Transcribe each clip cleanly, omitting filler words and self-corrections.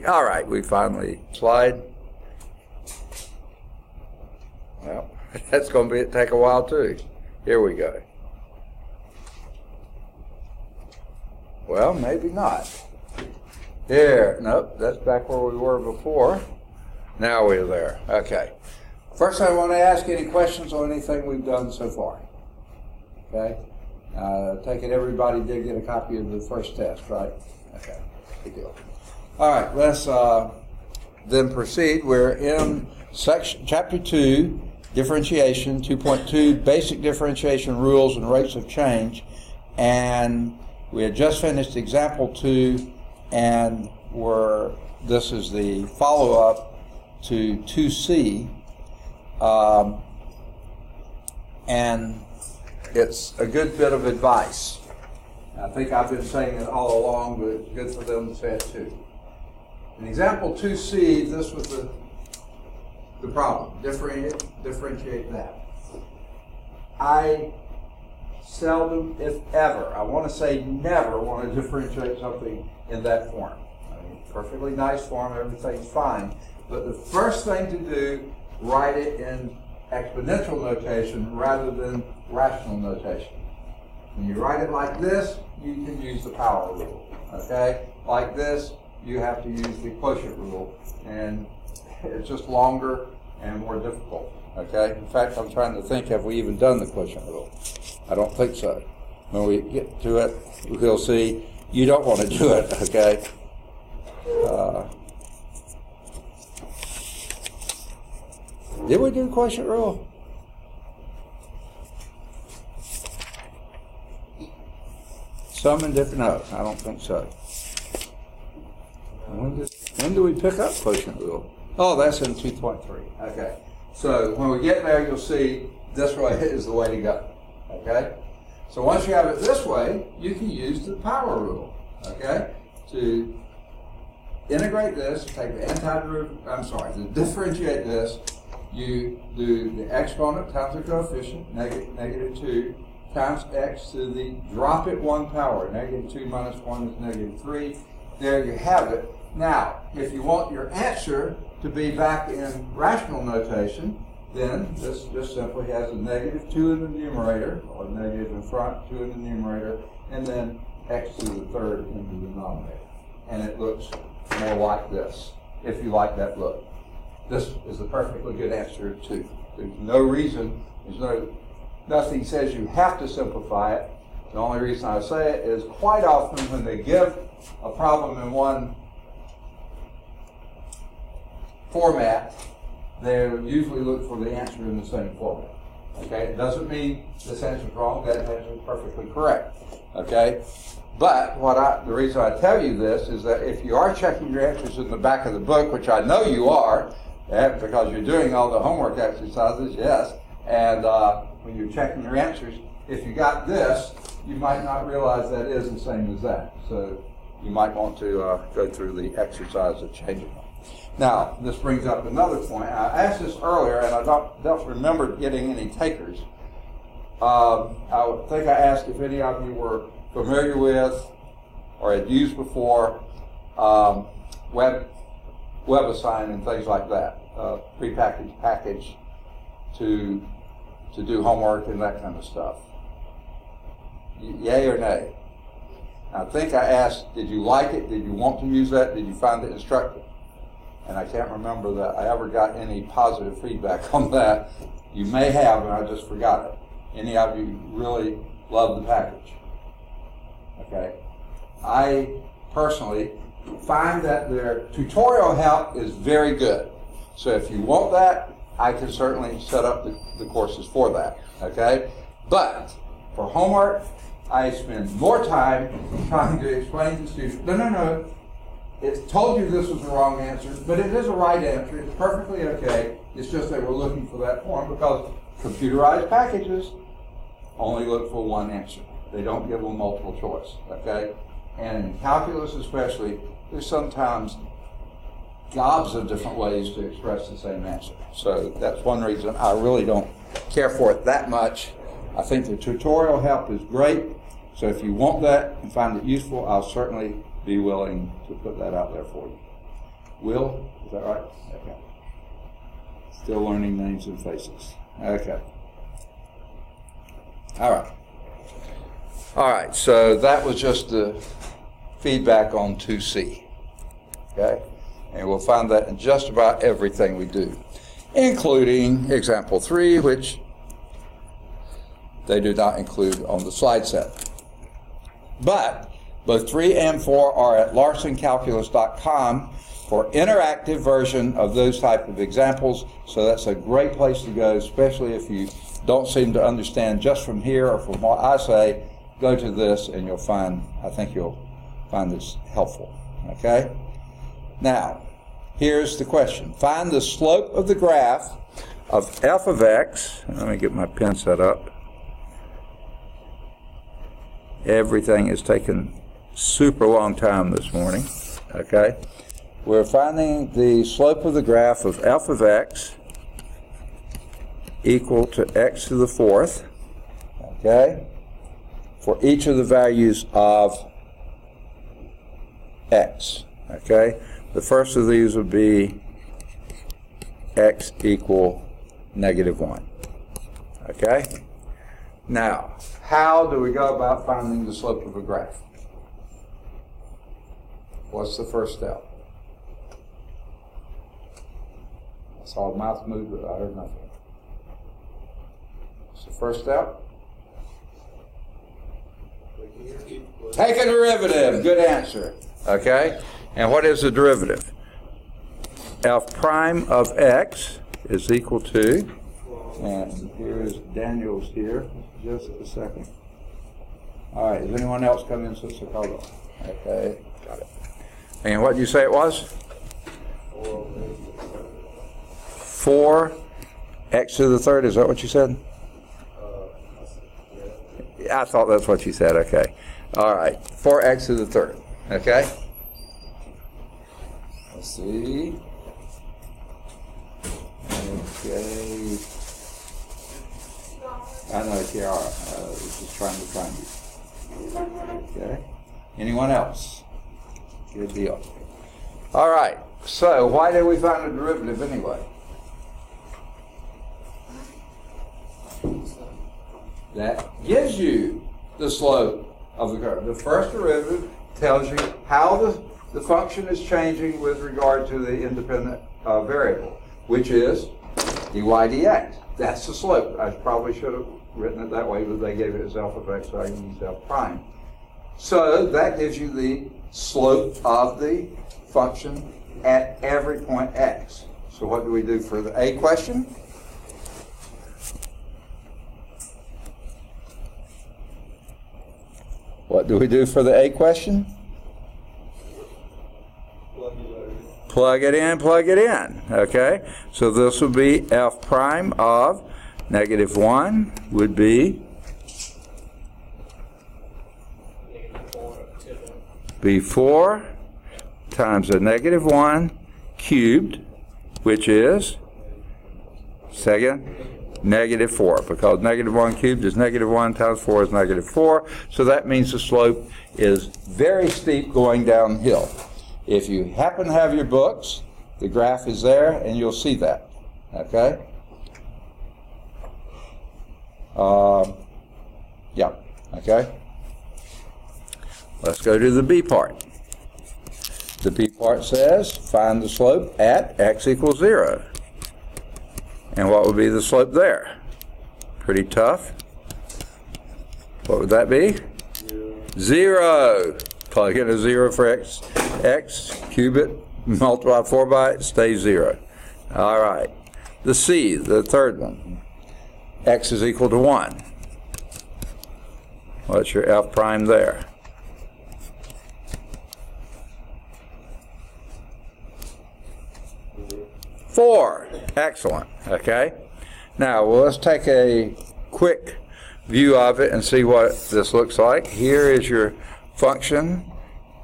working. All right, we finally slide. Well, that's going to take a while too. Here we go. Well, maybe not. Here, nope, that's back where we were before. Now we're there. Okay. First, I want to ask any questions on anything we've done so far. Okay. Take it everybody did get a copy of the first test, right? Okay. Good deal. All right. Let's then proceed. We're in Chapter 2, Differentiation, 2.2, Basic Differentiation Rules and Rates of Change, and we had just finished Example 2, and this is the follow-up to 2C, and it's a good bit of advice. I think I've been saying it all along, but it's good for them to say it too. In Example 2C, this was the problem. Differentiate that. I seldom, if ever, I want to say never, want to differentiate something in that form. I mean, perfectly nice form, everything's fine. But the first thing to do, write it in exponential notation rather than rational notation. When you write it like this, you can use the power rule. Okay? Like this, you have to use the quotient rule. And it's just longer and more difficult. Okay? In fact, I'm trying to think, have we even done the quotient rule? I don't think so. When we get to it, we'll see. You don't want to do it, okay? Did we do the quotient rule? Some in different, no, I don't think so. When do we pick up quotient rule? Oh, that's in 2.3. Okay. So when we get there, you'll see this way is the way to go. Okay? So once you have it this way, you can use the power rule. Okay? To integrate this, take the to differentiate this, you do the exponent times the coefficient, negative 2, times x to the drop it 1 power. Negative 2 minus 1 is negative 3. There you have it. Now, if you want your answer to be back in rational notation, then this just simply has a negative 2 in the numerator, or negative in front, 2 in the numerator, and then x to the third in the denominator. And it looks more like this, if you like that look. This is a perfectly good answer too. There's no reason, nothing says you have to simplify it. The only reason I say it is quite often when they give a problem in one format, they usually look for the answer in the same format. Okay, it doesn't mean this answer is wrong, that answer is perfectly correct. Okay, but the reason I tell you this is that if you are checking your answers in the back of the book, which I know you are, because you're doing all the homework exercises, yes, and when you're checking your answers, if you got this, you might not realize that is the same as that. So you might want to go through the exercise of changing them. Now, this brings up another point. I asked this earlier, and I don't remember getting any takers. I think I asked if any of you were familiar with or had used before WebAssign and things like that, prepackaged package to do homework and that kind of stuff. Yay or nay? I think I asked, did you like it? Did you want to use that? Did you find it instructive? And I can't remember that I ever got any positive feedback on that. You may have, and I just forgot it. Any of you really love the package? Okay. I personally find that their tutorial help is very good. So if you want that, I can certainly set up the courses for that. Okay? But for homework, I spend more time trying to explain to students, no, it told you this was the wrong answer, but it is a right answer. It's perfectly okay. It's just they were looking for that form because computerized packages only look for one answer. They don't give them multiple choice, okay? And in calculus especially, there's sometimes gobs of different ways to express the same answer. So that's one reason I really don't care for it that much. I think the tutorial help is great. So if you want that and find it useful, I'll certainly be willing to put that out there for you. Will, is that right? Okay. Still learning names and faces. Okay. All right. All right, so that was just the feedback on 2C. Okay? And we'll find that in just about everything we do, including example 3, which they do not include on the slide set. But both 3 and 4 are at larsoncalculus.com for interactive version of those type of examples. So that's a great place to go, especially if you don't seem to understand just from here or from what I say. Go to this and you'll find, I think you'll find this helpful. Okay? Now, here's the question. Find the slope of the graph of f of x. Let me get my pen set up. Everything is taking super long time this morning. Okay? We're finding the slope of the graph of f of x equal to x to the 4th. Okay? For each of the values of x. Okay? The first of these would be x equal -1. Okay? Now, how do we go about finding the slope of a graph? What's the first step? I saw a mouth move, but I heard nothing. What's the first step? Take a derivative. Good answer. Okay? And what is the derivative? F prime of x is equal to, and here's Daniel's here, just a second. All right, has anyone else come in since Chicago? Okay, got it. And what did you say it was? 4 x to the 3rd, is that what you said? I thought that's what you said, okay. All right, 4x to the 3rd, okay? Let's see. Okay. I know, Kiara. I was just trying to find you. Okay. Anyone else? Good deal. All right. So, why did we find a derivative anyway? That gives you the slope of the curve. The first derivative tells you how the function is changing with regard to the independent variable, which is dy dx. That's the slope. I probably should have written it that way, but they gave it as alpha of x, so I used f prime. So that gives you the slope of the function at every point x. So what do we do for the A question? What do we do for the A question? Plug it in, plug it in. Okay? So this would be f prime of -1 would be b4 times a -1 cubed, which is, second, -4, because -1 cubed is -1 times 4 is -4. So that means the slope is very steep going downhill. If you happen to have your books, the graph is there and you'll see that. Okay? Yeah. Okay? Let's go to the B part. The B part says find the slope at x equals 0. And what would be the slope there? Pretty tough. What would that be? 0. Plug in a 0 for x, cube it, multiply 4 by it, stays 0. All right. The C, the third one. X is equal to 1. What's your f prime there? Four. Excellent. Okay. Now, well, let's take a quick view of it and see what this looks like. Here is your function.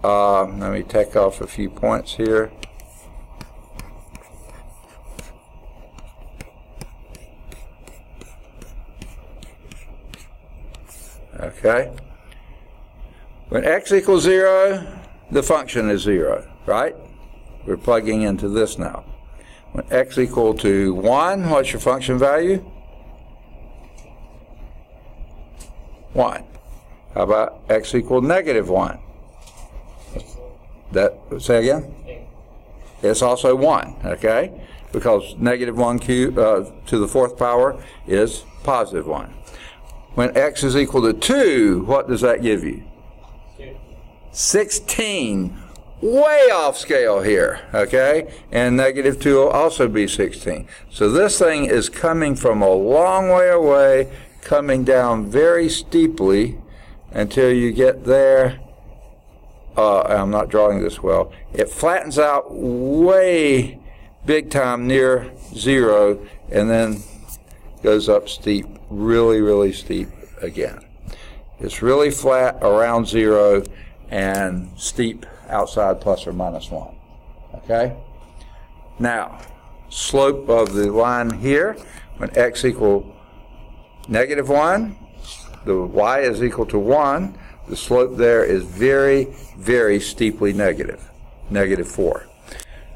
Let me take off a few points here. Okay. When x equals 0, the function is 0, right? We're plugging into this now. When x equal to 1, what's your function value? 1. How about x equal negative 1? Say again? It's also 1, okay? Because negative 1 to the 4th power is positive 1. When x is equal to 2, what does that give you? 16. Way off scale here, okay? And negative 2 will also be 16. So this thing is coming from a long way away, coming down very steeply until you get there. I'm not drawing this well. It flattens out way big time near 0 and then goes up steep, really, really steep again. It's really flat around 0 and steep outside plus or minus 1. Okay? Now, slope of the line here, when x equal negative 1, the y is equal to 1, the slope there is very, very steeply negative, negative 4.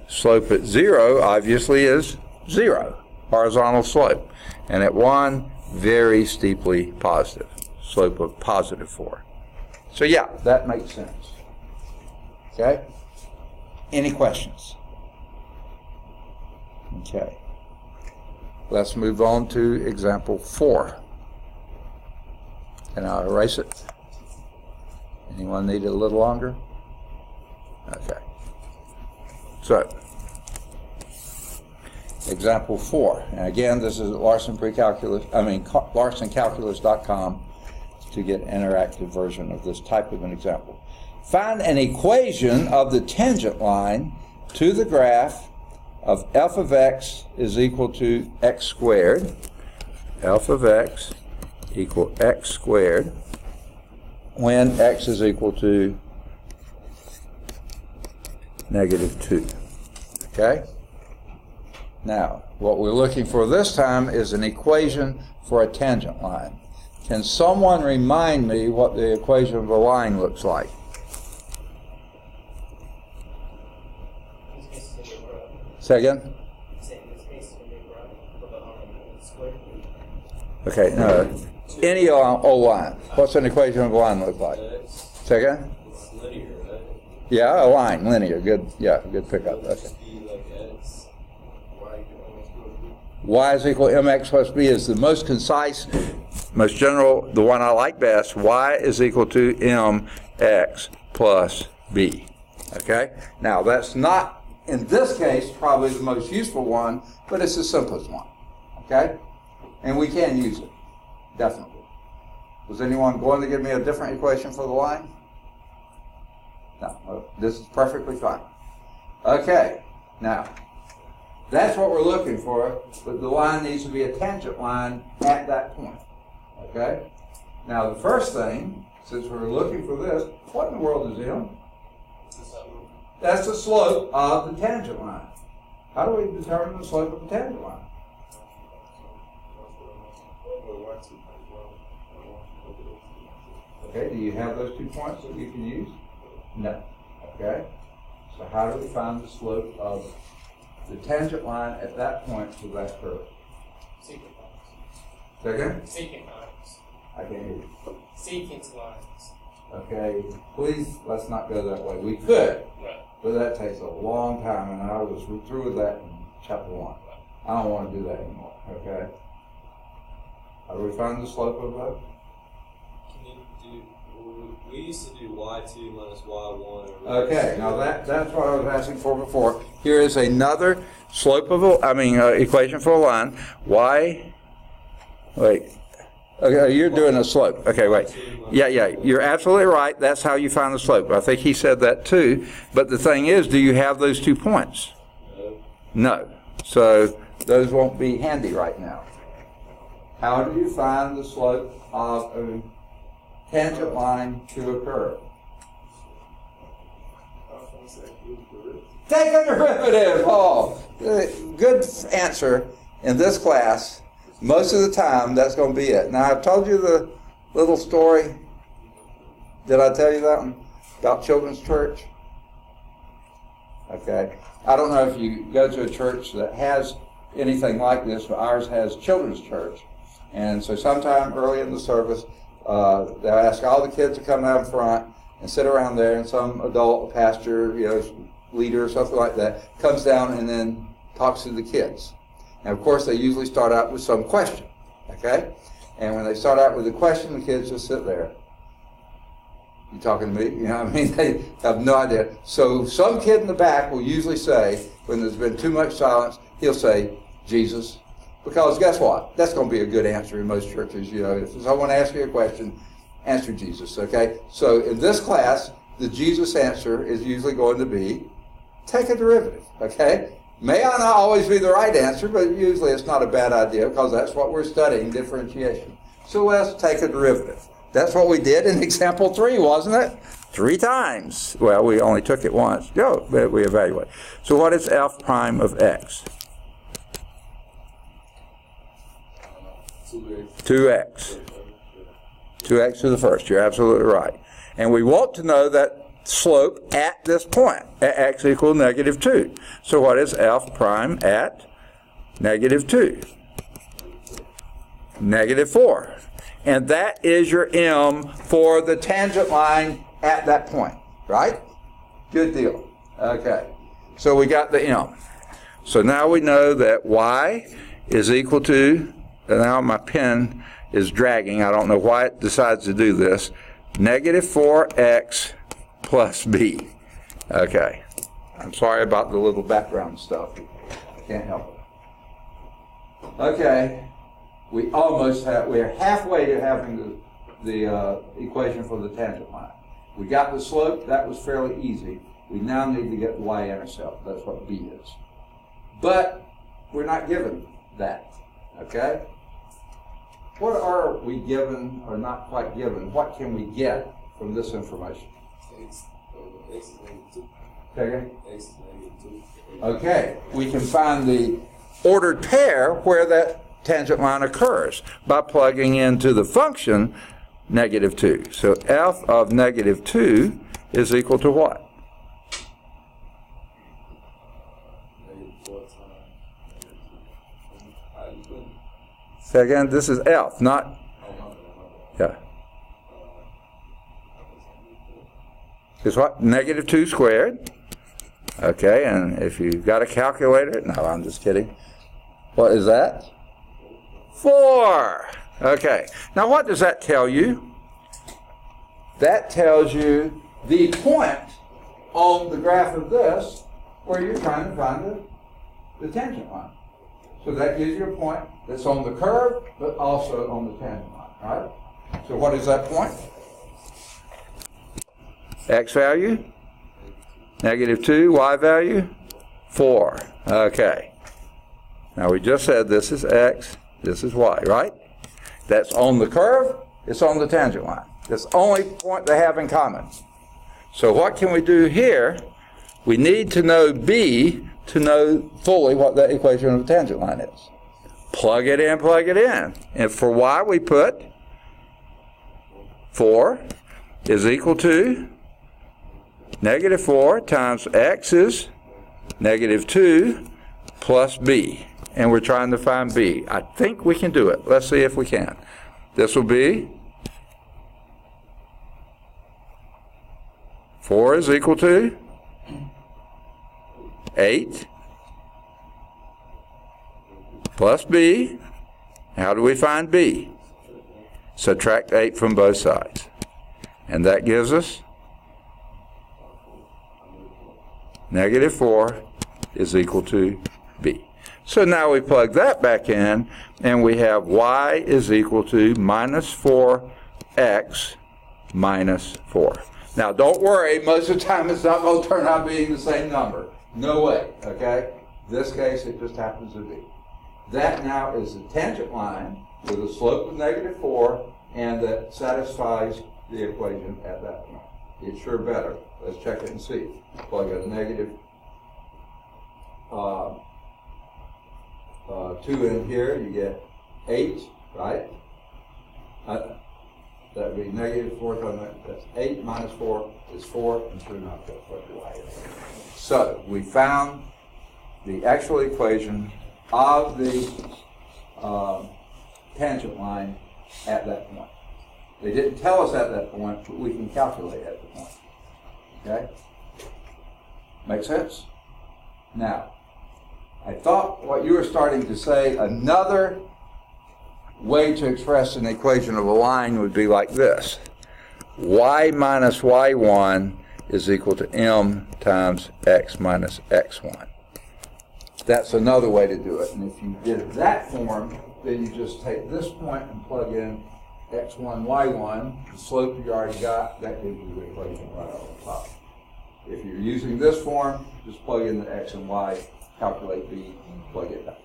Slope at 0 obviously is 0, horizontal slope. And at 1, very steeply positive, slope of positive 4. So yeah, that makes sense. Okay? Any questions? Okay. Let's move on to example 4. And I'll erase it. Anyone need it a little longer? Okay. So, example 4. And again, this is at LarsonCalculus.com to get an interactive version of this type of an example. Find an equation of the tangent line to the graph of f of x is equal to x squared. F of x equal x squared when x is equal to negative 2. Okay? Now, what we're looking for this time is an equation for a tangent line. Can someone remind me what the equation of a line looks like? Say again? Okay, no. Any old line. What's an equation of a line look like? Say again? It's linear, right? Yeah, a line, linear. Good, yeah, good pickup. Okay. Y is equal to mx plus b is the most concise, most general, the one I like best. Y is equal to mx plus b. Okay? Now, that's not, in this case, probably the most useful one, but it's the simplest one. Okay? And we can use it. Definitely. Was anyone going to give me a different equation for the line? No. This is perfectly fine. Okay. Now, that's what we're looking for, but the line needs to be a tangent line at that point. Okay? Now, the first thing, since we're looking for this, what in the world is m? That's the slope of the tangent line. How do we determine the slope of the tangent line? Okay, do you have those 2 points that you can use? No. Okay? So how do we find the slope of the tangent line at that point to that curve? Secant lines. Say again? Secant lines. I can't hear you. Secant lines. Okay, please, let's not go that way. We could, Right. but that takes a long time, and I was through with that in chapter 1. I don't want to do that anymore, okay? How do we find the slope of that? We used to do y2 minus y1. Okay, now that's what I was asking for before. Here is another slope of equation for a line. Okay, you're doing a slope. Okay, wait. Yeah, you're absolutely right. That's how you find the slope. I think he said that too. But the thing is, do you have those 2 points? No. So those won't be handy right now. How do you find the slope of a tangent line to a curve? Take a derivative. Oh, good answer in this class. Most of the time, that's going to be it. Now, I've told you the little story. Did I tell you that one? About Children's Church? Okay. I don't know if you go to a church that has anything like this, but ours has children's church. And so sometime early in the service, they'll ask all the kids to come down front and sit around there, and some adult, pastor, leader or something like that, comes down and then talks to the kids. And of course, they usually start out with some question, okay? And when they start out with a question, the kids just sit there. You talking to me? They have no idea. So some kid in the back will usually say, when there's been too much silence, he'll say, Jesus. Because guess what? That's going to be a good answer in most churches. If someone asks you a question, answer Jesus, okay? So in this class, the Jesus answer is usually going to be, take a derivative, okay? May not always be the right answer, but usually it's not a bad idea because that's what we're studying, differentiation. So let's take a derivative. That's what we did in example 3, wasn't it? 3 times. Well, we only took it once. But we evaluate. So what is f prime of x? 2x. 2x to the first. You're absolutely right. And we want to know that slope at this point, at x equals -2. So what is f prime at -2? -4. And that is your m for the tangent line at that point, right? Good deal. Okay. So we got the m. So now we know that y is equal to, now my pen is dragging, I don't know why it decides to do this, -4x plus b. Okay. I'm sorry about the little background stuff. I can't help it. Okay. We're halfway to having the equation for the tangent line. We got the slope, that was fairly easy. We now need to get the y-intercept. That's what b is. But we're not given that, okay? What are we given or not quite given? What can we get from this information? X is -2. Okay. X is -2. Okay, we can find the ordered pair where that tangent line occurs by plugging into the function -2. So f of -2 is equal to what? So again, this is f, not, yeah. It's what? -2 squared. Okay, and if you've got a calculator, no, I'm just kidding. What is that? 4. Okay. Now what does that tell you? That tells you the point on the graph of this where you're trying to find the tangent line. So that gives you a point that's on the curve, but also on the tangent line, right? So what is that point? X value? -2. Y value? 4. Okay. Now we just said this is X, this is Y, right? That's on the curve, it's on the tangent line. That's the only point they have in common. So what can we do here? We need to know B to know fully what the equation of the tangent line is. Plug it in, plug it in. And for Y we put 4 is equal to -4 times X is -2 plus B. And we're trying to find B. I think we can do it. Let's see if we can. This will be 4 is equal to 8 plus B. How do we find B? Subtract 8 from both sides. And that gives us -4 is equal to B. So now we plug that back in, and we have Y is equal to -4x minus 4. Now don't worry, most of the time it's not going to turn out being the same number. No way, okay? In this case, it just happens to be. That now is the tangent line with a slope of -4, and that satisfies the equation at that point. It's sure better. Let's check it and see. Plug a -2 in here, you get 8, right? That would be -4 times that. That's 8 minus 4 is 4, and sure enough, that's what the Y is. So we found the actual equation of the tangent line at that point. They didn't tell us at that point, but we can calculate at the point. Okay? Make sense? Now, I thought what you were starting to say, another way to express an equation of a line would be like this. Y minus y1 is equal to m times x minus x1. That's another way to do it. And if you did it that form, then you just take this point and plug in x1, y1, the slope you already got, that gives you the equation right off the top. If you're using this form, just plug in the x and y, calculate b, plug it back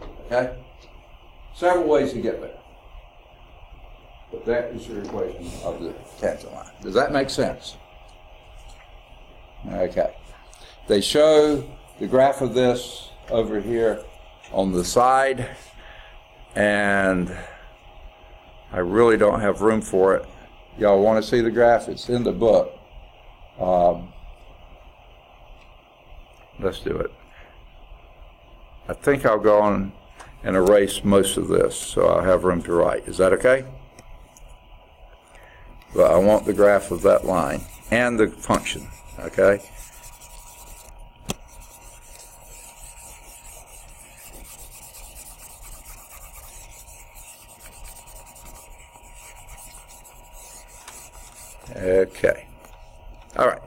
in. Okay? Several ways to get there. But that is your equation of the tangent line. Does that make sense? Okay. They show the graph of this over here on the side, and I really don't have room for it. Y'all want to see the graph? It's in the book. Let's do it. I think I'll go on and erase most of this, so I'll have room to write. Is that okay? But I want the graph of that line and the function, okay? Okay. All right.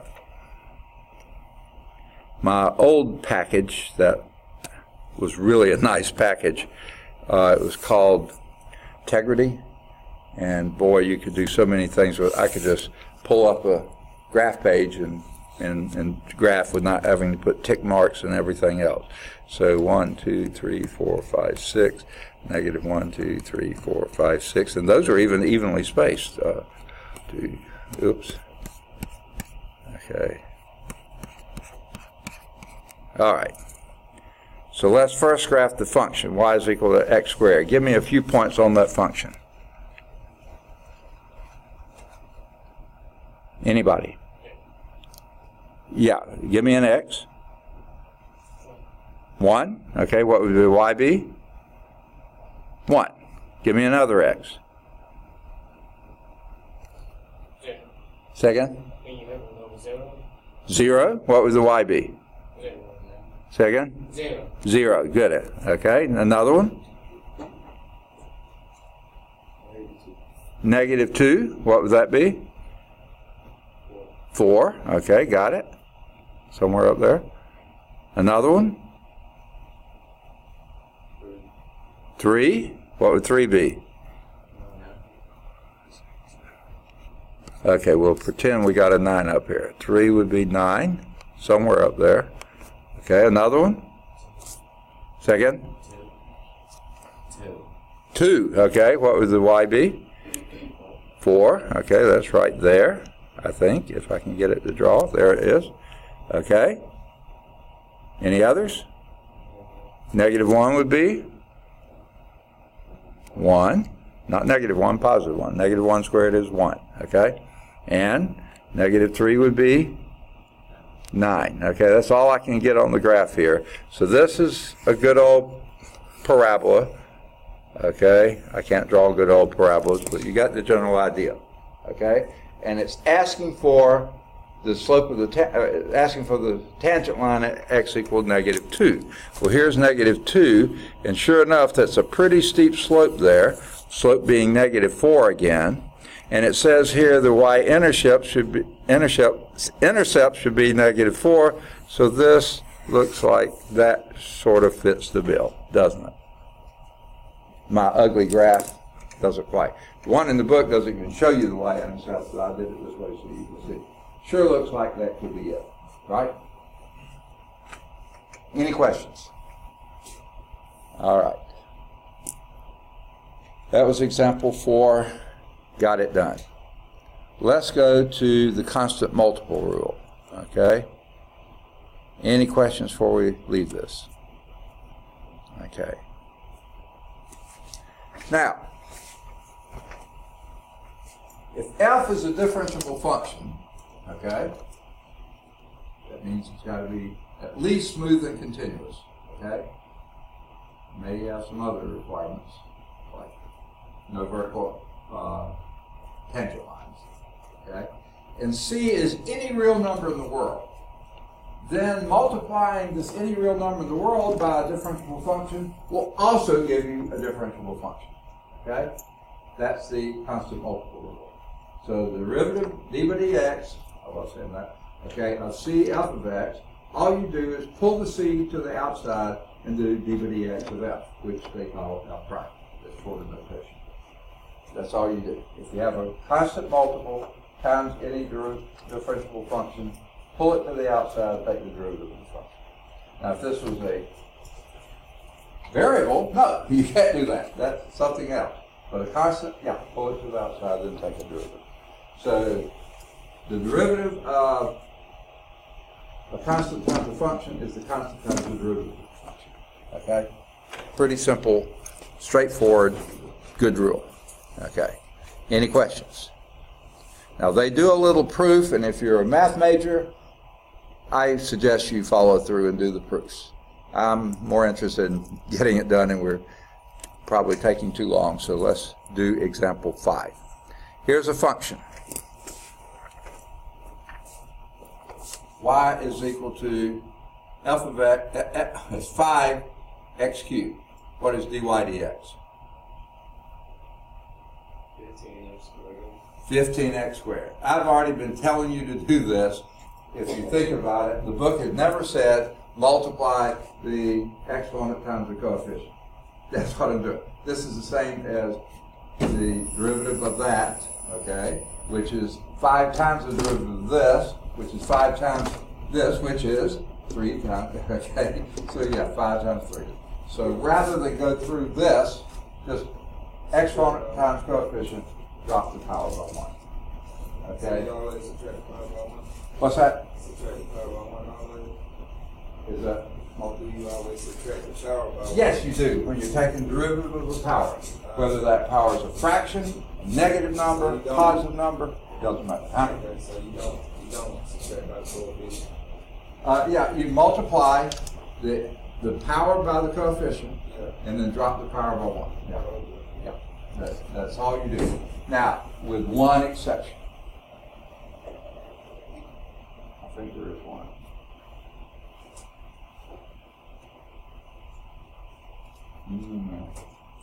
My old package that was really a nice package, it was called Integrity. And boy, you could do so many things with it. I could just pull up a graph page and graph with not having to put tick marks and everything else. So 1, 2, 3, 4, 5, 6, negative 1, 2, 3, 4, 5, 6, and those are even evenly spaced. Oops. Okay. All right. So let's first graph the function. Y is equal to x squared. Give me a few points on that function. Anybody? Yeah, give me an x. 1. Okay, what would the y be? 1. Give me another x. 0. Second? When you have a number 0. 0. What would the y be? 0. Second? 0. 0. Good. Okay, another one? Negative 2. What would that be? 4. Okay, got it. Somewhere up there. Another one? 3. What would 3 be? Okay, we'll pretend we got a 9 up here. 3 would be 9. Somewhere up there. Okay, another one? Second? 2. Okay, what would the y be? 4. Okay, that's right there. I think, if I can get it to draw. There it is. Okay. Any others? Negative 1 would be 1. Not negative 1, positive 1. Negative 1 squared is 1. Okay. And negative 3 would be 9. Okay, that's all I can get on the graph here. So this is a good old parabola. Okay. I can't draw good old parabolas, but you got the general idea. Okay. And it's asking for the slope of the asking for the tangent line at x equals negative 2. Well, here's negative 2, and sure enough, that's a pretty steep slope there. Slope being negative 4 again, and it says here the y-intercept should be intercept should be negative 4. So this looks like that sort of fits the bill, doesn't it? My ugly graph doesn't quite. The one in the book doesn't even show you the y-intercept, but I did it this way so you can see. Sure looks like that could be it, right? Any questions? All right. That was example 4. Got it done. Let's go to the constant multiple rule, okay? Any questions before we leave this? Okay. Now, if f is a differentiable function, okay, that means it's got to be at least smooth and continuous, okay? May have some other requirements, like no vertical tangent lines, okay? And C is any real number in the world. Then multiplying this any real number in the world by a differentiable function will also give you a differentiable function, okay? That's the constant multiple rule. So the derivative d by dx, I was saying that, okay, of C f of x, all you do is pull the C to the outside and do d by dx of f, which they call f prime. That's shorter notation. That's all you do. If you have a constant multiple times any differentiable function, pull it to the outside, take the derivative of the function. Now if this was a variable, no, you can't do that. That's something else. But a constant, yeah, pull it to the outside, then take a derivative. So the derivative of a constant times a function is the constant times the derivative of the function. Okay? Pretty simple, straightforward, good rule. Okay. Any questions? Now they do a little proof, and if you're a math major, I suggest you follow through and do the proofs. I'm more interested in getting it done, and we're probably taking too long, so let's do example 5. Here's a function. Y is equal to f of x is 5x cubed. What is dy dx? 15x squared. 15x squared. I've already been telling you to do this. If you think about it, the book has never said multiply the exponent times the coefficient. That's what I'm doing. This is the same as the derivative of that, okay, which is 5 times the derivative of this, which is 5 times this, which is 3 times, okay? So yeah, 5 times 3. So rather than go through this, just exponent times coefficient, drop the power by 1. So Okay? you always subtract the power by 1? What's that? Subtract the power by 1 always? Is that? Or do you always subtract the power by 1? Yes, you do. When you're taking derivative of a power, whether that power is a fraction, a negative number, positive number, doesn't matter. Huh? Okay, so you don't subtract by the coefficient. Yeah, you multiply the power by the coefficient, Yeah. and then drop the power by 1. Yeah, yeah. That's all you do. Now, with one exception. I think there is one.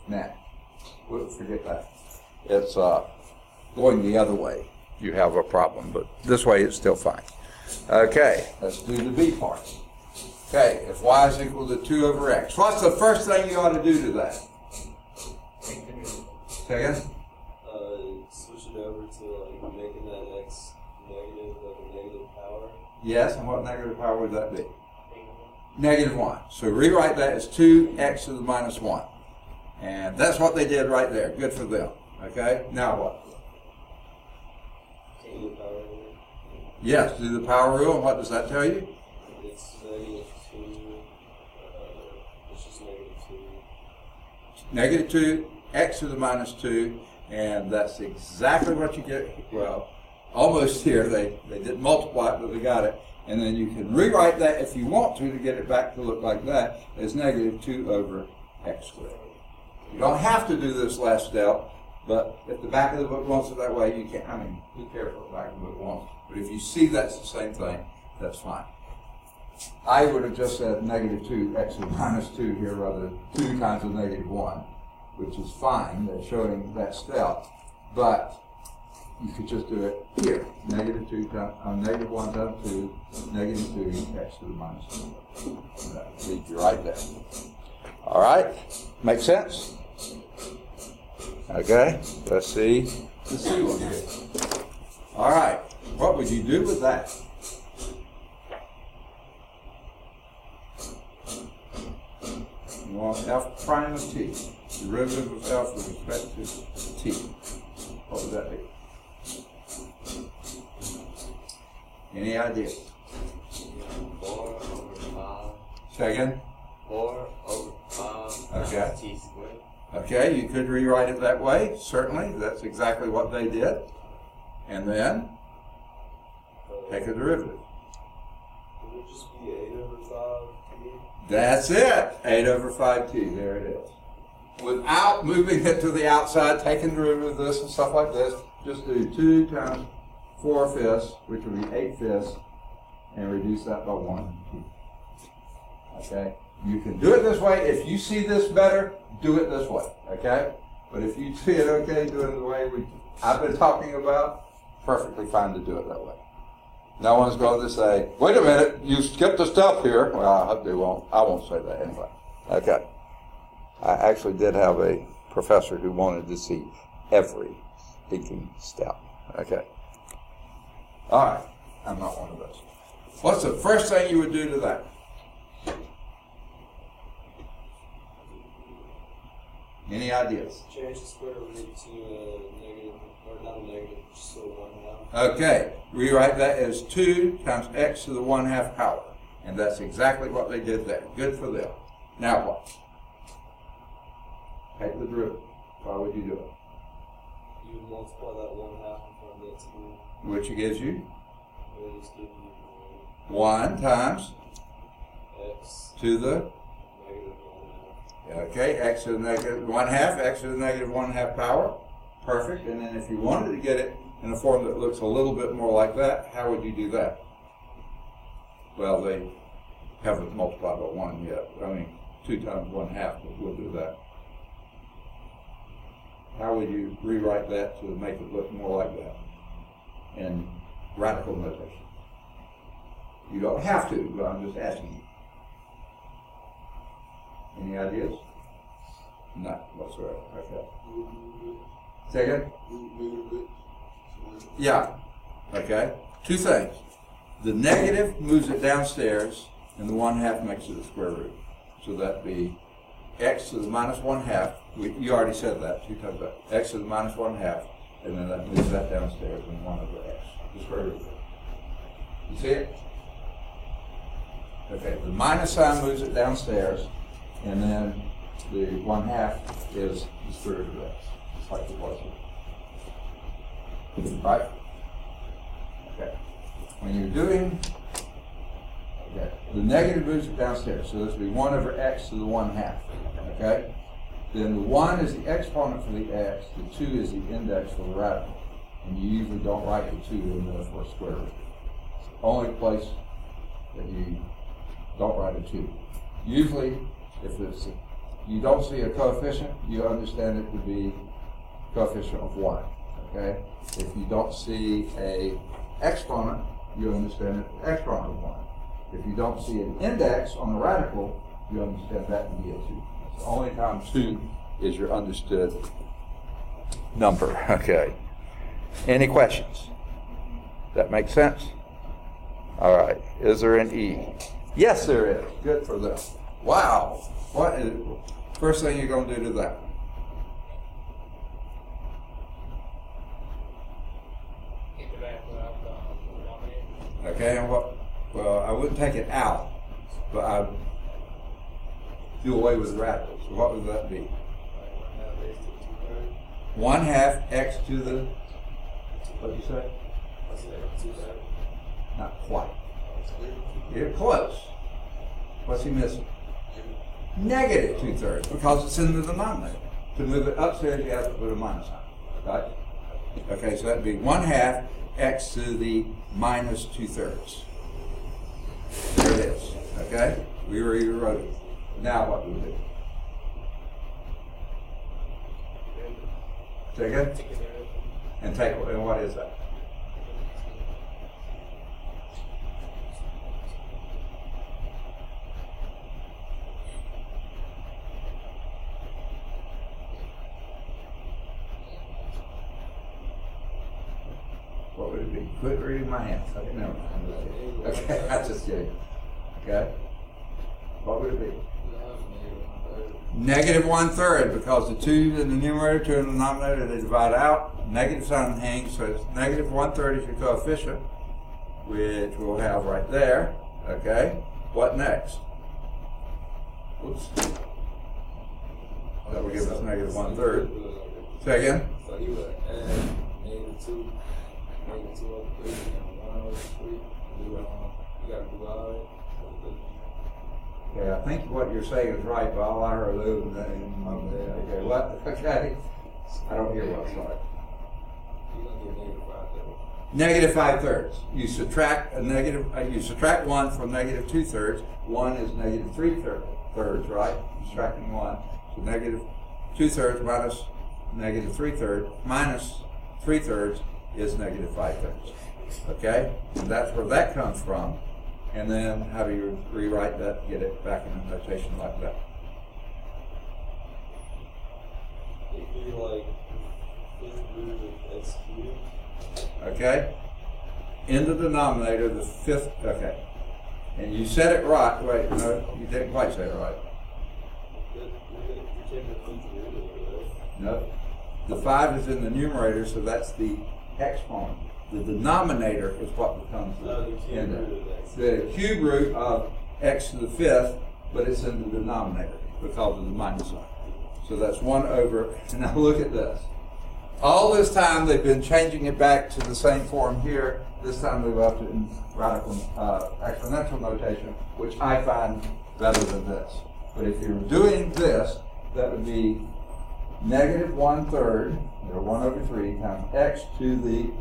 Nah, we'll forget that. It's going the other way. You have a problem, but this way it's still fine. Okay, let's do the B part. Okay, if y is equal to 2 over x, what's the first thing you ought to do to that? Say again? Switch it over to like making that x negative, like a negative power. Yes, and what negative power would that be? Negative 1. So rewrite that as 2x to the minus 1. And that's what they did right there. Good for them. Okay, now what? Can you do power rule? Yes, do the power rule, and what does that tell you? It's negative 2. It's just Negative negative 2. 2, x to the minus 2, and that's exactly what you get. Well, almost here. They didn't multiply it, but they got it. And then you can rewrite that if you want to get it back to look like that as negative 2 over x squared. You don't have to do this last step, but if the back of the book wants it that way, you can. I mean, be careful what the back of the book wants. But if you see that's the same thing, that's fine. I would have just said negative 2 x to the minus 2 here rather than 2 times the negative 1, which is fine. They're showing that step. But you could just do it here. Negative 2 times, negative 1 times 2, negative 2 x to the minus 2. That leads you right there. All right? Make sense? Okay, let's see the C one here. All right, what would you do with that? You want f prime of t, derivative of f with respect to t. What would that be? Any idea? 4 over 5. Say again? 4 over 5 Okay. times t squared. Okay, you could rewrite it that way, certainly. That's exactly what they did. And then take a derivative. Would it just be 8 over That's it. 8 over 5t. There it is. Without moving it to the outside, taking the derivative of this and stuff like this, just do 2 times 4/5, which would be 8/5, and reduce that by 1. Okay? You can do it this way. If you see this better, do it this way. Okay? But if you see it okay, do it the way I've been talking about, perfectly fine to do it that way. No one's going to say, wait a minute, you skipped a step here. Well, I hope they won't. I won't say that anyway. Okay. I actually did have a professor who wanted to see every thinking step. Okay. All right. I'm not one of those. What's the first thing you would do to that? Any ideas? Change the square root to a negative, or not a negative, just a 1/2. Okay, rewrite that as 2 times x to the 1/2 power. And that's exactly what they did there. Good for them. Now what? Take the derivative. Why would you do it? You would multiply that 1/2 in front of that 2. Which gives you It'll just give you 1 times x to the, negative 1/2. okay, x to the negative 1/2, x to the negative 1/2 power. Perfect. And then if you wanted to get it in a form that looks a little bit more like that, how would you do that? Well, they haven't multiplied by 1 yet. I mean, 2 times 1/2 will do that. How would you rewrite that to make it look more like that in radical notation? You don't have to, but I'm just asking you. Any ideas? None whatsoever. Okay. Second? Yeah. Okay. 2 things. The negative moves it downstairs, and the 1/2 makes it a square root. So that'd be x to the minus 1/2. You already said that 2 times that. X to the minus 1/2, and then that moves that downstairs and 1 over x. The square root. You see it? Okay. The minus sign moves it downstairs, and then the 1/2 is the square root of x. Just like it was here. Right? Okay. When you're doing, okay, the negative moves it downstairs, so this will be 1 over x to the 1/2. Okay? Then the 1 is the exponent for the x, the 2 is the index for the radical. And you usually don't write the 2 in there for a square root. It's the only place that you don't write a 2. Usually, if you don't see a coefficient, you understand it to be coefficient of 1. Okay? If you don't see a exponent, you understand it exponent of 1. If you don't see an index on the radical, you understand that to be a 2. It's the only time 2 is your understood number. Okay. Any questions? That makes sense? All right. Is there an E? Yes, there is. Good for them. Wow. What is first thing you're going to do to that? Okay, and what? Well, I wouldn't take it out, but I'd do away with the radical. So what would that be? 1/2 x to the, what did you say? Not quite. You're close. What's he missing? Negative 2/3, because it's in the denominator. To move it upstairs, you have to put a minus sign. Right? Okay, so that'd be 1/2 x to the minus 2/3. There it is. Okay? We already wrote it. Now what do we do? Take it? And take it. And what is that? What would it be? Quit reading my hands. Okay, never mind. Okay, I just kidding. Okay? What would it be? Negative 1/3, because the 2 in the numerator, 2 in the denominator, they divide out. Negative sign hangs, so it's negative 1/3 is your coefficient, which we'll have right there. Okay? What next? Oops. That will give us negative 1/3. Say again? So you would add -2 over 3, and 1 over 3. You got to divide it. Okay, I think what you're saying is right, but all I heard those and okay, what? Okay. I don't hear well, sorry. You're going to get Negative negative 5/3. 5/3. You subtract a negative. You subtract 1 from negative 2/3. 1 is negative 3/3, right? Subtracting 1, so negative 2/3 minus negative 3/3 minus 3/3 is negative 5/3. Okay, and that's where that comes from. And then how do you rewrite that? Get it back in a notation like that. It'd be like 5th root of x cubed. Okay? In the denominator, the 5th, okay. And you said it right. Wait, no, you didn't quite say it right. You're taking the 5th root of it, right? No. The 5 is in the numerator, so that's the exponent. The denominator is what becomes The cube root of x. the cube root of x to the 5th, but it's in the denominator because of the minus sign. So that's 1 over, now look at this. All this time they've been changing it back to the same form here. This time they've left it in radical exponential notation, which I find better than this. But if you're doing this, that would be negative 1/3, or 1 over 3, times x to the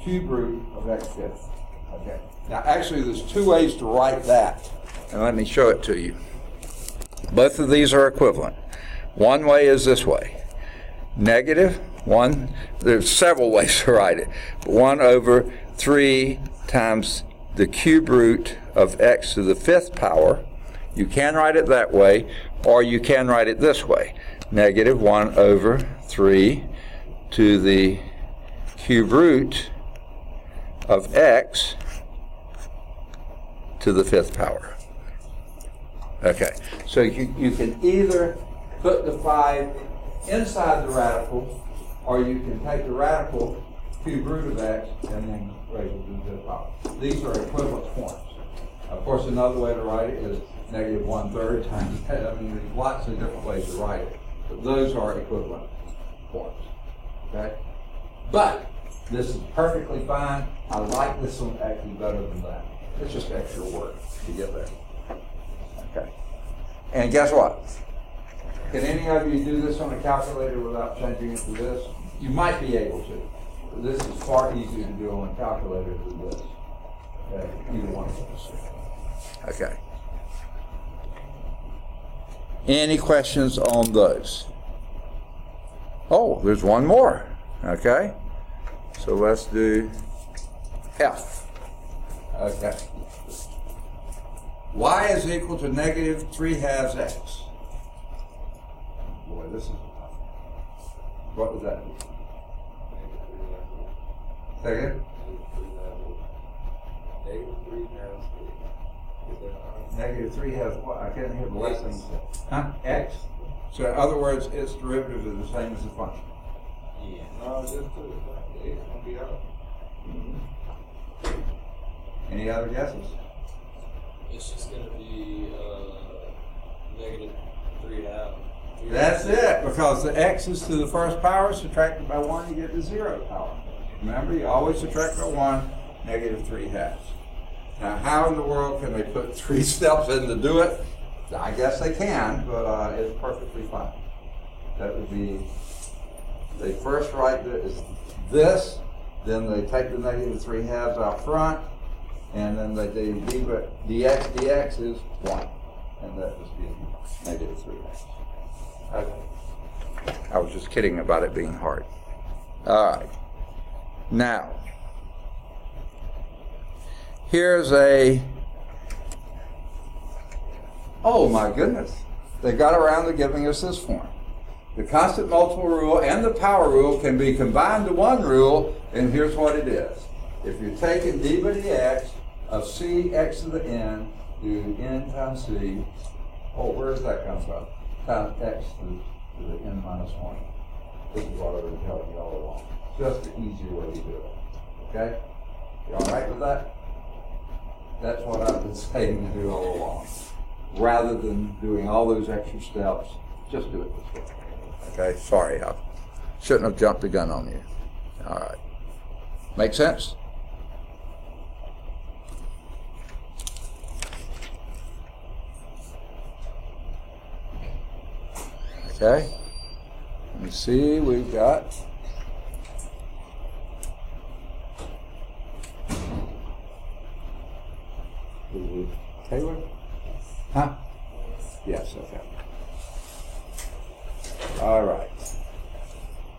cube root of x fifth. Okay. Now actually there's two ways to write that. And let me show it to you. Both of these are equivalent. One way is this way. Negative 1, there's several ways to write it. 1 over 3 times the cube root of x to the 5th power. You can write it that way, or you can write it this way. Negative 1 over 3 to the cube root of x to the 5th power. Okay, so you can either put the 5 inside the radical, or you can take the radical cube root of x and then raise it to the 5th power. These are equivalent forms. Of course, another way to write it is negative 1/3 times that. I mean, there's lots of different ways to write it, but those are equivalent forms. Okay? But this is perfectly fine. I like this one actually better than that. It's just extra work to get there. Okay. And guess what? Can any of you do this on a calculator without changing it to this? You might be able to. But this is far easier to do on a calculator than this. Okay. Either one of those. Okay. Any questions on those? Oh, there's one more. Okay. So let's do F. Okay. Y is equal to negative 3/2 x. Boy, this is tough. What would that be? Second? Negative 3/2 what? I can't hear the last thing you said. Huh? X? So in other words, its derivative is the same as the function. Yeah. No, just put it back. It's going to be out. Any other guesses? It's just going to be negative 3/2. That's it, because the x is to the first power, subtracted by 1, you get the 0 power. Remember, you always subtract by 1, negative 3/2. Now, how in the world can they put 3 steps in to do it? I guess they can, but it's perfectly fine. That would be, they first write this, then they take the negative 3/2 out front, and then they do dx is 1, and that just gives you negative 3/2. Okay. I was just kidding about it being hard. All right. Now, here's oh my goodness. They got around to giving us this form. The constant multiple rule and the power rule can be combined to one rule, and here's what it is. If you're taking d by dx of c x to the n, do n times c, oh, where does that come from? Times x to the n minus 1. This is what I've been telling you all along. Just the easier way to do it. Okay? You all right with that? That's what I've been saying to do all along. Rather than doing all those extra steps, just do it this way. Okay? Sorry, I shouldn't have jumped the gun on you. All right. Make sense? Okay. Let me see, we've got Taylor? Huh? Yes, okay. All right.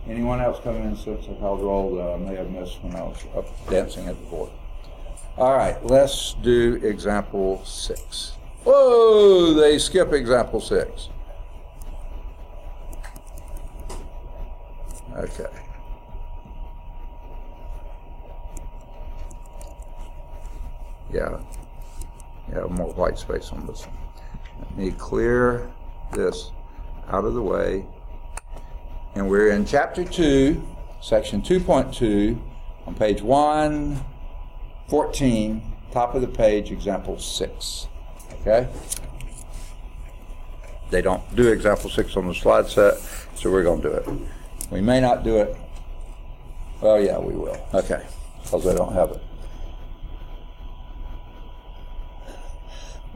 Anyone else coming in since I called roll that I may have missed when I was up dancing at the board? All right, let's do example 6. Whoa, they skip example 6. Okay. Yeah, more white space on this one. Let me clear this out of the way. And we're in chapter 2, section 2.2, on page 114, top of the page, example 6. Okay? They don't do example 6 on the slide set, so we're going to do it. We may not do it. Well, yeah, we will. Okay, because they don't have it.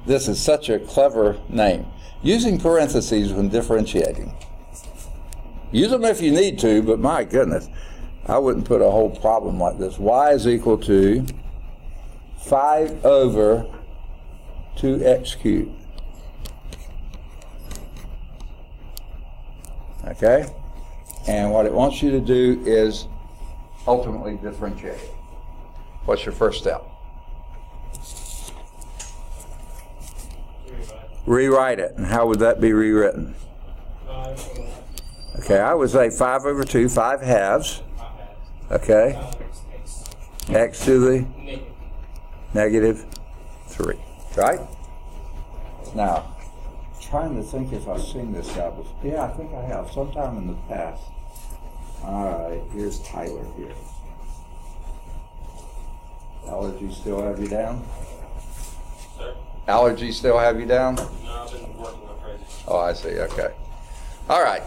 This is such a clever name. Using parentheses when differentiating. Use them if you need to, but my goodness, I wouldn't put a whole problem like this. Y is equal to 5 over 2x cubed. Okay? And what it wants you to do is ultimately differentiate it. What's your first step? Rewrite it. And how would that be rewritten? Okay, I would say 5 over 2, 5 halves. Okay. X to the negative 3. Right? Now, trying to think if I've seen this guy before. Yeah, I think I have, sometime in the past. All right, here's Tyler here. Allergies still have you down? Sir? Allergies still have you down? No, I've been working like crazy. Oh, I see, okay. All right,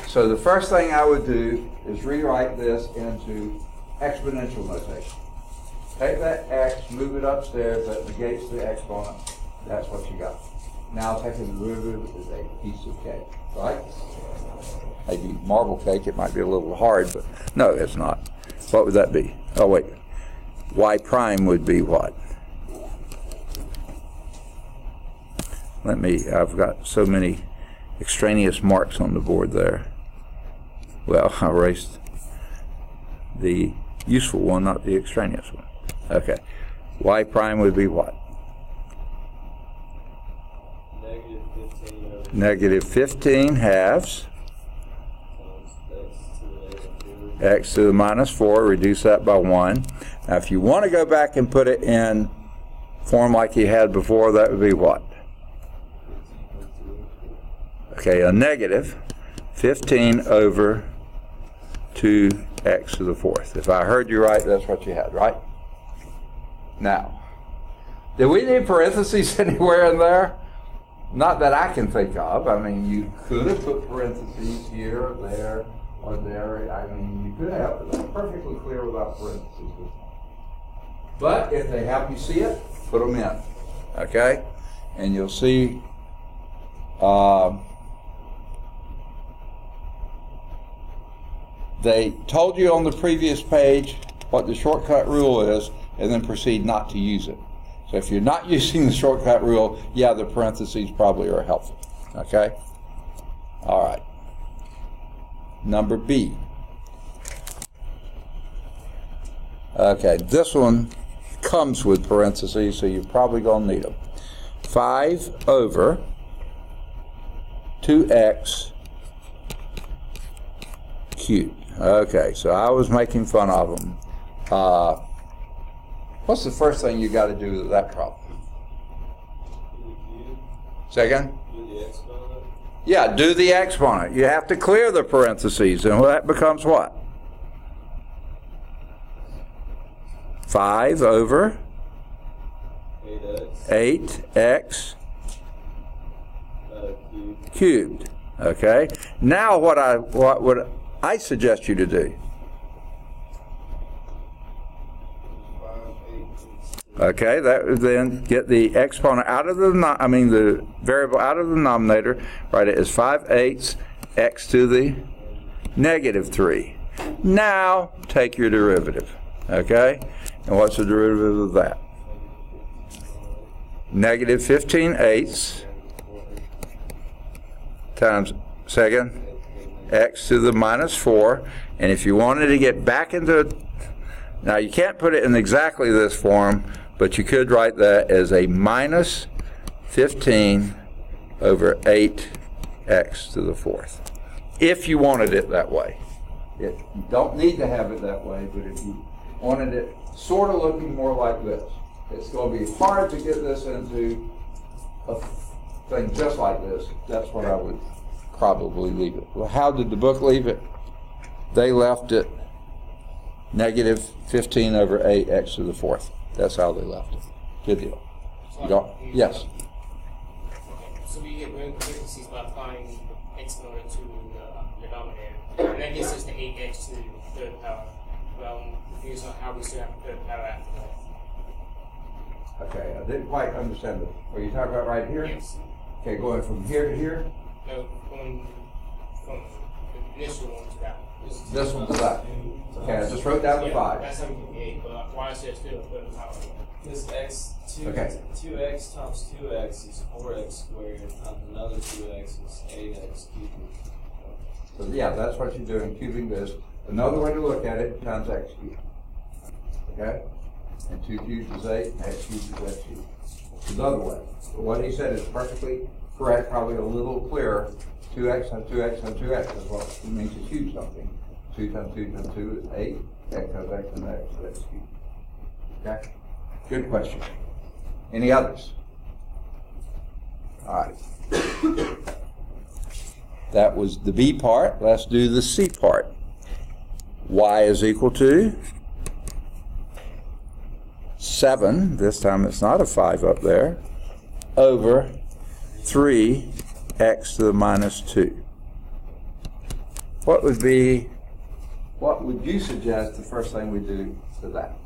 so the first thing I would do is rewrite this into exponential notation. Take that x, move it upstairs, that negates the exponent. That's what you got. Now taking the derivative is a piece of cake, right? Maybe marble cake, it might be a little hard, but no, it's not. What would that be? Oh, wait. Y prime would be what? I've got so many extraneous marks on the board there. Well, I erased the useful one, not the extraneous one. Okay. Y prime would be what? Negative 15 halves. X to the minus 4, reduce that by 1. Now if you want to go back and put it in form like you had before, that would be what? Okay, a negative 15 over 2x to the 4th. If I heard you right, that's what you had, right? Now, did we need parentheses anywhere in there? Not that I can think of. I mean, you could have put parentheses here, there, or there. I mean, you could have, but that's perfectly clear without parentheses. But if they help you see it, put them in, okay? And you'll see they told you on the previous page what the shortcut rule is, and then proceed not to use it. So if you're not using the shortcut rule, yeah, the parentheses probably are helpful, okay? All right. Number B. Okay, this one comes with parentheses, so you're probably going to need them. 5 over 2x cubed. Okay, so I was making fun of them. What's the first thing you got to do with that problem? Say again? Do the exponent? Yeah, do the exponent. You have to clear the parentheses, and that becomes what? 5 over 8x cubed. Okay. Now what would I suggest you to do? Okay, that would then get the exponent out of the, the variable out of the denominator, write it as 5/8 x to the negative 3. Now take your derivative, okay? And what's the derivative of that? Negative 15/8 times, second, x to the minus 4. And if you wanted to get back into, now you can't put it in exactly this form, but you could write that as a minus 15 over 8x to the 4th, if you wanted it that way. You don't need to have it that way, but if you wanted it sort of looking more like this, it's going to be hard to get this into a thing just like this. That's what I would probably leave it. Well, how did the book leave it? They left it negative 15 over 8x to the 4th. That's how they left it. Good deal. You don't, yes? So we get rid of the parentheses by applying the exponent to the denominator. And that gets us to 8x to the third power. Well, here's how we still have the third power after that. Okay, I didn't quite understand it. Are you talking about right here? Yes. Okay, going from here to here? No, going from the initial one to that one. This one to that. Okay, I just wrote down the 5. That's how we get the 8, but why is there still a third power? This x, 2, Okay. 2x times 2x is 4x squared, times another 2x is 8x cubed. So yeah, that's what you're doing, cubing this. Another way to look at it, times x cubed. Okay? And 2 cubed is 8, and x cubed is x cubed. Another way. What he said is perfectly correct, probably a little clearer. 2x times 2x times 2x. That's what it means to cube something. 2 times 2 times 2 is 8. X times x times x is x cubed. Okay? Good question. Any others? All right. That was the B part. Let's do the C part. Y is equal to 7, this time it's not a 5 up there, over 3x to the minus 2. What would you suggest the first thing we do to that?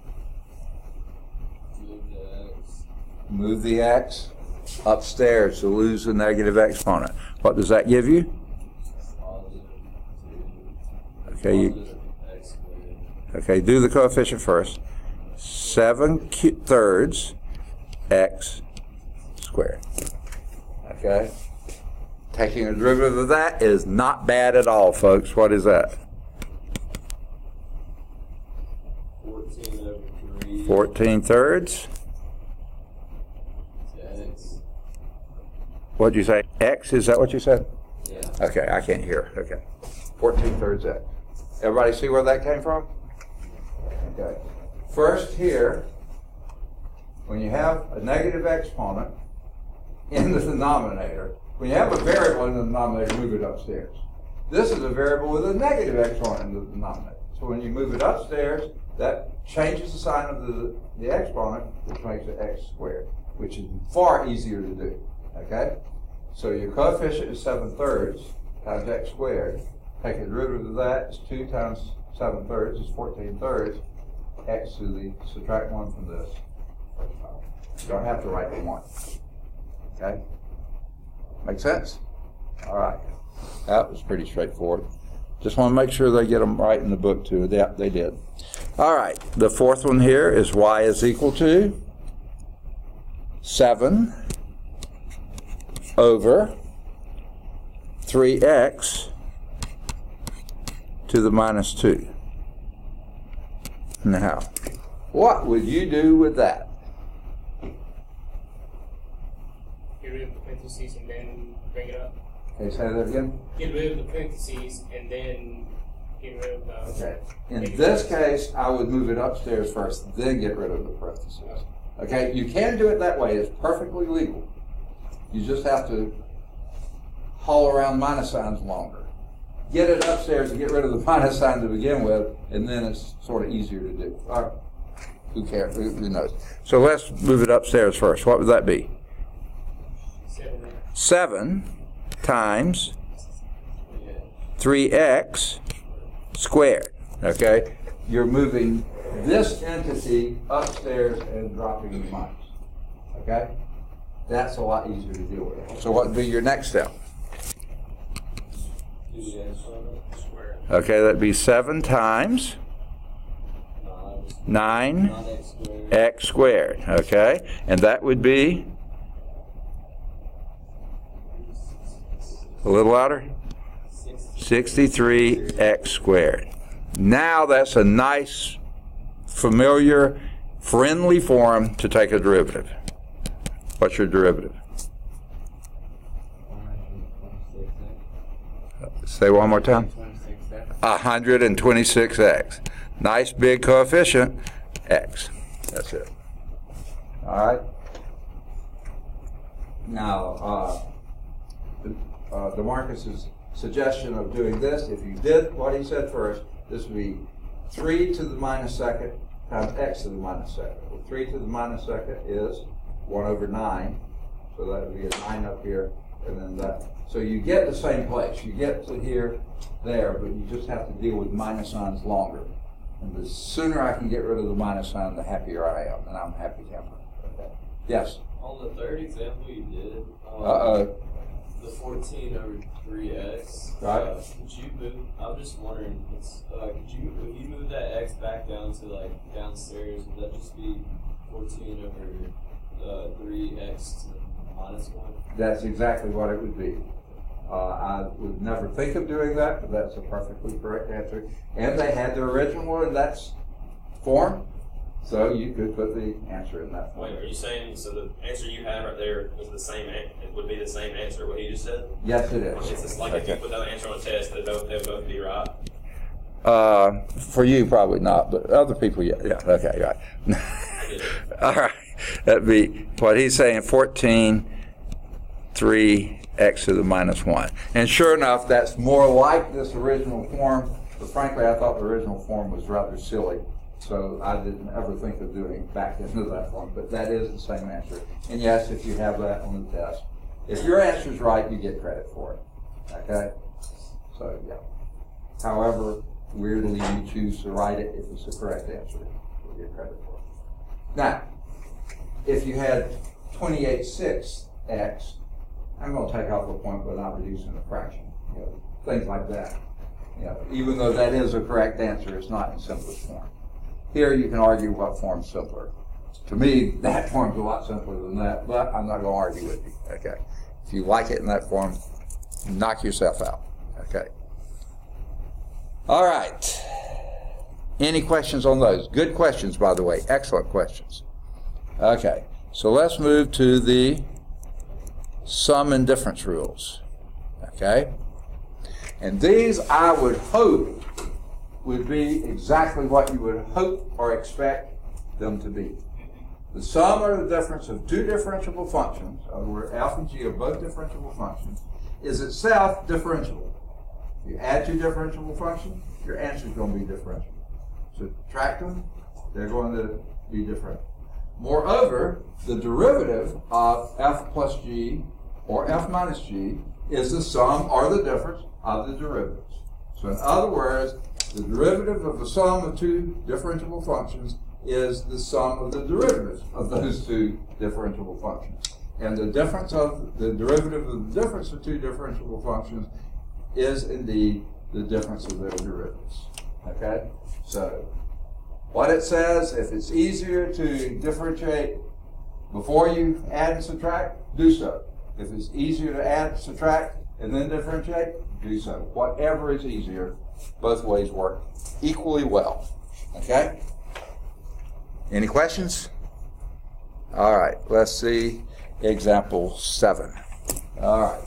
Move the x upstairs to lose the negative exponent. What does that give you? Okay, do the coefficient first. 7/3 x squared. Okay? Taking a derivative of that is not bad at all, folks. What is that? 14 over 3. 14/3. X. What'd you say? X, is that what you said? Yeah. Okay, I can't hear. Okay. 14/3 x. Everybody see where that came from? Okay. First here, when you have a negative exponent in the denominator, when you have a variable in the denominator, move it upstairs. This is a variable with a negative exponent in the denominator. So when you move it upstairs, that changes the sign of the exponent, which makes it x squared, which is far easier to do. Okay? So your coefficient is 7/3 times x squared. Take a derivative of that, it's 2 times 7/3 is 14/3. X to the, subtract 1 from this. You don't have to write the 1. Okay? Make sense? All right. That was pretty straightforward. Just want to make sure they get them right in the book too. Yeah, they did. All right. The fourth one here is y is equal to 7 over 3x to the minus 2. Now, what would you do with that? Get rid of the parentheses and then bring it up. Okay, say that again. Get rid of the parentheses and then get rid of the... Okay. In this case, I would move it upstairs first, then get rid of the parentheses. Okay, you can do it that way. It's perfectly legal. You just have to haul around minus signs longer. Get it upstairs and get rid of the minus sign to begin with, and then it's sort of easier to do. All right. Who cares? Who knows? So let's move it upstairs first. What would that be? 7 times 3x squared. Okay? You're moving this entity upstairs and dropping the minus. Okay? That's a lot easier to deal with. So what would be your next step? Do Okay, that'd be 7 times 9x squared. Okay, and that would be a little louder. 63x squared. Now that's a nice, familiar, friendly form to take a derivative. What's your derivative? Say one more time. 126x. Nice big coefficient, x. That's it. All right. Now, DeMarcus's suggestion of doing this, if you did what he said first, this would be 3 to the minus second times x to the minus second. Well, 3 to the minus second is 1 over 9, so that would be a 9 up here, and then that. So you get the same place. You get to here, there, but you just have to deal with minus signs longer. And the sooner I can get rid of the minus sign, the happier I am, and I'm happy camper. Okay. Yes? On the third example you did, the 14 over 3x, right. Could you move, I'm just wondering, if you move that x back down to like downstairs, would that just be 14 over 3x to the minus 1? That's exactly what it would be. I would never think of doing that, but that's a perfectly correct answer. And they had the original one in that form, so you could put the answer in that form. Wait, are you saying, so the answer you had right there is the same, it would be the same answer, what he just said? Yes, it is. It's just like if you put the answer on a test, they'd both be right? For you, probably not, but other people, yeah, okay, right. All right, that'd be what he's saying, 14, 3, x to the minus 1. And sure enough, that's more like this original form, but frankly, I thought the original form was rather silly, so I didn't ever think of doing it back into that form, but that is the same answer. And yes, if you have that on the test, if your answer is right, you get credit for it, okay? So, yeah. However, weirdly, you choose to write it if it's the correct answer, you'll get credit for it. Now, if you had 28/6 x, I'm going to take off a point but not reducing a fraction. Things like that. Even though that is a correct answer, it's not in simplest form. Here you can argue what form's simpler. To me, that form's a lot simpler than that, but I'm not going to argue with you. Okay. If you like it in that form, knock yourself out. Okay. All right. Any questions on those? Good questions, by the way. Excellent questions. Okay. So let's move to the sum and difference rules, okay? And these, I would hope, would be exactly what you would hope or expect them to be. The sum or the difference of two differentiable functions, where f and g are both differentiable functions, is itself differentiable. If you add two differentiable functions, your answer is going to be differentiable. Subtract them, they're going to be different. Moreover, the derivative of f plus g or f minus g is the sum or the difference of the derivatives. So in other words, the derivative of the sum of two differentiable functions is the sum of the derivatives of those two differentiable functions. And the difference of the derivative of the difference of two differentiable functions is indeed the difference of their derivatives. Okay? So what it says, if it's easier to differentiate before you add and subtract, do so. If it's easier to add, subtract, and then differentiate, do so. Whatever is easier, both ways work equally well. Okay? Any questions? All right, let's see example 7. All right.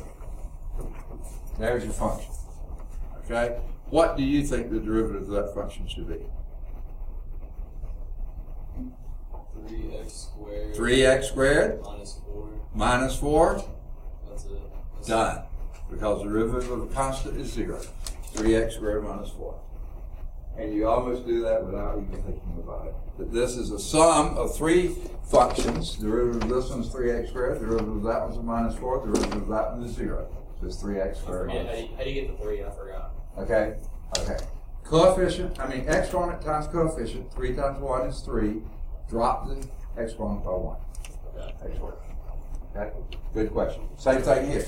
There's your function. Okay? What do you think the derivative of that function should be? 3x squared. 3x squared? Minus 4. Minus 4? That's it. Done. Because the derivative of a constant is 0. 3x squared minus 4. And you almost do that without even thinking about it. But this is a sum of three functions. The derivative of this one is 3x squared. The derivative of that one is minus 4. The derivative of that one is 0. So it's 3x squared minus 4. How do you get the 3? I forgot. Okay? Okay. Coefficient, exponent times coefficient. 3 times 1 is 3. Drop the exponent by 1. Okay. X squared. Okay? Good question. Same thing here.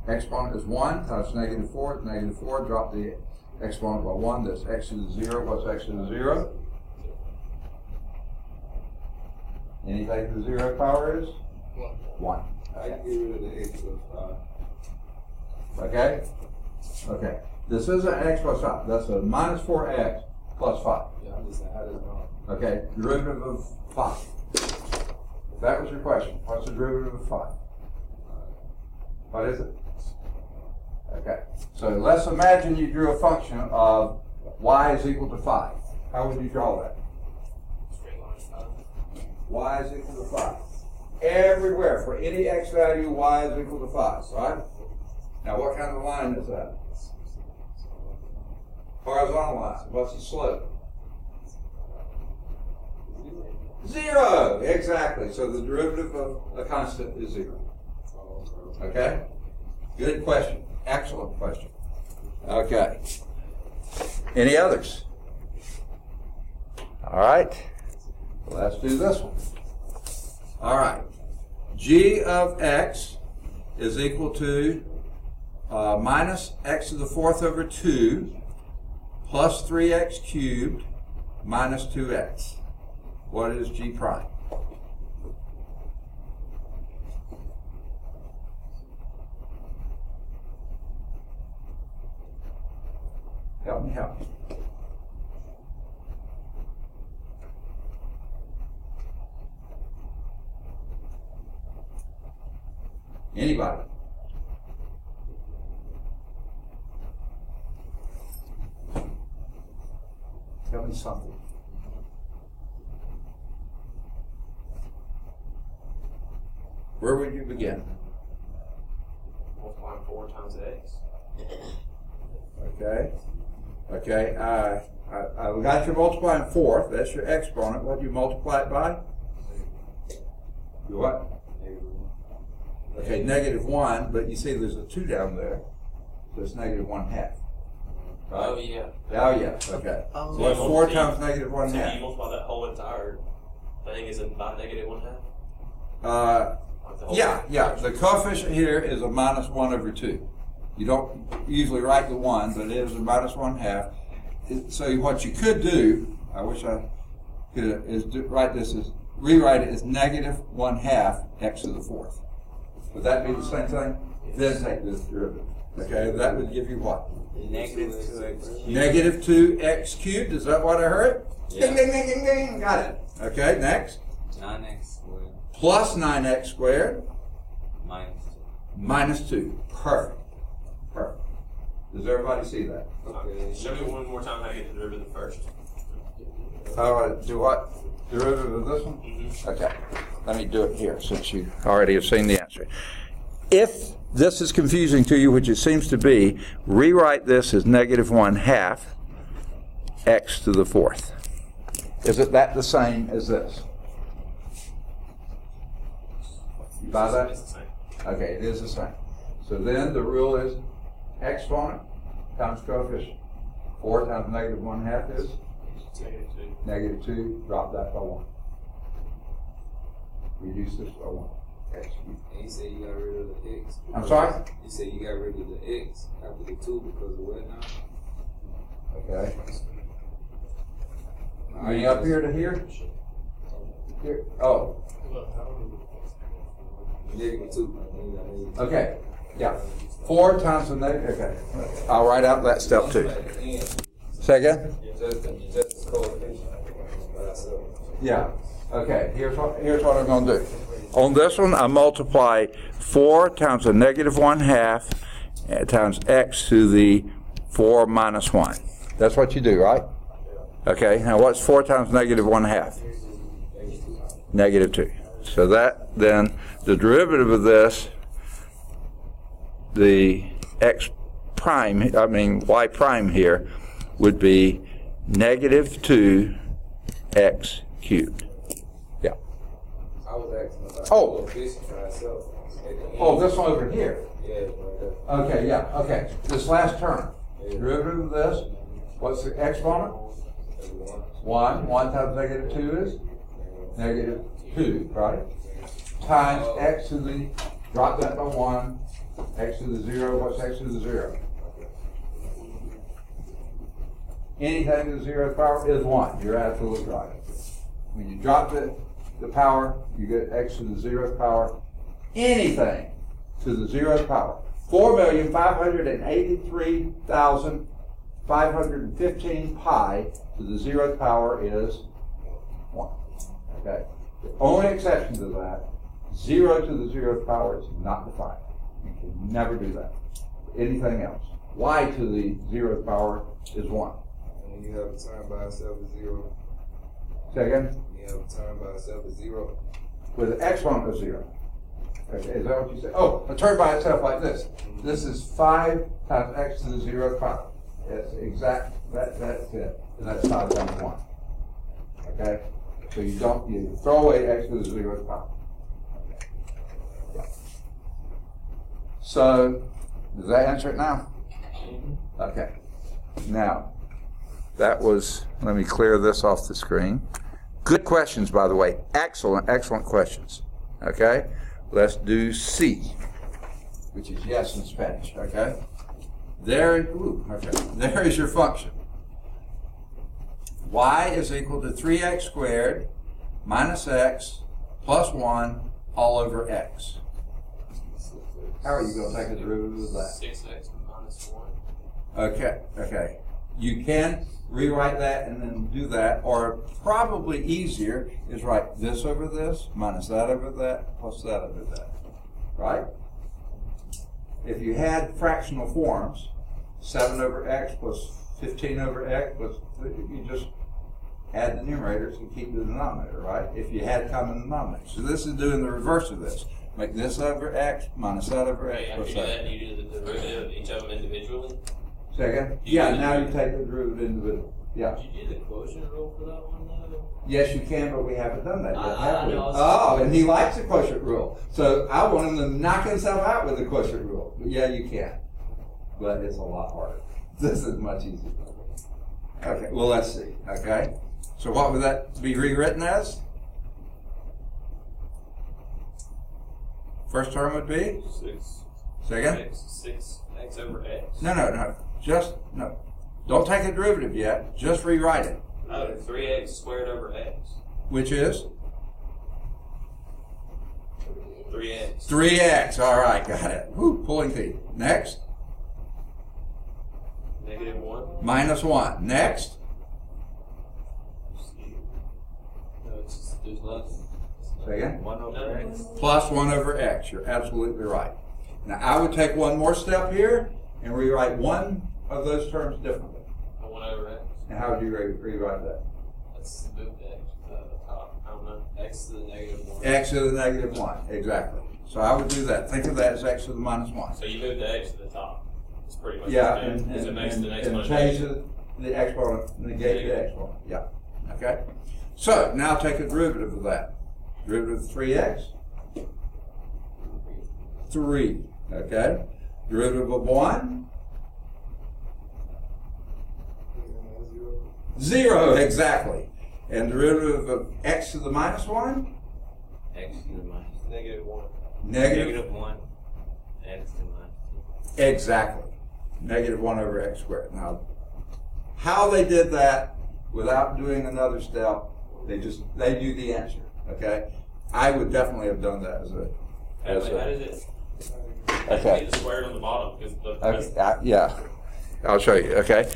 exponent is 1 times negative 4 is negative 4. Drop the exponent by 1. That's x to the 0. What's x to the 0? Anything the 0 power is? 1. I get rid of the x plus 5. Okay? Okay. This isn't x plus 5. That's a minus 4x plus 5. Yeah, I'm just saying, how does it go? Okay? Derivative of 5. If that was your question, what's the derivative of 5? What is it? Okay. So let's imagine you drew a function of y is equal to 5. How would you draw that? Straight line 5. Y is equal to 5. Everywhere, for any x value, y is equal to 5, right? Now, what kind of line is that? Horizontal line. What's the slope? 0. Exactly. So the derivative of a constant is 0. Okay? Good question. Excellent question. Okay. Any others? All right. Let's do this one. All right. G of x is equal to minus x to the 4th over 2 plus 3x cubed minus 2x. What is G prime? Help me, help me. Anybody? Tell me something. Where would you begin? Multiplying 4 times x. Okay. Okay. I got you multiplying 4th. That's your exponent. What do you multiply it by? You what? Okay, negative 1, but you see there's a 2 down there, so it's negative 1/2. Right? Oh, yeah. Oh, yeah, okay. So what's 4 times negative 1/2? So you multiply that whole entire thing is by negative 1/2? Yeah. The coefficient here is a minus 1 over 2. You don't usually write the 1, but it is a minus 1/2. So what you could do, I wish I could, is rewrite it as negative 1/2 x to the 4th. Would that be the same thing? Then take this derivative. Okay, that would give you what? Negative 2x cubed. Negative 2x cubed. Is that what I heard? Yeah. Ding, ding, ding, ding, ding. Got it. Okay, next. 9x squared Plus 9x squared minus 2. minus 2. Perfect. Perfect. Does everybody see that? Okay. Show me one more time how to get the derivative first. Do what? Derivative of this one? Mm-hmm. Okay. Let me do it here since you already have seen the answer. If this is confusing to you, which it seems to be, rewrite this as negative 1/2 x to the 4th. Isn't that the same as this? You buy that? It's the same. Okay, it is the same. So then the rule is exponent times coefficient. 4 times negative 1/2 is? Negative 2. Negative 2, drop that by 1. Reduce this by 1. X cubed. And you say you got rid of the x. I'm sorry? You say you got rid of the x after the 2 because of what now? Okay. Are you up here to here? Here. Oh, Negative 2. okay. Yeah. 4 times the negative. Okay. I'll write out that step too. Say again? Just the coefficient by itself. Yeah. Okay. Here's what I'm going to do. On this one, I multiply 4 times the negative 1/2 times x to the 4 minus 1. That's what you do, right? Okay. Now, what's 4 times negative 1/2? Negative 2. So that then the derivative of this, the y prime here, would be negative 2x cubed. Yeah. I was asking about Oh. the coefficient by itself. At the end. Oh, this one over here. Yeah, right there. Okay, yeah, okay. This last term. Yeah. Derivative of this, what's the exponent? That's 1. one. 1 times negative 2 is? Negative 2, right? Times x to the, drop that by 1, X to the 0, what's x to the 0? Anything to the 0th power is 1. You're absolutely right. When you drop the power, you get x to the 0th power. Anything to the 0th power. 4,583,515 pi to the 0th power is 1. Okay. The only exception to that, 0 to the 0th power is not defined. You can never do that. Anything else. Y to the 0th power is 1. And you have a term by itself as 0. Say again? You have a term by itself as 0. With an exponent of 0. Okay, is that what you said? Oh, a term by itself like this. This is 5 times x to the 0th power. It's exact, that's it. And that's 5 times 1. Okay? So you throw away x to the 0th power. Okay. Yeah. So, does that answer it now? Okay. Now, that was, let me clear this off the screen. Good questions, by the way. Excellent, excellent questions. Okay? Let's do C, which is yes in Spanish. Okay? There is your function. Y is equal to 3x squared minus x plus 1 all over x. How are you going to take a derivative of that? 6x minus 1. Okay. You can rewrite that and then do that, or probably easier is write this over this, minus that over that, plus that over that, right? If you had fractional forms, 7 over x plus 15 over x, plus, you just add the numerators and keep the denominator, right? If you had common denominators. So this is doing the reverse of this. Make this over x, minus that over x, plus After you do that. that, you do the derivative of each of them individually? Second? Yeah, now you take the derivative individually. Yeah. Did you do the quotient rule for that one, though? Yes, you can, but we haven't done that yet, I have we? know. Oh, and he likes the quotient rule. So I want him to knock himself out with the quotient rule. But yeah, you can. But it's a lot harder. This is much easier. Okay, well, let's see. Okay. So what would that be rewritten as? First term would be? 6. Second? 6x over x. No. No. Don't take a derivative yet. Just rewrite it. Oh, 3x squared over x. Which is? 3x. 3x. All right, got it. Woo, pulling teeth. Next. Negative 1. Minus 1. Next. No, it's just, there's nothing. Say again? 1 over x. Plus 1 over x. You're absolutely right. Now, I would take one more step here and rewrite one of those terms differently. 1 over x. And how would you rewrite that? Let's move the x to the top. I don't know. X to the negative 1. X to the negative 1. Exactly. So I would do that. Think of that as x to the minus 1. So you move the x to the top. It's pretty much Yeah, the same. Because it makes the next and one change negative. the exponent, negate the exponent. Yeah. Okay? So, now take a derivative of that. Derivative of 3x. 3. Okay? Derivative of 1. 0, exactly. And derivative of x to the minus 1? X to the minus. Negative 1. Negative. 1. X to the minus 2. Exactly. Negative 1 over x squared. Now, how they did that without doing another step, they knew the answer. Okay? I would definitely have done that as a. How does it? Okay. It's squared on the bottom because the. Okay, yeah, I'll show you. Okay.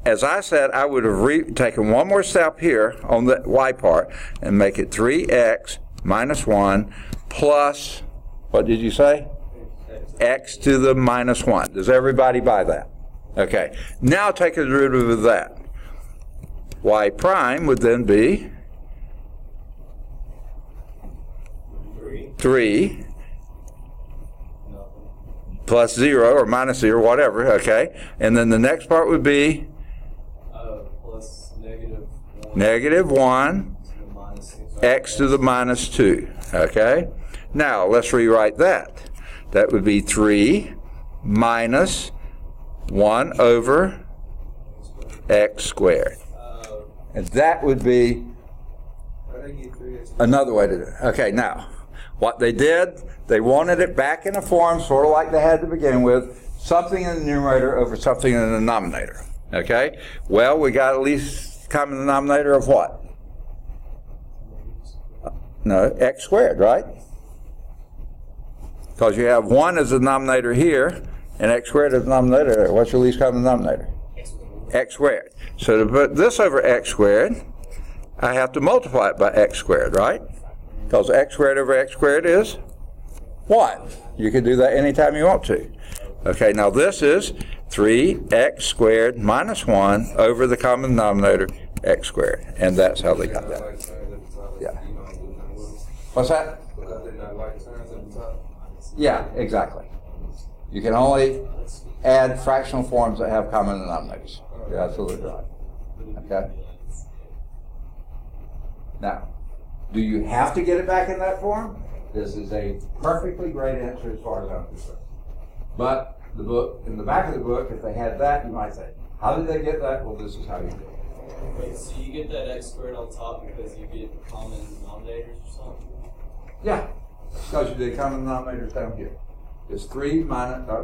As I said, I would have taken one more step here on the y part and make it 3x minus 1 plus, what did you say? X to the minus 1. Does everybody buy that? Okay. Now take a derivative of that. Y prime would then be 3 plus 0 or minus 0, whatever, okay? And then the next part would be Plus negative 1. negative 1 To the minus 6. x to the minus 2, okay? Now, let's rewrite that. That would be 3 minus 1 over x squared. And that would be another way to do it. Okay, now, What they did, they wanted it back in a form sort of like they had to begin with, something in the numerator over something in the denominator. Okay? Well, we got at least common denominator of what? No, x squared, right? Because you have 1 as the denominator here, and x squared as the denominator there. What's your least common denominator? X squared. So to put this over x squared, I have to multiply it by x squared, right? Because x squared over x squared is 1. You can do that anytime you want to. Okay, now this is 3x squared minus 1 over the common denominator, x squared. And that's how they got that. Yeah. What's that? Yeah, exactly. You can only add fractional forms that have common denominators. You're absolutely right. Okay? Now, do you have to get it back in that form? This is a perfectly great answer as far as I'm concerned. But the book, in the back of the book, if they had that, you might say, how did they get that? Well, this is how you do it. Wait, so you get that x squared on top because you get common denominators or something? Yeah, because you did common denominators down here. It's 3 minus 1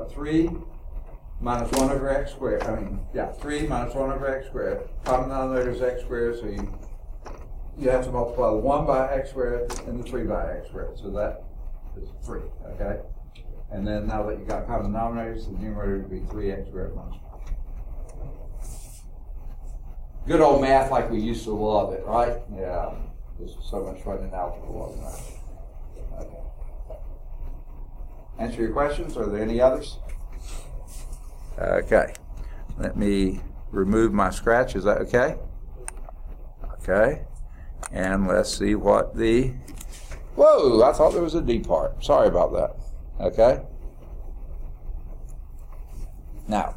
over x squared. 3 minus 1 over x squared. Common denominator is x squared, so you have to multiply the 1 by x squared and the 3 by x squared. So that is 3, okay? And then now that you've got common denominators, the numerator would be 3x squared minus 1. Good old math like we used to love it, right? Yeah, this is so much fun in algebra, wasn't it? Okay. Answer your questions. Are there any others? Okay. Let me remove my scratch. Is that okay? Okay. And let's see what the... Whoa! I thought there was a D part. Sorry about that. Okay? Now,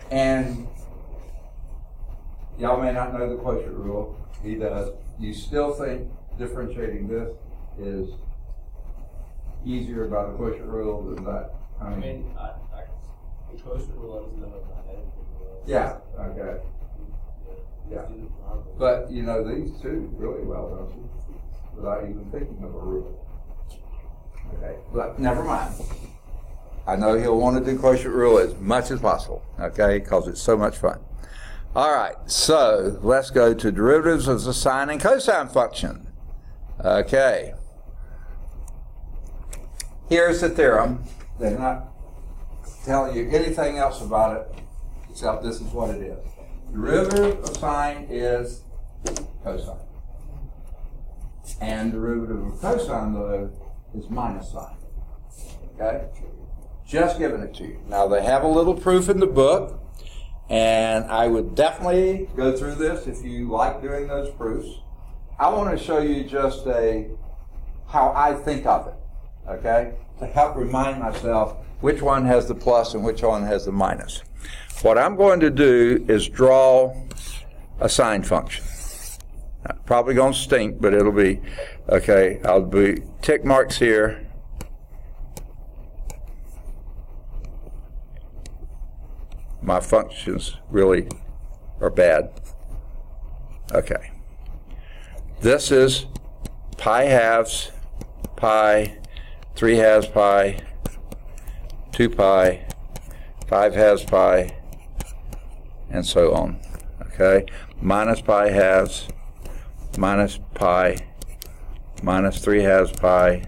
and y'all may not know the quotient rule. He does. You still think differentiating this is easier by the quotient rule than that? I mean, the quotient rule I doesn't know what my head. Yeah, okay. Yeah. But you know these two really well, don't you? Without even thinking of a rule. Okay, but never mind. I know he'll want to do quotient rule as much as possible, okay, because it's so much fun. All right, so let's go to derivatives of the sine and cosine function. Okay. Here's the theorem. They're not telling you anything else about it except this is what it is. Derivative of sine is cosine. And derivative of cosine, though, is minus sine. Okay? Just giving it to you. Now, they have a little proof in the book, and I would definitely go through this if you like doing those proofs. I want to show you just how I think of it, okay? To help remind myself which one has the plus and which one has the minus. What I'm going to do is draw a sine function. Probably going to stink, but it'll be, okay, I'll be tick marks here. My functions really are bad. Okay. This is pi halves, pi, 3 halves pi, 2 pi, 5 halves pi, and so on. Okay? Minus pi halves, minus pi, minus 3 halves pi,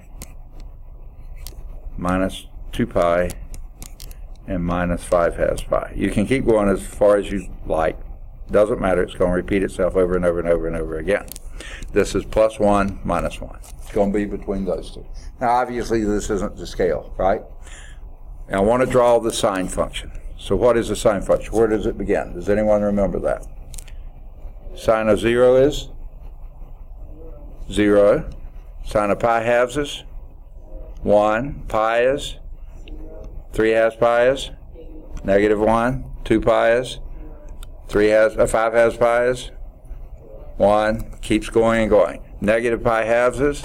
minus 2 pi, and minus 5 halves pi. You can keep going as far as you like. Doesn't matter. It's going to repeat itself over and over and over and over again. This is plus 1, minus 1. It's going to be between those two. Now, obviously, this isn't the scale, right? And I want to draw the sine function. So what is the sine function? Where does it begin? Does anyone remember that? Sine of 0 is 0. Sine of pi halves is 1. Pi is 3 halves pi is negative 1. 2 pi is 5 halves pi is 1. Keeps going and going. Negative pi halves is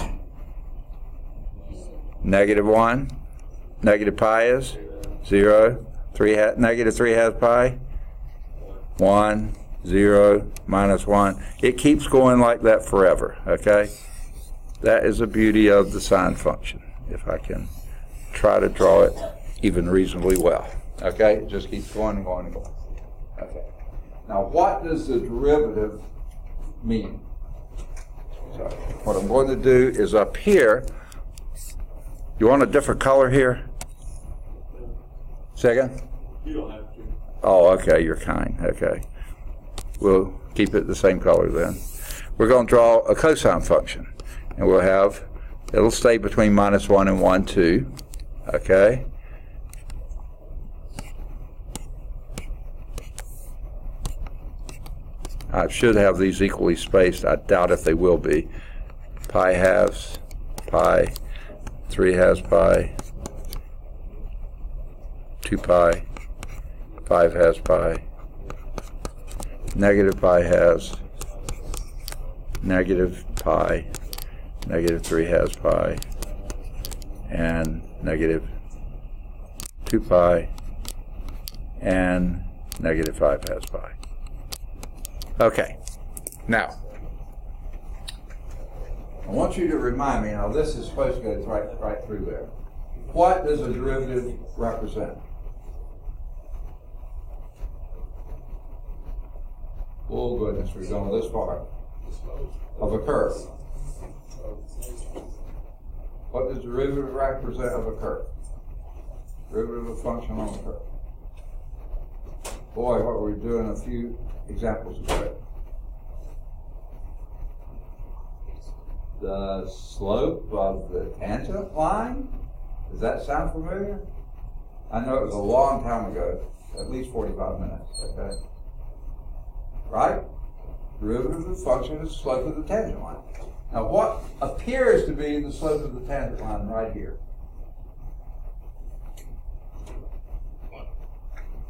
negative 1. Negative pi is 0. Negative 3 halves pi 1. 0, minus 1. It keeps going like that forever, okay? That is the beauty of the sine function, if I can try to draw it even reasonably well, okay? It just keeps going and going and going. Okay. Now, what does the derivative mean? So, what I'm going to do is up here, you want a different color here? Second? You don't have to. Oh, okay, you're kind, okay. We'll keep it the same color then. We're going to draw a cosine function, and we'll have, it'll stay between minus 1 and 1, 2, okay? I should have these equally spaced. I doubt if they will be. Pi halves, pi, 3 halves pi, 2 pi, 5 halves pi, negative pi halves, negative pi, negative 3 halves pi, and negative 2 pi, and negative 5 halves pi. Okay, now, I want you to remind me, now this is supposed to go right through there. What does a derivative represent? Oh goodness, we're going this far. Of a curve. What does derivative represent of a curve? Derivative of a function on a curve. Boy, what we're doing a few examples of that. The slope of the tangent line? Does that sound familiar? I know it was a long time ago, at least 45 minutes, okay? Right? Derivative of the function is the slope of the tangent line. Now what appears to be the slope of the tangent line right here?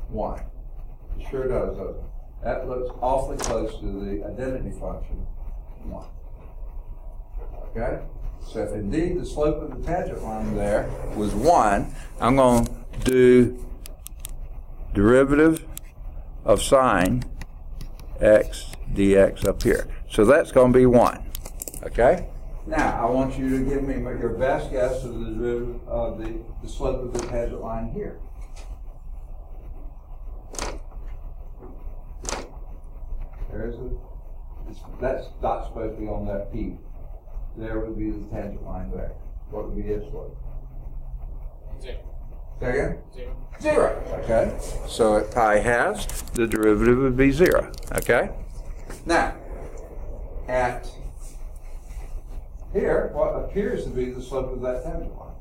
1. It sure does, doesn't it? That looks awfully close to the identity function 1. Okay? So if indeed the slope of the tangent line there was 1, I'm going to do derivative of sine x dx up here. So that's going to be 1. Okay? Now, I want you to give me your best guess of the derivative of the slope of the tangent line here. There's that's not supposed to be on that P. There would be the tangent line there. What would be its slope? 0. Say again? 0. 0. Okay. So at pi halves, the derivative would be 0. Okay? Now, at here, what appears to be the slope of that tangent line?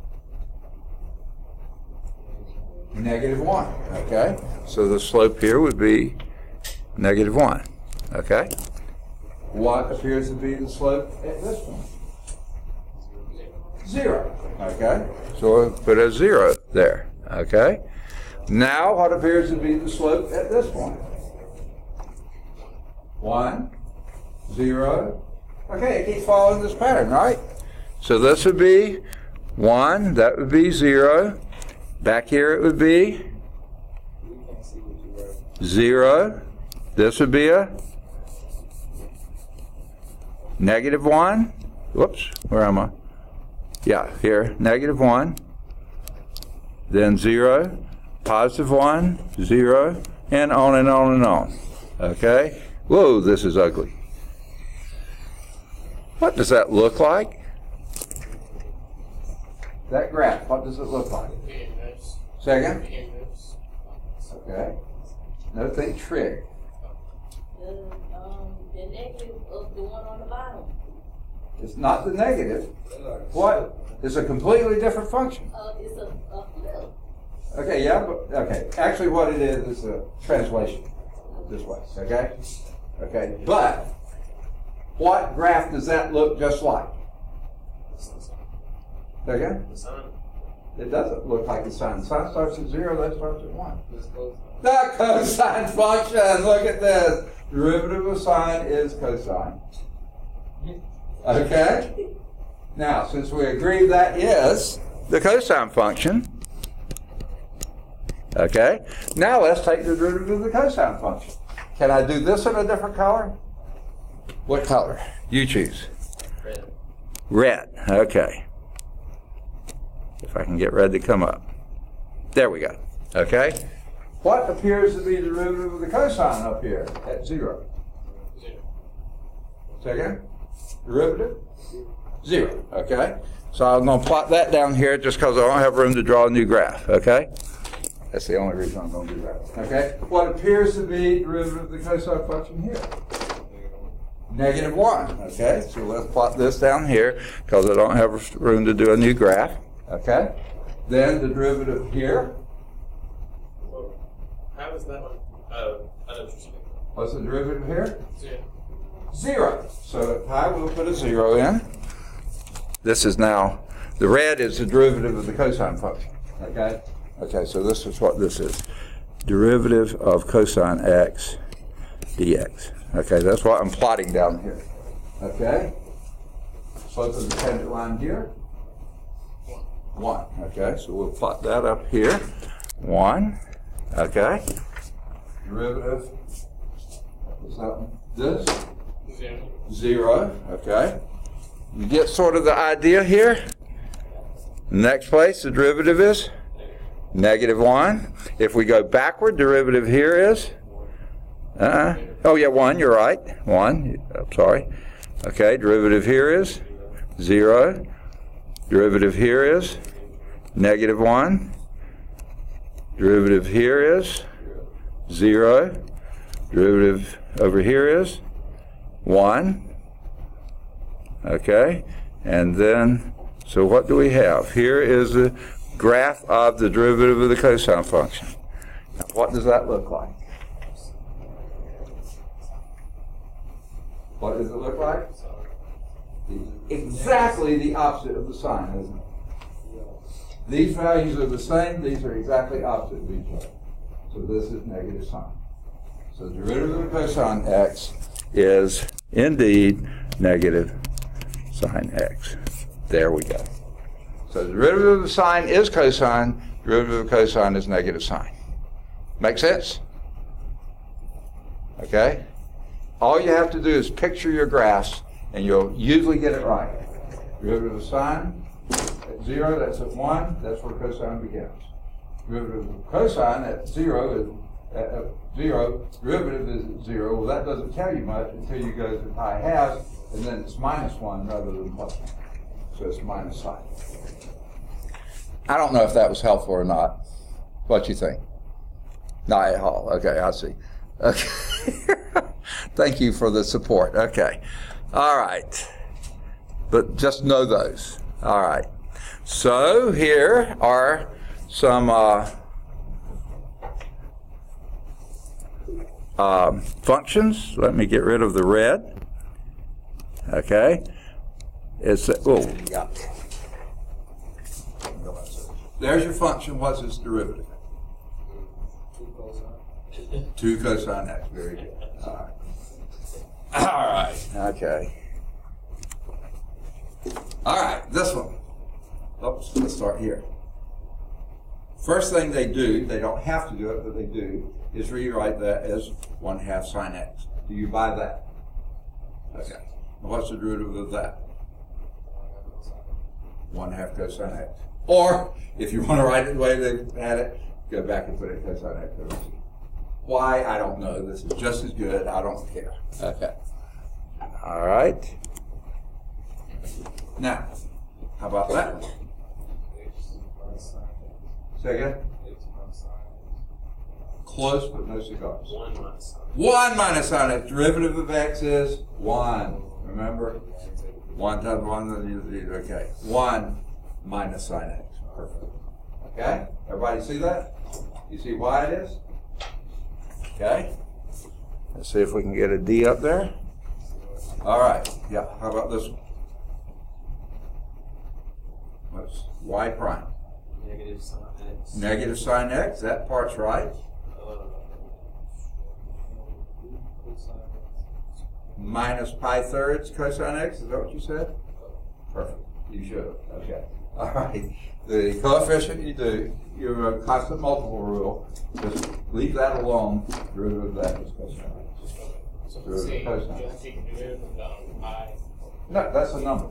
Negative 1. Okay? So the slope here would be negative 1. Okay? What appears to be the slope at this point? 0. Okay? So we'll put a 0 there. Okay? Now what appears to be the slope at this point? 1, 0. Okay, it keeps following this pattern, right? So this would be 1, that would be 0. Back here it would be 0. This would be a negative 1. Whoops, where am I? Yeah, here, negative 1. Then 0, positive 1, 0, and on and on and on. Okay? Whoa, this is ugly. What does that look like? That graph, what does it look like? Inverse. Say again? Inverse. Okay. No, think trig. The negative of the one on the bottom. It's not the negative. What? It's a completely different function. It's a flip. Okay, yeah, but, okay. Actually what it is a translation this way, okay? Okay, but what graph does that look just like? Say again? The sine. It doesn't look like the sine. Sine starts at 0, that starts at 1. The cosine function! Look at this. Derivative of sine is cosine. Okay? Now, since we agree that is the cosine function, okay, now let's take the derivative of the cosine function. Can I do this in a different color? What color? You choose. Red. Red, okay. If I can get red to come up. There we go, okay? What appears to be the derivative of the cosine up here at 0? 0. Say again? Derivative? 0, okay? So I'm going to plot that down here just because I don't have room to draw a new graph, okay? That's the only reason I'm going to do that, okay? What appears to be the derivative of the cosine function here? -1, okay? So let's plot this down here because I don't have room to do a new graph, okay? Then the derivative here. How is that one? Oh, I know what you're saying. What's the derivative here? 0. 0. So at pi, we'll put a 0 in. This is now, the red is the derivative of the cosine function, okay? Okay, so this is what this is. Derivative of cosine x dx. Okay, that's what I'm plotting down here. Okay? Slope of the tangent line here? 1. Okay, so we'll plot that up here. 1. Okay? Derivative, what's that one? This? 0. 0. Okay? You get sort of the idea here? Next place, the derivative is? -1. If we go backward, derivative here is? Oh yeah, 1, you're right. 1, I'm sorry. Okay, derivative here is 0. Derivative here is -1. Derivative here is 0. Derivative over here is 1. Okay, and then, so what do we have? Here is the graph of the derivative of the cosine function. Now, what does that look like? What does it look like? Exactly the opposite of the sine, isn't it? These values are the same, these are exactly opposite of each other. So this is negative sine. So the derivative of the cosine x is indeed negative sine x. There we go. So the derivative of the sine is cosine, derivative of cosine is negative sine. Make sense? Okay? All you have to do is picture your graphs, and you'll usually get it right. Derivative of sine at 0, that's at 1, that's where cosine begins. Derivative of cosine at 0 is at 0, derivative is at 0. Well, that doesn't tell you much until you go to pi halves, and then it's -1 rather than +1. So it's minus sine. I don't know if that was helpful or not. What you think? Not at all. Okay, I see. Okay. Thank you for the support. Okay. All right. But just know those. All right. So here are some functions. Let me get rid of the red. Okay. It's, oh, yeah. There's your function. What's its derivative? 2 cosine x. Very good. All right. All right. Okay. All right. This one. Oops. Let's start here. First thing they do, they don't have to do it, but they do, is rewrite that as 1/2 sine x. Do you buy that? Okay. What's the derivative of that? 1/2 cosine x. Or, if you want to write it the way they had it, go back and put it cosine x over here. Why? I don't know. This is just as good. I don't care. Okay. All right. Now, how about that one? Say again? Close, but no cigars. 1 minus sine. 1 minus sine x. Derivative of x is 1. Remember? 1 times 1 is okay. 1 minus sine x. Perfect. Okay? Everybody see that? You see why it is? Okay. Let's see if we can get a D up there. All right. Yeah. How about this one? What's y prime? Negative sine x. Negative sine x. That part's right. Minus pi thirds cosine x. Is that what you said? Perfect. You should. Okay. All right. The coefficient you do, your constant multiple rule, just leave that alone. Derivative of that is cosine. So Derivative say, of you cosine. have to take the derivative of pi. No, that's a number.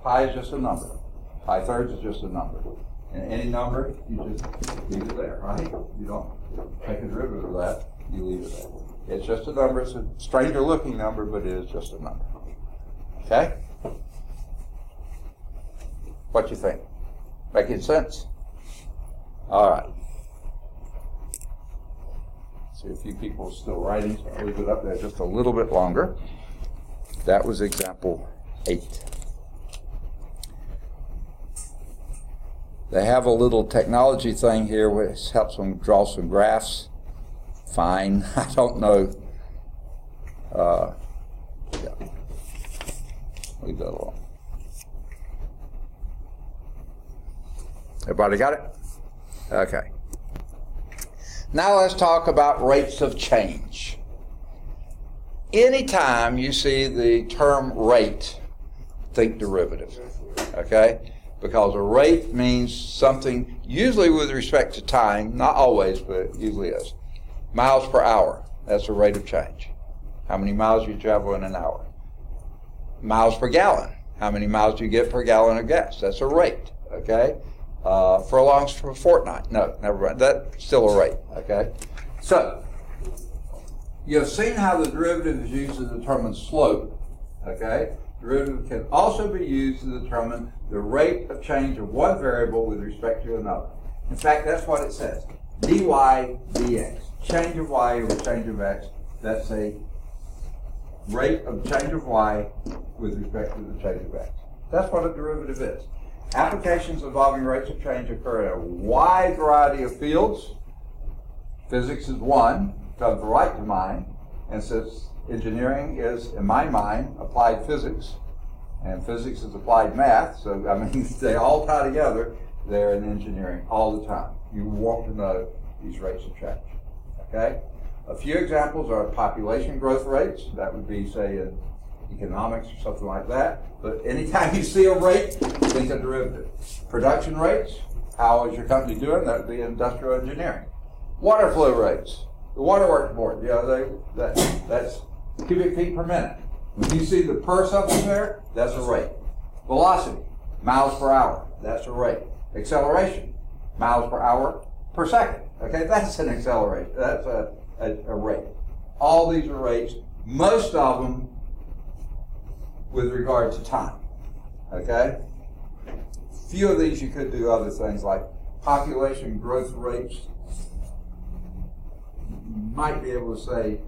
Pi is just a number. Pi thirds is just a number. And any number, you just leave it there, right? You don't take a derivative of that, you leave it there. It's just a number. It's a stranger looking number, but it is just a number. Okay? What you think? Making sense? All right. See a few people still writing, so I'll leave it up there just a little bit longer. That was example 8. They have a little technology thing here which helps them draw some graphs. Fine. I don't know. Yeah. Leave that alone. Everybody got it? Okay. Now let's talk about rates of change. Anytime you see the term rate, think derivative. Okay? Because a rate means something, usually with respect to time, not always, but it usually is. Miles per hour, that's a rate of change. How many miles you travel in an hour? Miles per gallon, how many miles do you get per gallon of gas? That's a rate, okay? Furlongs for a fortnight, no, never mind, that's still a rate, okay? So, you've seen how the derivative is used to determine slope, okay? Derivative can also be used to determine the rate of change of one variable with respect to another. In fact, that's what it says. dy dx. Change of y over change of x. That's a rate of change of y with respect to the change of x. That's what a derivative is. Applications involving rates of change occur in a wide variety of fields. Physics is one, comes right to mind, and since engineering is, in my mind, applied physics, and physics is applied math, so I mean, they all tie together. They're in engineering all the time. You want to know these rates of change, okay? A few examples are population growth rates. That would be, say, in economics or something like that. But anytime you see a rate, think of derivative. Production rates, how is your company doing? That would be industrial engineering. Water flow rates, the Waterworks Board, that's cubic feet per minute. When you see the per something there, that's a rate. Velocity, miles per hour, that's a rate. Acceleration, miles per hour per second. Okay, that's an acceleration. That's a rate. All these are rates, most of them with regard to time. Okay? Few of these you could do other things like population growth rates. You might be able to say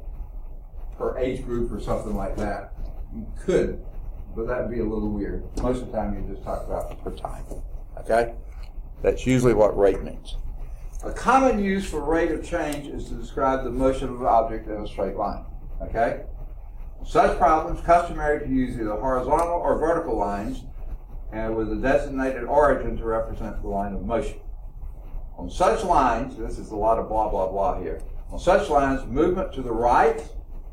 per age group or something like that. You could, but that would be a little weird. Most of the time you just talk about per time. Okay? That's usually what rate means. A common use for rate of change is to describe the motion of an object in a straight line. Okay? Such problems, customary to use either horizontal or vertical lines and with a designated origin to represent the line of motion. On such lines, this is a lot of blah, blah, blah here. On such lines, movement to the right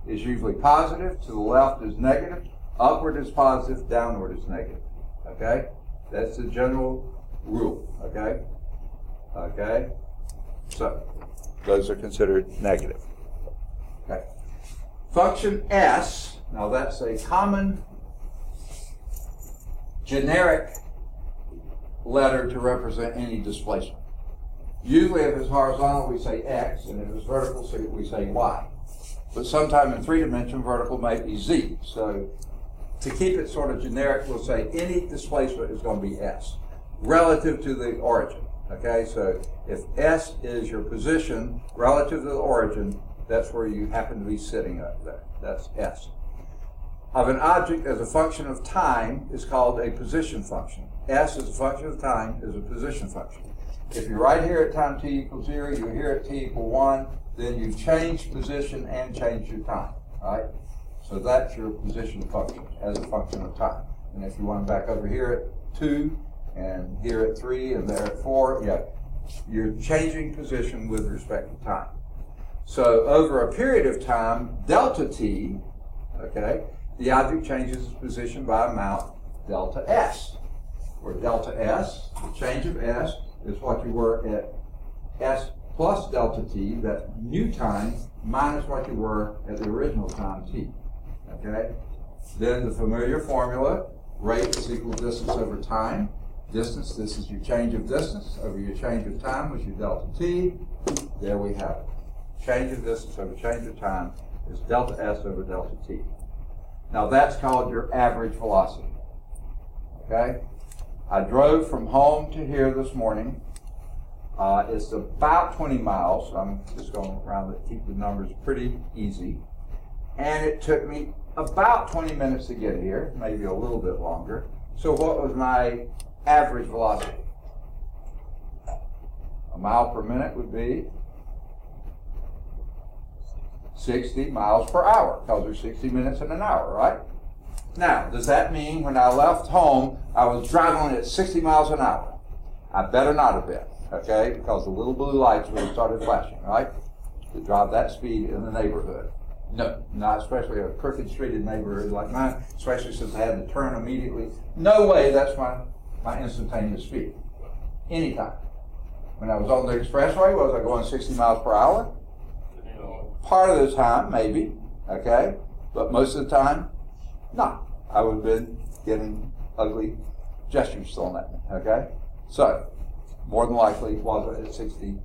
is usually positive, to the left is negative, upward is positive, downward is negative. Okay? That's the general rule. Okay? Okay? So, those are considered negative. Okay. Function S, now that's a common generic letter to represent any displacement. Usually if it's horizontal we say X, and if it's vertical we say Y. But sometime in 3-dimension vertical may be Z. So to keep it sort of generic, we'll say any displacement is going to be S relative to the origin. Okay, so if S is your position relative to the origin, that's where you happen to be sitting up there. That's S. Of an object as a function of time is called a position function. S as a function of time is a position function. If you're right here at time t equals 0, you're here at t equal 1, then you've changed position and changed your time. Right? So that's your position function as a function of time. And if you want them back over here at 2, and here at 3, and there at 4, yeah, you're changing position with respect to time. So over a period of time, delta t, okay, the object changes its position by amount delta s. at delta S. The change of S is what you were at S plus delta t, that new time, minus what you were at the original time t. Okay? Then the familiar formula, rate is equal to distance over time. Distance, this is your change of distance over your change of time, which is delta t. There we have it. Change of distance over change of time is delta S over delta t. Now that's called your average velocity. Okay? I drove from home to here this morning. It's about 20 miles. I'm just going around to keep the numbers pretty easy. And it took me about 20 minutes to get here, maybe a little bit longer. So what was my average velocity? A mile per minute would be 60 miles per hour, because there's 60 minutes in an hour, right? Now, does that mean when I left home, I was driving at 60 miles an hour? I better not have been, okay? Because the little blue lights would have started flashing, right? To drive that speed in the neighborhood. No, not especially a crooked streeted neighborhood like mine, especially since I had to turn immediately. No way that's my instantaneous speed. Anytime. When I was on the expressway, was I going 60 miles per hour? Part of the time, maybe, okay? But most of the time, not. I would have been getting ugly gestures thrown at me, okay? So, more than likely, wasn't at 60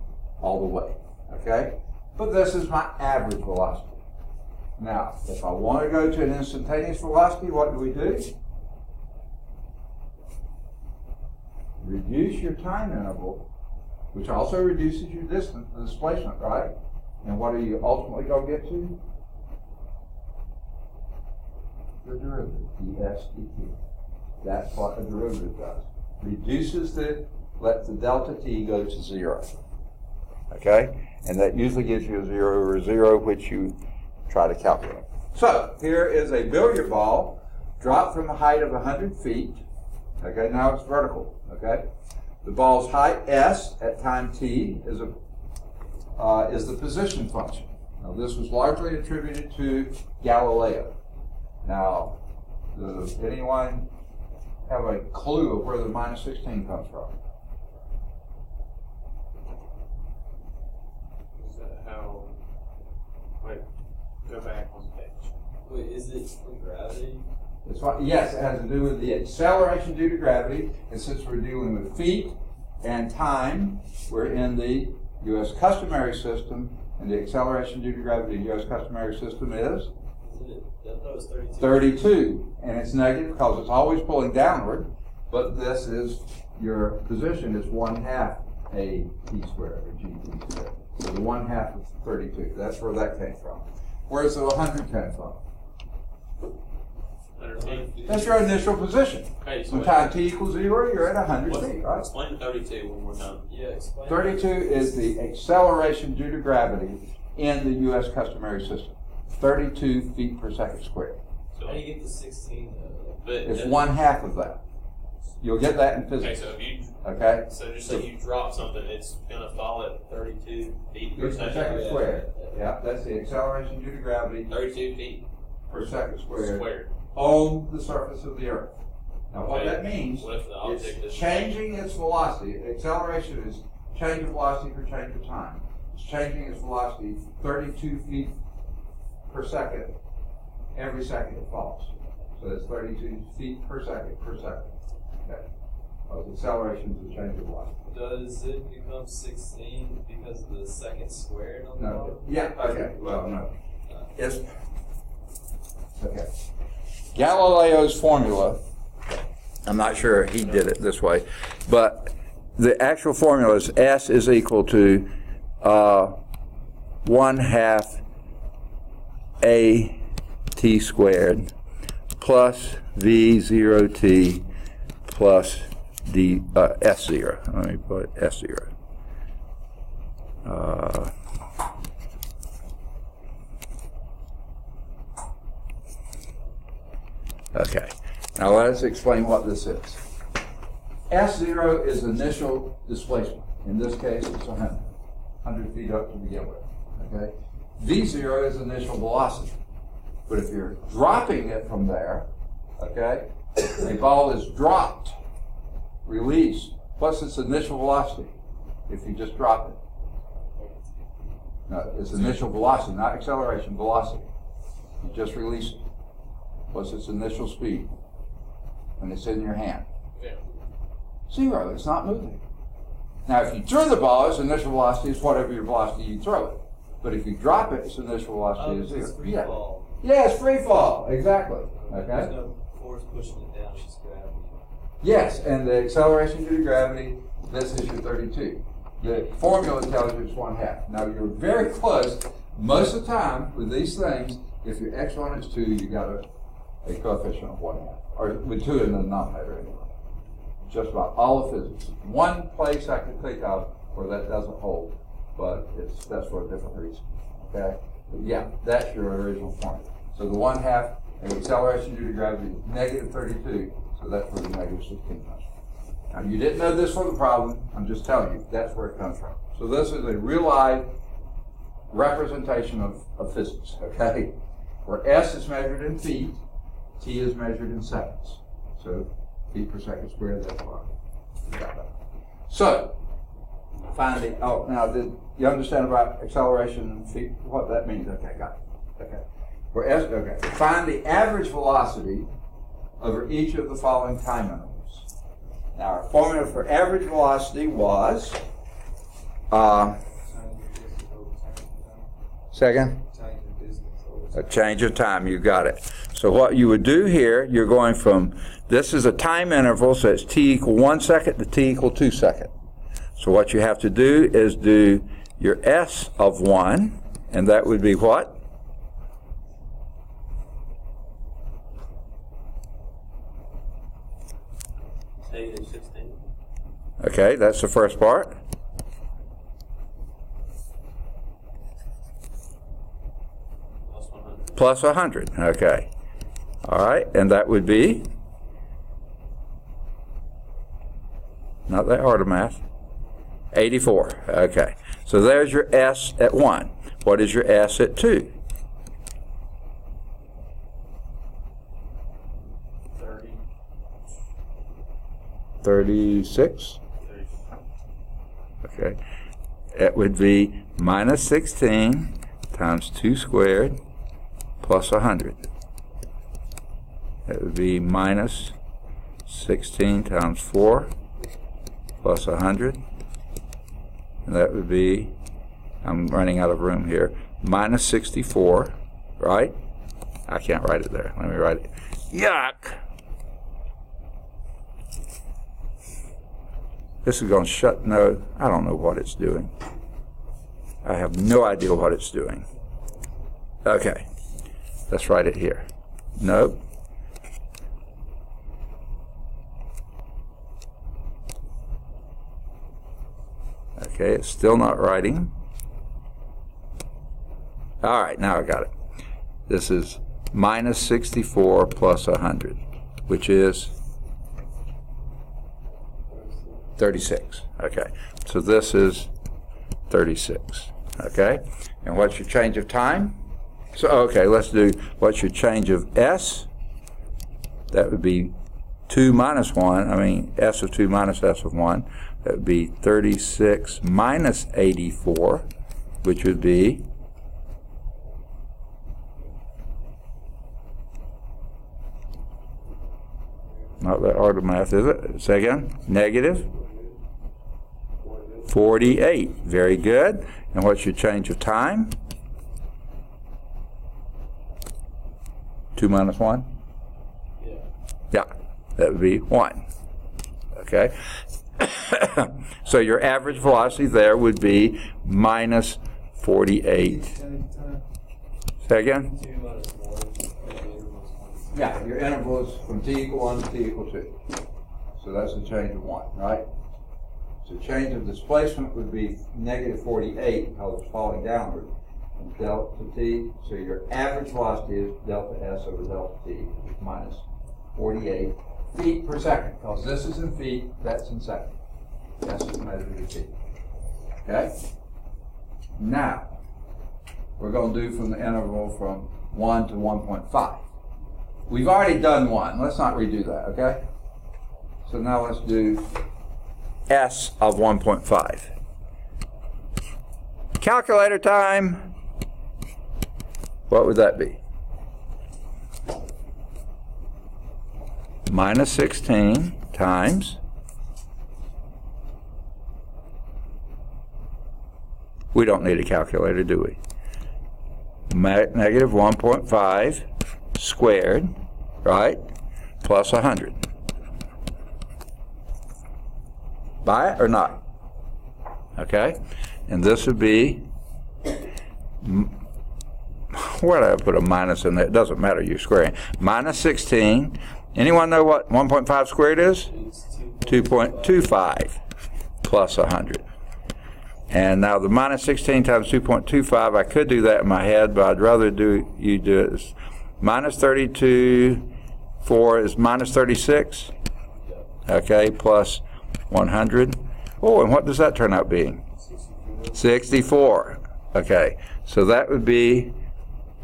all the way, okay? But this is my average velocity. Now, if I want to go to an instantaneous velocity, what do? Reduce your time interval, which also reduces your distance, the displacement, right? And what are you ultimately going to get to? The derivative, dS dt. That's what a derivative does. Reduces lets the delta t go to 0. Okay? And that usually gives you a 0 over 0, which you try to calculate. So, here is a billiard ball dropped from a height of 100 feet. Okay, now it's vertical. Okay? The ball's height s at time t is the position function. Now, this was largely attributed to Galileo. Now, does anyone have a clue of where the minus 16 comes from? Is that how? Wait, go back on the page. Wait, is it from gravity? It's what, yes, it has to do with the acceleration due to gravity. And since we're dealing with feet and time, we're in the U.S. customary system, and the acceleration due to gravity in the U.S. customary system is? I thought it was 32. 32. And it's negative because it's always pulling downward, but this is, your position is 1/2 a t squared, or gt squared. So the 1/2 of 32. That's where that came from. Where's the 100 came from? 100 feet. That's your initial position. Okay, so When time t equals 0, you're at 100 feet, right? Explain 32 one more time. Yeah, explain. 32 is the acceleration due to gravity in the U.S. customary system. 32 feet per second squared. So, How do you get the 16? but It's 1/2 of that. You'll get that in okay, physics. so if you Okay? so just say you drop something, it's gonna fall at 32 feet per Feet per second second. squared. Yeah, that's the acceleration due to gravity 32 feet per second squared squared. on the surface of the Earth. Now, what Okay. that means, What if the object it's is changing its velocity. Acceleration is change of velocity for change of time. It's changing its velocity 32 feet per second every second it falls. So that's 32 feet per second per second. Okay. Well, acceleration is a change of velocity. Does it become 16 because of the second squared on the No. bottom? Yeah, okay. Well, no. It's, okay. Galileo's formula, I'm not sure he did it this way, but the actual formula is S is equal to 1/2 a t squared plus v0t plus d s0. Let me put s0. Okay. Now let's explain what this is. S0 is initial displacement. In this case, it's 100 feet up to begin with. Okay. V0 is initial velocity. But if you're dropping it from there, okay, a ball is dropped release, what's its initial velocity if you just drop it? No, it's initial velocity, not acceleration, velocity. You just release it. What's its initial speed when it's in your hand? 0, it's not moving. Now if you throw the ball, its initial velocity is whatever your velocity you throw it. But if you drop it, its initial velocity is 0. It's free fall. Yeah, it's free fall, exactly. There's Okay? no force pushing it down, it's just gravity. Yes, and the acceleration due to gravity, this is your 32. The formula tells you it's 1/2. Now you're very close. Most of the time with these things, if your x1 is 2, you got a coefficient of 1/2, or with 2 in the denominator anyway. Just about all of physics. One place I can think of where that doesn't hold, but that's for a different reason. Okay? But yeah, that's your original formula. So the 1/2 and acceleration due to gravity is negative 32, so that's where the negative 16 comes from. Now you didn't know this for the problem, I'm just telling you, that's where it comes from. So this is a real life representation of physics, okay? Where S is measured in feet, T is measured in seconds. So feet per second squared, that's why. Got that. So, find the, oh, now did you understand about acceleration and feet, what that means? Okay, got it. Okay. Where S, okay. Find the average velocity over each of the following time intervals. Now our formula for average velocity was, second? A change of time, you got it. So what you would do here, you're going from, this is a time interval, so it's t equal 1 second to t equal 2 seconds. So what you have to do is do your S of 1, and that would be what? Negative 16. Okay, that's the first part. Plus 100, okay. All right, and that would be, not that hard of math, 84, okay. So there's your S at 1. What is your S at 2? 36? Okay. It would be minus 16 times 2 squared plus 100. That would be minus 16 times 4 plus 100. And that would be, I'm running out of room here, minus 64, right? I can't write it there. Let me write it. Yuck! This is going to shut, no, I don't know what it's doing. I have no idea what it's doing. Okay, let's write it here. Nope. Okay, it's still not writing. All right, now I got it. This is minus 64 plus 100, which is 36. Okay, so this is 36. Okay, and what's your change of time? So, okay, let's do what's your change of S? That would be 2 minus 1, I mean S of 2 minus S of 1. That would be 36 minus 84, which would be not that hard of math, is it? Say again. Negative 48. Very good. And what's your change of time? 2 minus 1? Yeah, that would be 1. Okay. So your average velocity there would be minus 48. Say again? Yeah, your interval is from t equal 1 to t equal 2. So that's a change of 1, right? So change of displacement would be negative 48 because it's falling downward from delta t. So your average velocity is delta s over delta t minus 48 feet per second, because this is in feet, that's in seconds. That's just measured in feet. Okay? Now, we're going to do from the interval from 1 to 1.5. We've already done 1. Let's not redo that, okay? So now let's do S of 1.5. Calculator time. What would that be? Minus 16 times. We don't need a calculator, do we? Negative 1.5 squared, right? Plus 100. Buy it or not? Okay? And this would be, where did I put a minus in there? It doesn't matter, you're squaring. Minus 16. Anyone know what 1.5 squared is? 2.25 plus 100. And now the minus 16 times 2.25, I could do that in my head, but I'd rather you do it. As minus 32, 4 is minus 36. Okay, plus 100. Oh, and what does that turn out being? 64. Okay, so that would be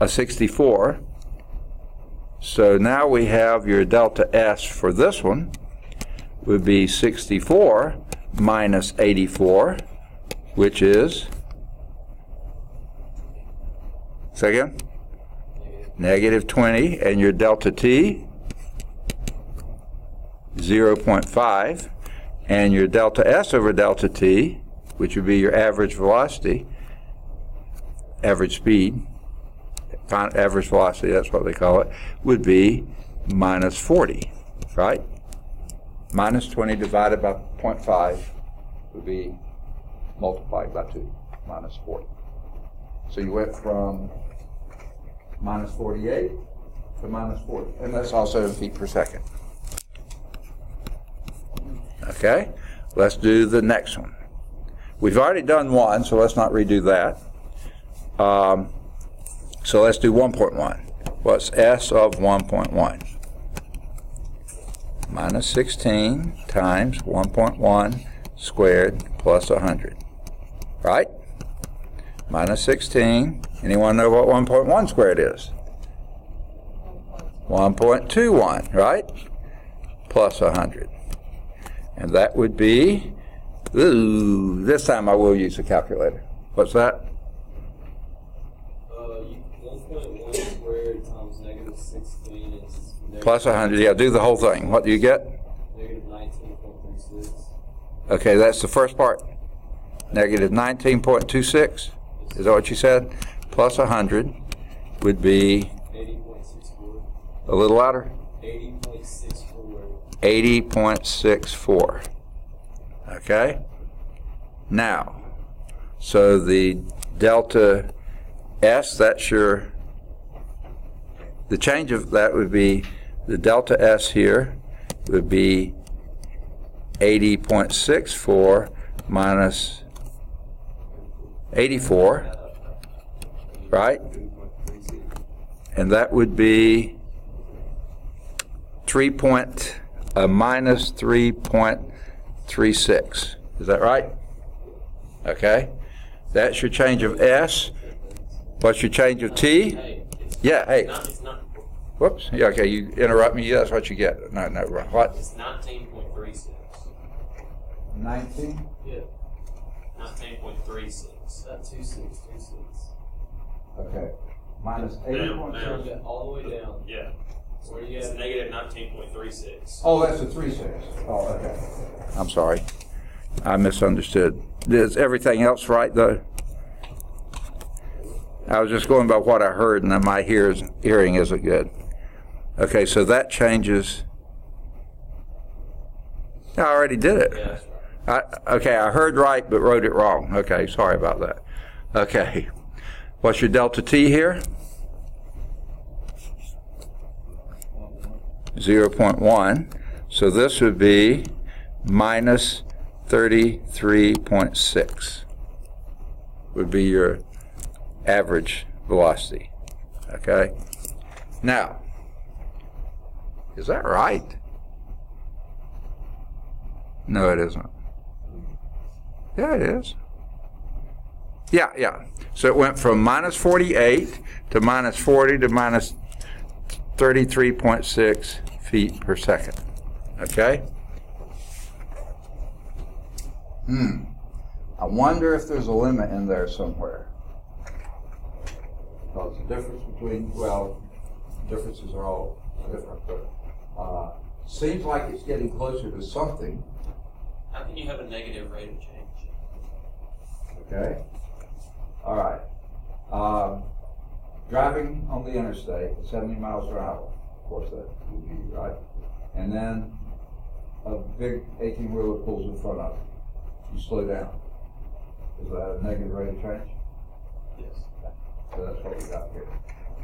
a 64. So now we have your delta S for this one would be 64 minus 84, which is, say again? Negative 20, and your delta T, 0.5, and your delta S over delta T, which would be your average velocity, average speed, average velocity, that's what they call it, would be minus 40, right? Minus 20 divided by 0.5 would be multiplied by 2, minus 40. So you went from minus 48 to minus 40, and that's also in feet per second. Okay, let's do the next one. We've already done one, so let's not redo that. So let's do 1.1. What's S of 1.1? Minus 16 times 1.1 squared plus 100. Right? Minus 16. Anyone know what 1.1 squared is? 1.21, right? Plus 100. And that would be, ooh, this time I will use a calculator. What's that? 1.1 squared times negative 16 is negative Plus 100, yeah, do the whole thing. What do you get? negative 19.36. Okay, that's the first part. Negative 19.26. Is that what you said? Plus 100 would be 80.64. a little louder. 80.64. 80.64. Okay? Now, so the delta S, that's your, the change of that would be, the delta S here would be 80.64 minus 84, right? And that would be minus 3.36. Is that right? Okay. That's your change of S. What's your change of T? Yeah, hey. It's not. Whoops. Yeah, okay, you interrupt me. Yeah, that's what you get. No, what? It's 19.36. 19? Yeah. 19.36. Not 26. Okay. Minus Down. 80.36. Yeah, all the way down. Yeah. So where you It's at? negative 19.36. Oh, that's a 3/6. Oh, okay. I'm sorry. I misunderstood. Is everything else right, though? I was just going by what I heard, and my hearing isn't good. Okay, so that changes. I already did it. Yeah, that's right. Okay, I heard right, but wrote it wrong. Okay, sorry about that. Okay. What's your delta T here? 0.1. So this would be minus 33.6 would be your average velocity. Okay? Now, is that right? No, it isn't. Yeah, it is. Yeah. So it went from minus 48 to minus 40 to minus 33.6 feet per second. Okay? I wonder if there's a limit in there somewhere. Because the difference between, well, differences are all different, but seems like it's getting closer to something. How can you have a negative rate of change? Okay. All right. Driving on the interstate at 70 miles per hour. Of course, that would be right. And then a big 18-wheeler pulls in front of you. You slow down. Is that a negative rate of change? Yes. So that's what we got here.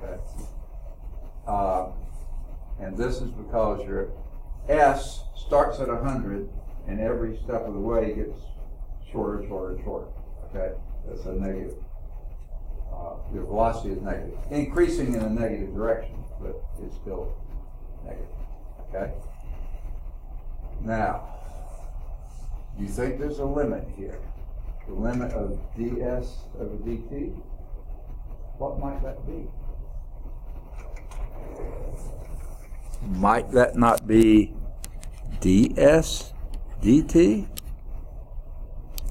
Okay. And this is because your S starts at 100, and every step of the way gets shorter and shorter and shorter. Okay, that's a negative. Your velocity is negative, increasing in a negative direction, but it's still negative. Okay. Now, you think there's a limit here? The limit of ds over dt? What might that be? Might that not be ds dt?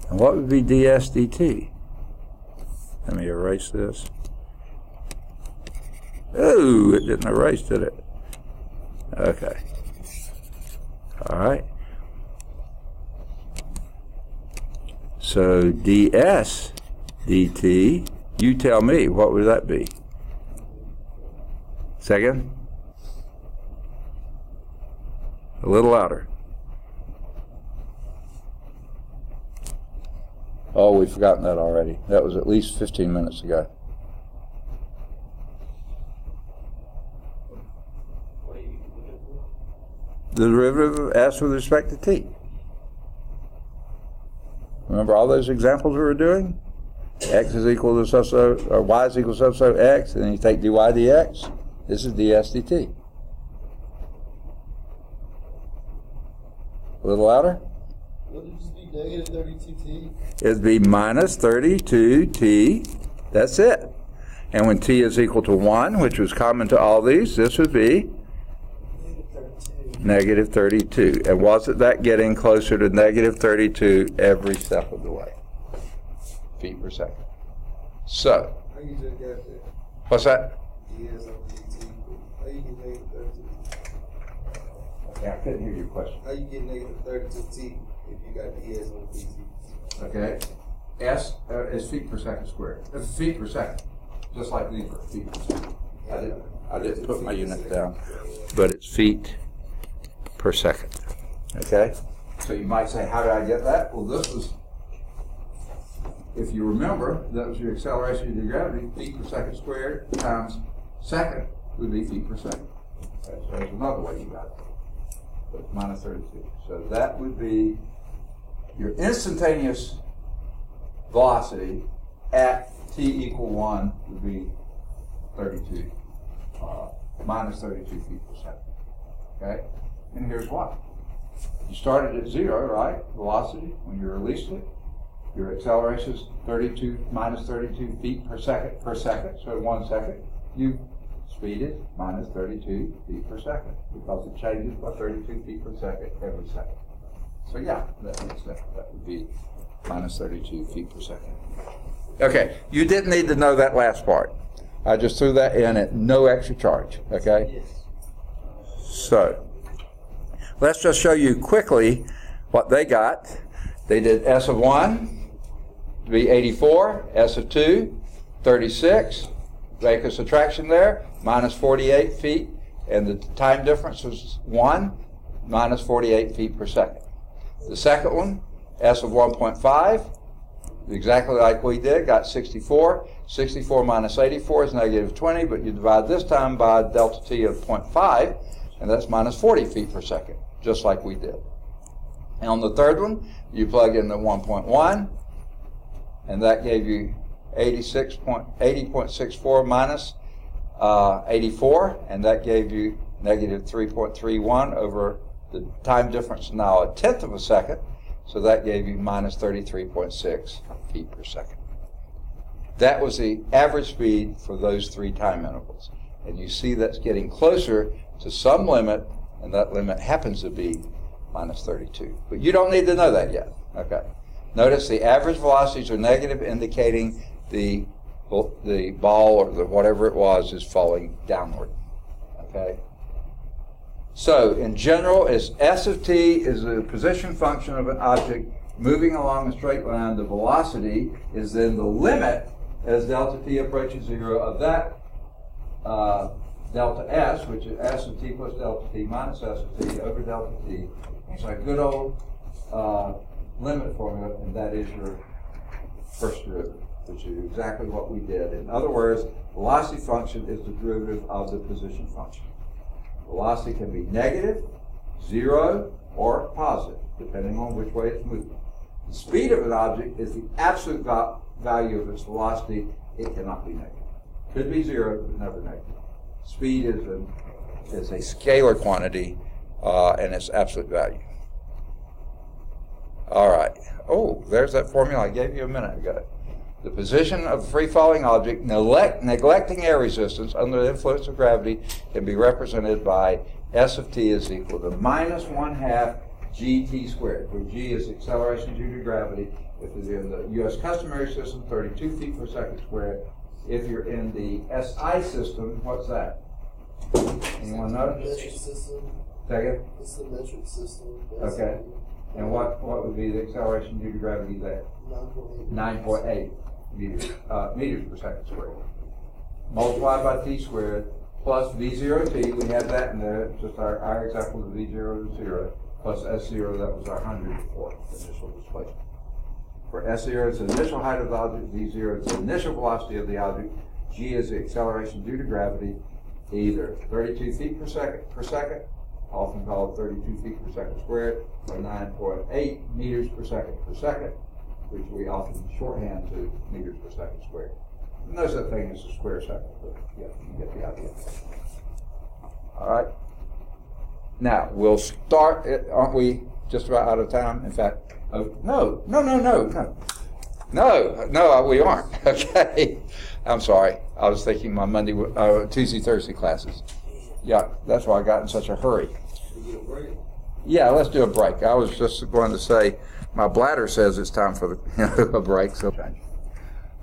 And what would be ds dt? Let me erase this. Oh, it didn't erase, did it? Okay. All right. So ds dt, you tell me, what would that be? Second? A little louder. Oh, we've forgotten that already. That was at least 15 minutes ago. What are you looking for? The derivative of s with respect to t. Remember all those examples we were doing? X is equal to so, or y is equal to so x, and then you take dy dx. This is ds dt. A little louder? Would it just be negative 32t? It'd be minus 32t. That's it. And when t is equal to 1, which was common to all these, this would be negative 32. And wasn't that getting closer to negative 32 every step of the way? Feet per second. So, How you just got that? what's that? ds over dt. How you get negative 32? Okay, I couldn't hear your question. How you get negative 32t if you got ds over dt? Okay. S is feet per second squared. It's feet per second. Just like these are feet per second. I didn't put my unit down, but it's feet per second. Okay? So you might say, how did I get that? Well, this was, if you remember, that was your acceleration due to gravity, feet per second squared times second would be feet per second. Okay, so there's another way you got it. So it's minus 32. So that would be your instantaneous velocity at t equal 1 would be 32, minus 32 feet per second. Okay? And here's why. You started at 0, right? Velocity, when you released it. Your acceleration is 32, minus 32 feet per second, so in 1 second, you speeded minus 32 feet per second, because it changes by 32 feet per second every second. So yeah, that makes sense. That would be minus 32 feet per second. Okay, you didn't need to know that last part. I just threw that in at no extra charge, okay? Yes. So, let's just show you quickly what they got. They did S of 1 to be 84, S of 2, 36, make a subtraction there, minus 48 feet, and the time difference was 1, minus 48 feet per second. The second one, S of 1.5, exactly like we did, got 64. 64 minus 84 is negative 20, but you divide this time by delta t of 0.5, and that's minus 40 feet per second, just like we did. And on the third one, you plug in the 1.1, and that gave you 80.64 minus 84, and that gave you negative 3.31 over the time difference now a tenth of a second, so that gave you minus 33.6 feet per second. That was the average speed for those 3 time intervals. And you see that's getting closer to some limit, and that limit happens to be minus 32. But you don't need to know that yet, okay? Notice the average velocities are negative, indicating the ball or whatever it was is falling downward. Okay. So in general, as S of t is the position function of an object moving along a straight line, the velocity is then the limit as delta t approaches 0 of that delta s, which is s of t plus delta t minus s of t over delta t. It's a good old limit formula, and that is your first derivative, which is exactly what we did. In other words, velocity function is the derivative of the position function. Velocity can be negative, 0, or positive, depending on which way it's moving. The speed of an object is the absolute value of its velocity. It cannot be negative. Could be 0, but never negative. Speed is a scalar quantity, and its absolute value. All right. Oh, there's that formula I gave you a minute ago. The position of a free-falling object, neglecting air resistance under the influence of gravity, can be represented by S of t is equal to minus 1/2 gt squared, where g is acceleration due to gravity. If you're in the U.S. customary system, 32 feet per second squared. If you're in the SI system, what's that? Anyone know? Metric system. Second? It's the metric system. Okay. And what would be the acceleration due to gravity there? 9.8 meters per second squared. Multiplied by t squared plus v0t, we had that in there, just our example of v0 is 0, plus s0, that was our 100 for initial displacement. For s0, it's the initial height of the object, v0 is the initial velocity of the object, g is the acceleration due to gravity, either 32 feet per second, often called 32 feet per second squared, or 9.8 meters per second, which we often shorthand to meters per second squared. No such thing as a square second, but yeah, you get the idea. All right. Now, we'll start it, aren't we just about out of time? In fact, no, we aren't. Okay. I'm sorry. I was thinking my Tuesday, Thursday classes. Yeah, that's why I got in such a hurry. Yeah, let's do a break. I was just going to say, my bladder says it's time for a break. So,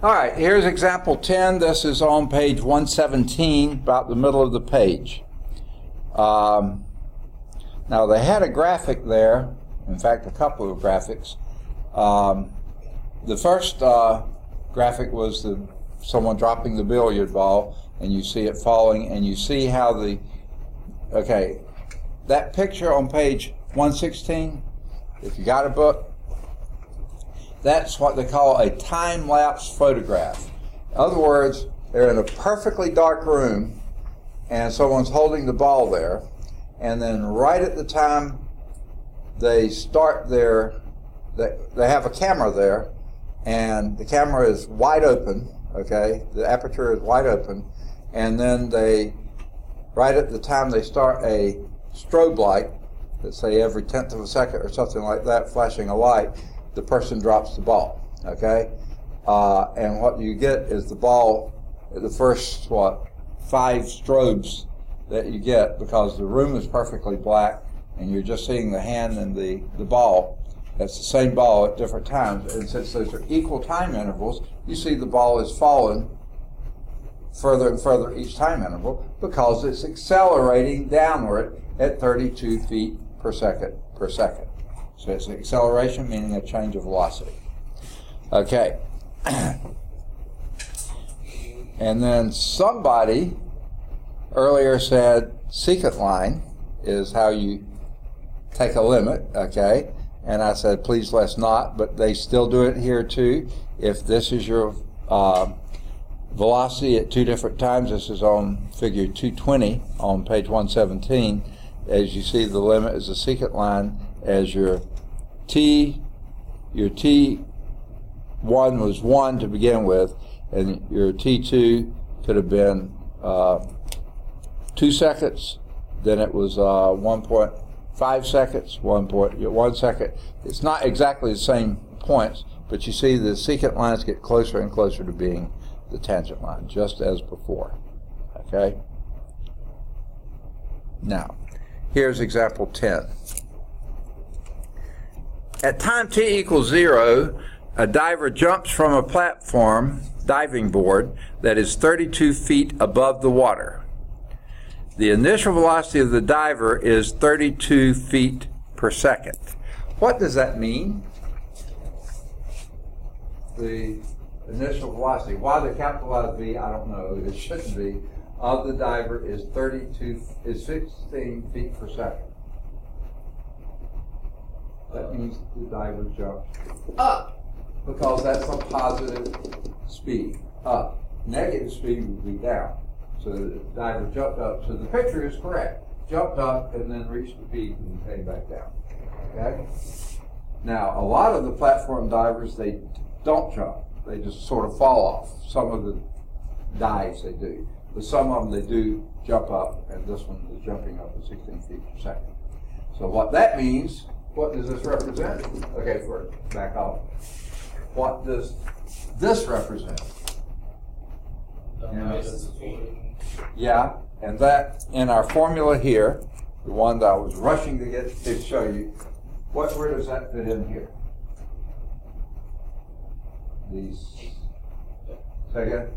all right, here's example 10. This is on page 117, about the middle of the page. Now, they had a graphic there. In fact, a couple of graphics. The first graphic was someone dropping the billiard ball, and you see it falling, and you see how that picture on page 116, if you got a book, that's what they call a time-lapse photograph. In other words, they're in a perfectly dark room, and someone's holding the ball there, and then right at the time they start they have a camera there, and the camera is wide open, okay? The aperture is wide open, and then right at the time they start a strobe light, let's say every 1/10 of a second or something like that, flashing a light, the person drops the ball, okay? And what you get is the ball, the first, 5 strobes that you get, because the room is perfectly black and you're just seeing the hand and the ball. That's the same ball at different times. And since those are equal time intervals, you see the ball is falling further and further each time interval because it's accelerating downward at 32 feet per second. So it's an acceleration, meaning a change of velocity. Okay. And then somebody earlier said secant line is how you take a limit, okay? And I said, please let's not, but they still do it here too. If this is your velocity at 2 different times, this is on figure 220 on page 117. As you see, the limit is a secant line as your T1 was 1 to begin with, and your T2 could have been 2 seconds, then it was 1.5 seconds, 1 second. It's not exactly the same points, but you see the secant lines get closer and closer to being the tangent line, just as before. Okay? Now, here's example 10. at time t equals 0, a diver jumps from a platform, diving board, that is 32 feet above the water. The initial velocity of the diver is 32 feet per second. What does that mean? The initial velocity, why the capitalized V, I don't know, it shouldn't be, of the diver is 16 feet per second. That means the diver jumps up, because that's a positive speed, up. Negative speed would be down. So the diver jumped up, so the picture is correct. Jumped up and then reached the peak and came back down. Okay? Now, a lot of the platform divers, they don't jump. They just sort of fall off. Some of the dives they do. But some of them they do jump up, and this one is jumping up at 16 feet per second. So what that means, what does this represent? Okay, first, back off. What does this represent? Yeah, and that in our formula here, the one that I was rushing to get to show you, where does that fit in here? These. Say again?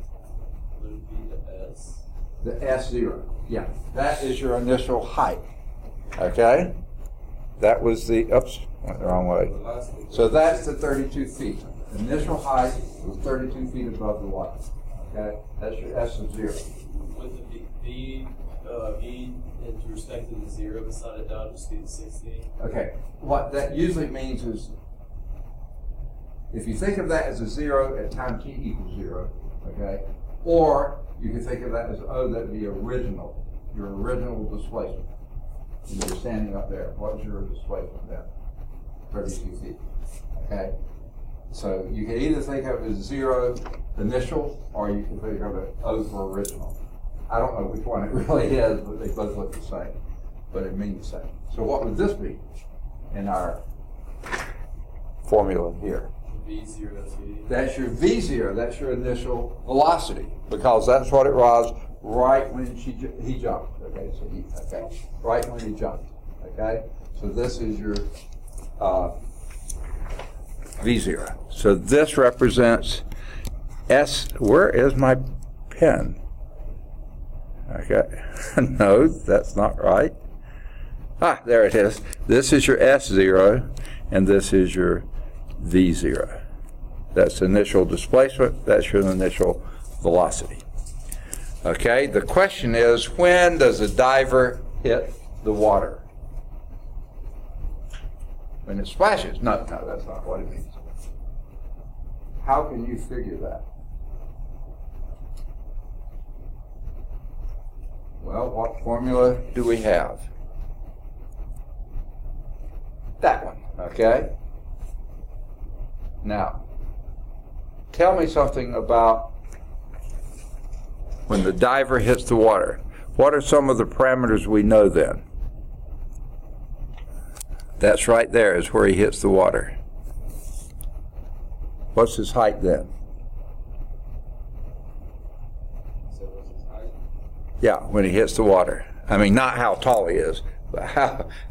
Would it be the S? The S0. Yeah, that is your initial height. Okay? That was the, oops, went the wrong way. So that's the 32 feet. Initial height was 32 feet above the water. Okay? That's your S of 0. Would the V in respect to the 0 beside a dot just be the 16? Okay, what that usually means is, if you think of that as a 0 at time t equals 0, okay, or you can think of that as, oh, that would be original, your original displacement. And you're standing up there. What's your displacement then? 32 feet. Okay? So you can either think of it as 0 initial, or you can think of it O for original. I don't know which one it really is, but they both look the same. But it means the same. So what would this be in our formula here? V0T. That's your V0, that's your initial velocity, because that's what it was right when he jumped. Okay, so right when he jumped. Okay, so this is your V0. So this represents S. Where is my pen? Okay, no, that's not right. Ah, there it is. This is your S0, and this is your V0. That's initial displacement, that's your initial velocity. Okay, the question is, when does a diver hit the water? When it splashes? No, that's not what it means. How can you figure that? Well, what formula do we have? That one, okay? Now, tell me something about when the diver hits the water. What are some of the parameters we know then? That's right there is where he hits the water. What's his height then? So what's his height? Yeah, when he hits the water. I mean, not how tall he is, but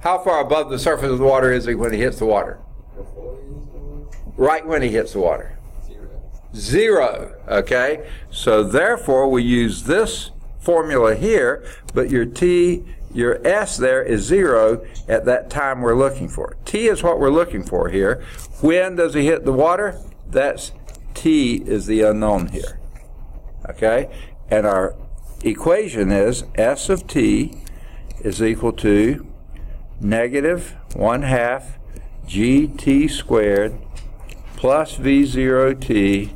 how far above the surface of the water is he when he hits the water? Before he hits the water? Right when he hits the water. 0. 0, okay? So therefore we use this formula here, but your T, your S there is 0 at that time we're looking for. T is what we're looking for here. When does he hit the water? That's T is the unknown here, okay? And our equation is S of T is equal to -1/2 GT squared plus V0T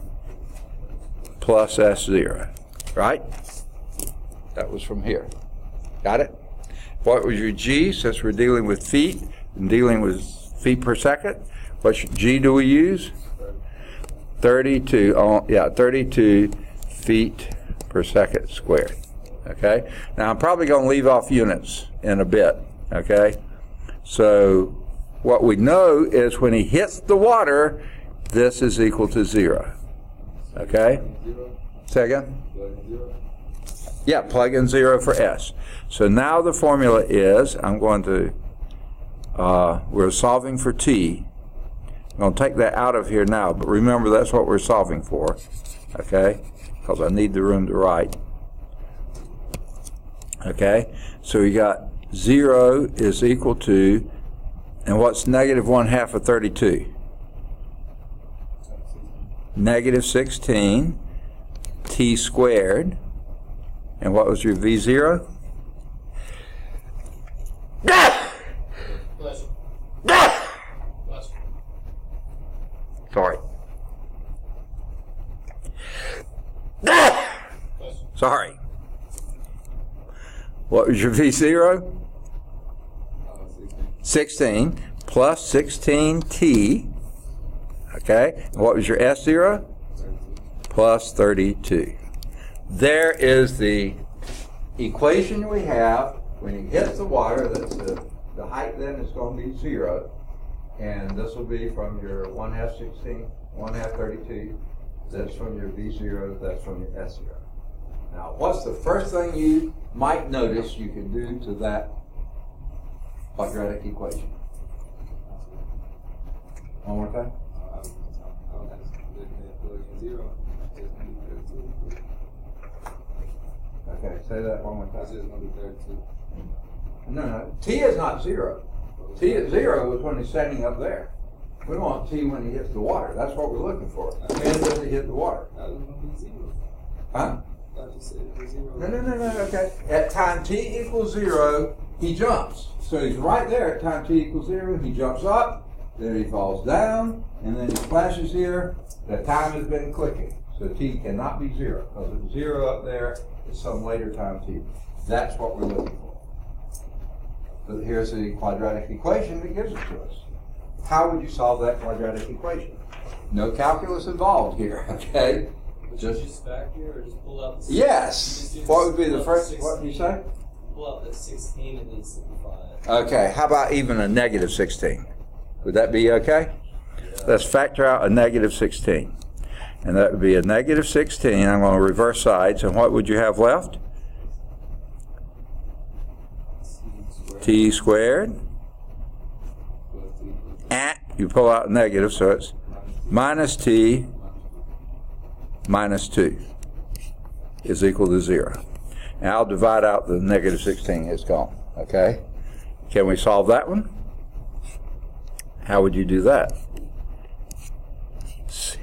plus S0, right? That was from here. Got it? What was your G, since we're dealing with feet and dealing with feet per second? What G do we use? 32, 32 feet per second squared, okay? Now I'm probably going to leave off units in a bit, okay? So what we know is when he hits the water, this is equal to 0, okay? Say again? Yeah, plug in 0 for S. So now the formula is, I'm going to, we're solving for T, I'm going to take that out of here now, but remember that's what we're solving for, okay? Because I need the room to write. Okay, so you got 0 is equal to, and what's negative 1/2 of 32? Negative 16 t squared. And what was your V0? Bless you. Bless you. Sorry. Bless you. Sorry. What was your V0? 16 plus 16t. Okay. And what was your S0? Plus 32. There is the equation we have. When it hits the water, that's the height then is going to be 0. And this will be from your 1/2 16, 1/2 32. That's from your V0, that's from your S0. Now, what's the first thing you might notice you can do to that quadratic equation? One more time. Okay, say that one more time. It's just going to be 32. No, T is not 0. T at 0 is when he's standing up there. We want T when he hits the water. That's what we're looking for. When does he hit the water? That was going to be 0. Huh? I just said it was 0. No, okay. At time T equals 0, he jumps. So he's right there at time T equals 0. He jumps up, then he falls down, and then he splashes here. The time has been clicking. So T cannot be 0, because it's 0 up there at some later time T. That's what we're looking for. But here's the quadratic equation that gives it to us. How would you solve that quadratic equation? No calculus involved here, okay? Just factor or just pull out the 16? Yes. What would be the first, what did you say? Pull out the 16 and then simplify it. Okay, how about even a negative 16? Would that be okay? Yeah. Let's factor out a negative 16. And that would be a negative 16. I'm going to reverse sides. And what would you have left? T squared. And you pull out negative, so it's minus T minus 2 is equal to 0. And I'll divide out the negative 16. It's gone. Okay? Can we solve that one? How would you do that?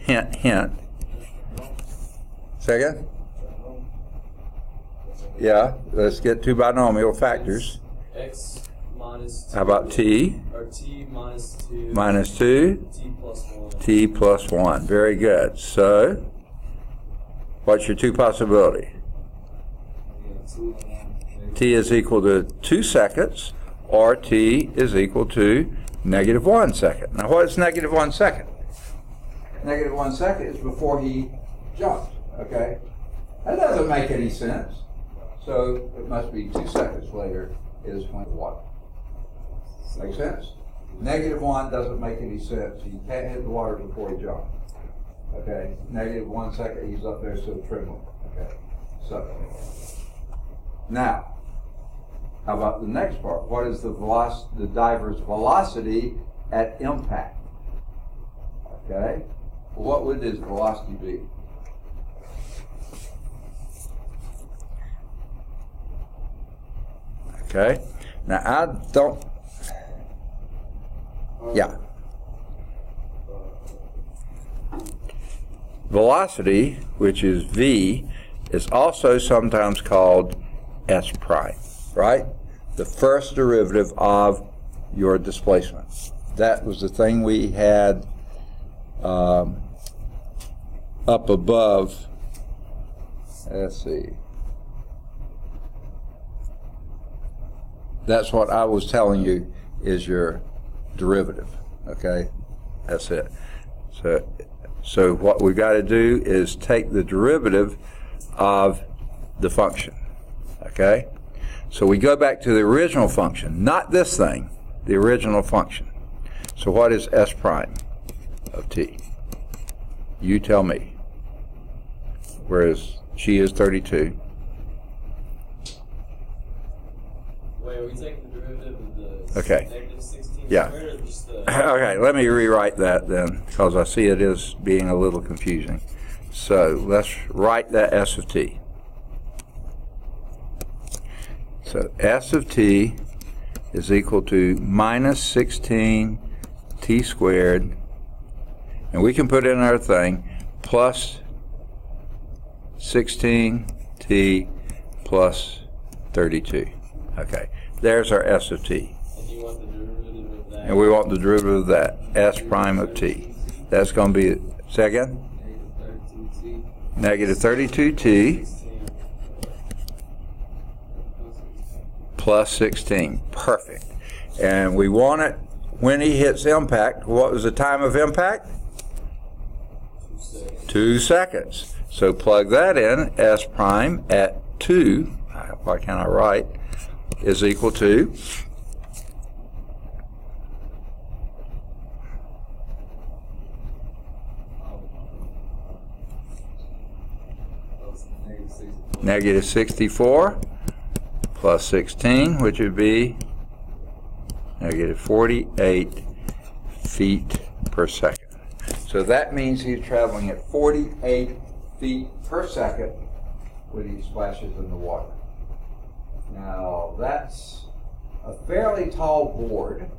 Hint, hint. Second? Yeah, let's get two binomial factors. X minus 2. How about T? Or T minus 2. Minus 2. T plus 1. T plus 1. Very good. So, what's your two possibility? T is equal to 2 seconds, or T is equal to negative 1 second. Now, what is negative 1 second? Negative 1 second is before he jumped, okay? That doesn't make any sense. So, it must be 2 seconds later is when what? Make sense? Negative 1 doesn't make any sense. You can't hit the water before he jumped. Okay? Negative 1 second, he's up there still trembling. Okay? So, now, how about the next part? What is the diver's velocity at impact? Okay? What would his velocity be? Okay? Now, I don't... Yeah. Velocity, which is V, is also sometimes called S prime, right? The first derivative of your displacement. That was the thing we had up above. Let's see. That's what I was telling you is your derivative, okay? That's it. So what we've got to do is take the derivative of the function, okay? So we go back to the original function, not this thing, the original function. So what is S prime of T? You tell me. Whereas she is 32. Wait, are we taking the derivative of the Okay. negative 16? Yeah. Okay, let me rewrite that then, because I see it is being a little confusing. So let's write that S of t. So S of t is equal to minus 16 t squared, and we can put in our thing, plus 16 t plus 32. Okay, there's our S of t. And you want the derivative of that? And we want the derivative of that, S prime of t. That's going to be, say again? Negative 32t plus 16. Perfect. And we want it when he hits impact. What was the time of impact? 2 seconds. So plug that in. S prime at 2, why can't I write, is equal to negative 64 plus 16, which would be negative 48 feet per second. So that means he's traveling at 48 feet per second when he splashes in the water. Now that's a fairly tall board.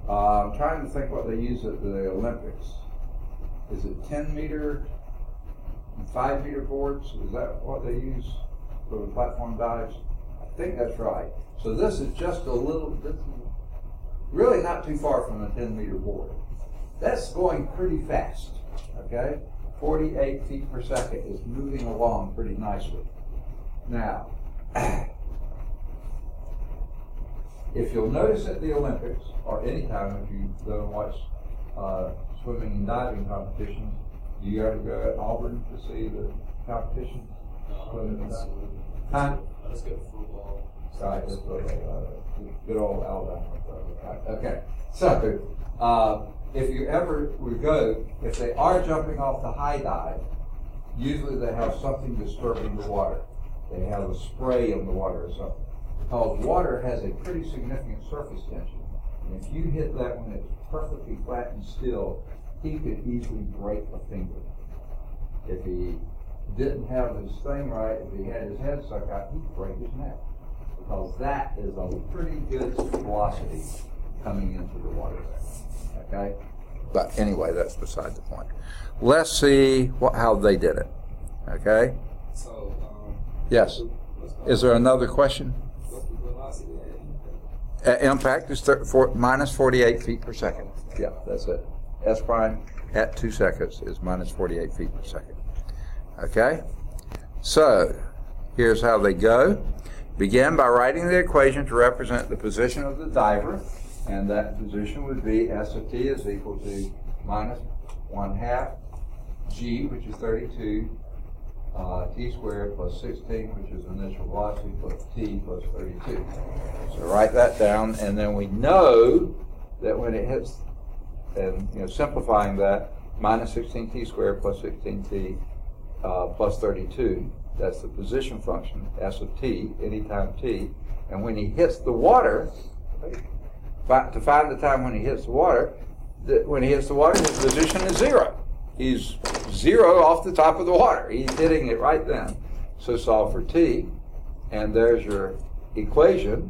I'm trying to think what they use at the Olympics. Is it 10 meter and 5 meter boards? Is that what they use for the platform dives? I think that's right. So this is just a little, this is really not too far from a 10 meter board. That's going pretty fast, okay? 48 feet per second is moving along pretty nicely. Now, if you'll notice at the Olympics, or any time if you go and watch swimming and diving competitions, do you ever go at Auburn to see the competition? Huh? Let's go football. Right, let's go, good old Alabama. Okay, so if you ever would go, if they are jumping off the high dive, usually they have something disturbing the water. They have a spray in the water or something. Because water has a pretty significant surface tension. And if you hit that when it's perfectly flat and still, he could easily break a finger. If he didn't have his thing right, if he had his head stuck out, he'd break his neck. Because that is a pretty good velocity coming into the water there. Okay? But anyway, that's beside the point. Let's see how they did it. Okay? So, yes. Is there another question? what's the velocity at impact is minus 48 feet per second. Yeah, that's it. S prime at 2 seconds is minus 48 feet per second. Okay? So, here's how they go. Begin by writing the equation to represent the position of the diver, and that position would be S of t is equal to minus 1/2 g, which is 32, t squared plus 16, which is initial velocity, plus t plus 32. So write that down, and then we know that when it hits, and simplifying that, minus 16t squared plus 16t plus 32, that's the position function, S of t, anytime t, and when he hits the water, to find the time when he hits the water, his position is 0. He's 0 off the top of the water. He's hitting it right then. So solve for t, and there's your equation,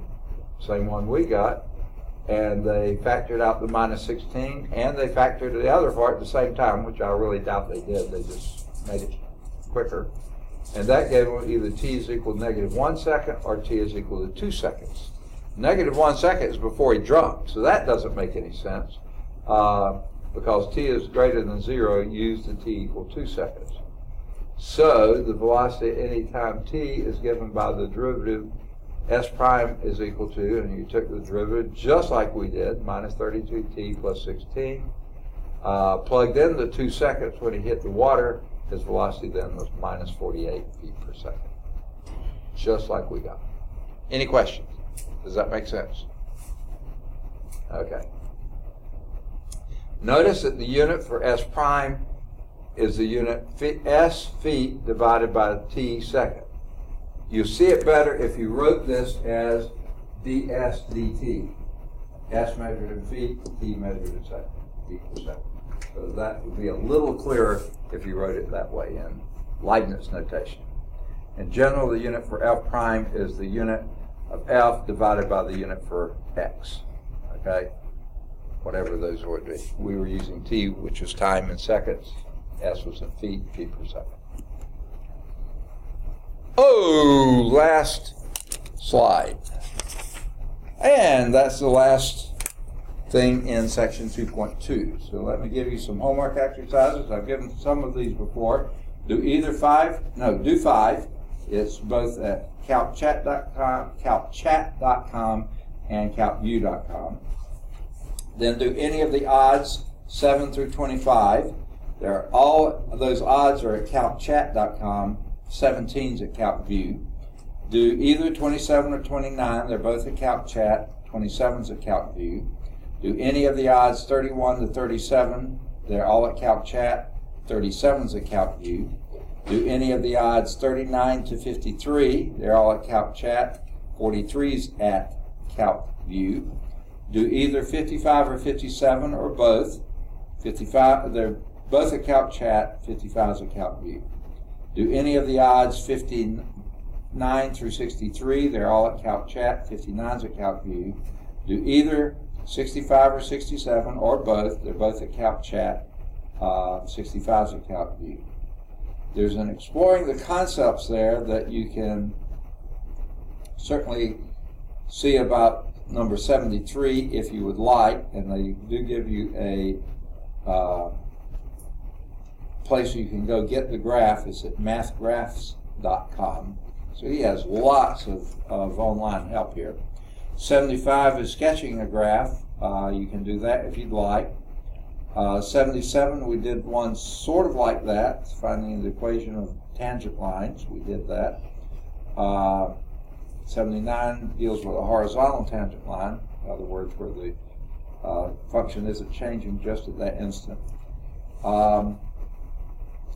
same one we got, and they factored out the minus 16, and they factored the other part at the same time, which I really doubt they did. They just made it quicker. And that gave them either t is equal to negative 1 second or t is equal to 2 seconds. Negative 1 second is before he jumped, so that doesn't make any sense. Because t is greater than 0, use the t equal 2 seconds. So the velocity at any time t is given by the derivative S prime is equal to, and you took the derivative just like we did, minus 32t plus 16. Plugged in the 2 seconds when he hit the water, his velocity then was minus 48 feet per second. Just like we got. Any questions? Does that make sense? Okay. Notice that the unit for S prime is the unit S feet divided by t second. You see it better if you wrote this as ds dt. S measured in feet, T measured in feet per second. So that would be a little clearer if you wrote it that way in Leibniz notation. In general, the unit for F prime is the unit of F divided by the unit for X. Okay? Whatever those would be. We were using T, which is time in seconds. S was in feet per second. Oh, last slide. And that's the last thing in section 2.2. So let me give you some homework exercises. I've given some of these before. Do 5. It's both at calcchat.com and calcview.com. Then do any of the odds 7 through 25. All of those odds are at calcchat.com, 17's at calcview. Do either 27 or 29. They're both at calcchat, 27's at calcview. Do any of the odds 31 to 37. They're all at calcchat, 37's at calcview. Do any of the odds 39 to 53. They're all at calcchat, 43's at calcview. Do either 55 or 57 or both. 55, they're both at calcchat, 55's at calcview. Do any of the odds 59 through 63. They're all at calcchat, 59's at calcview. Do either 65 or 67 or both. They're both at calcchat, 65's at calcview. There's an exploring the concepts there that you can certainly see about number 73 if you would like, and they do give you a place you can go get the graph. It's at mathgraphs.com. So he has lots of online help here. 75 is sketching a graph. You can do that if you'd like. 77, we did one sort of like that, finding the equation of tangent lines. We did that. 79 deals with a horizontal tangent line, in other words, where the function isn't changing just at that instant.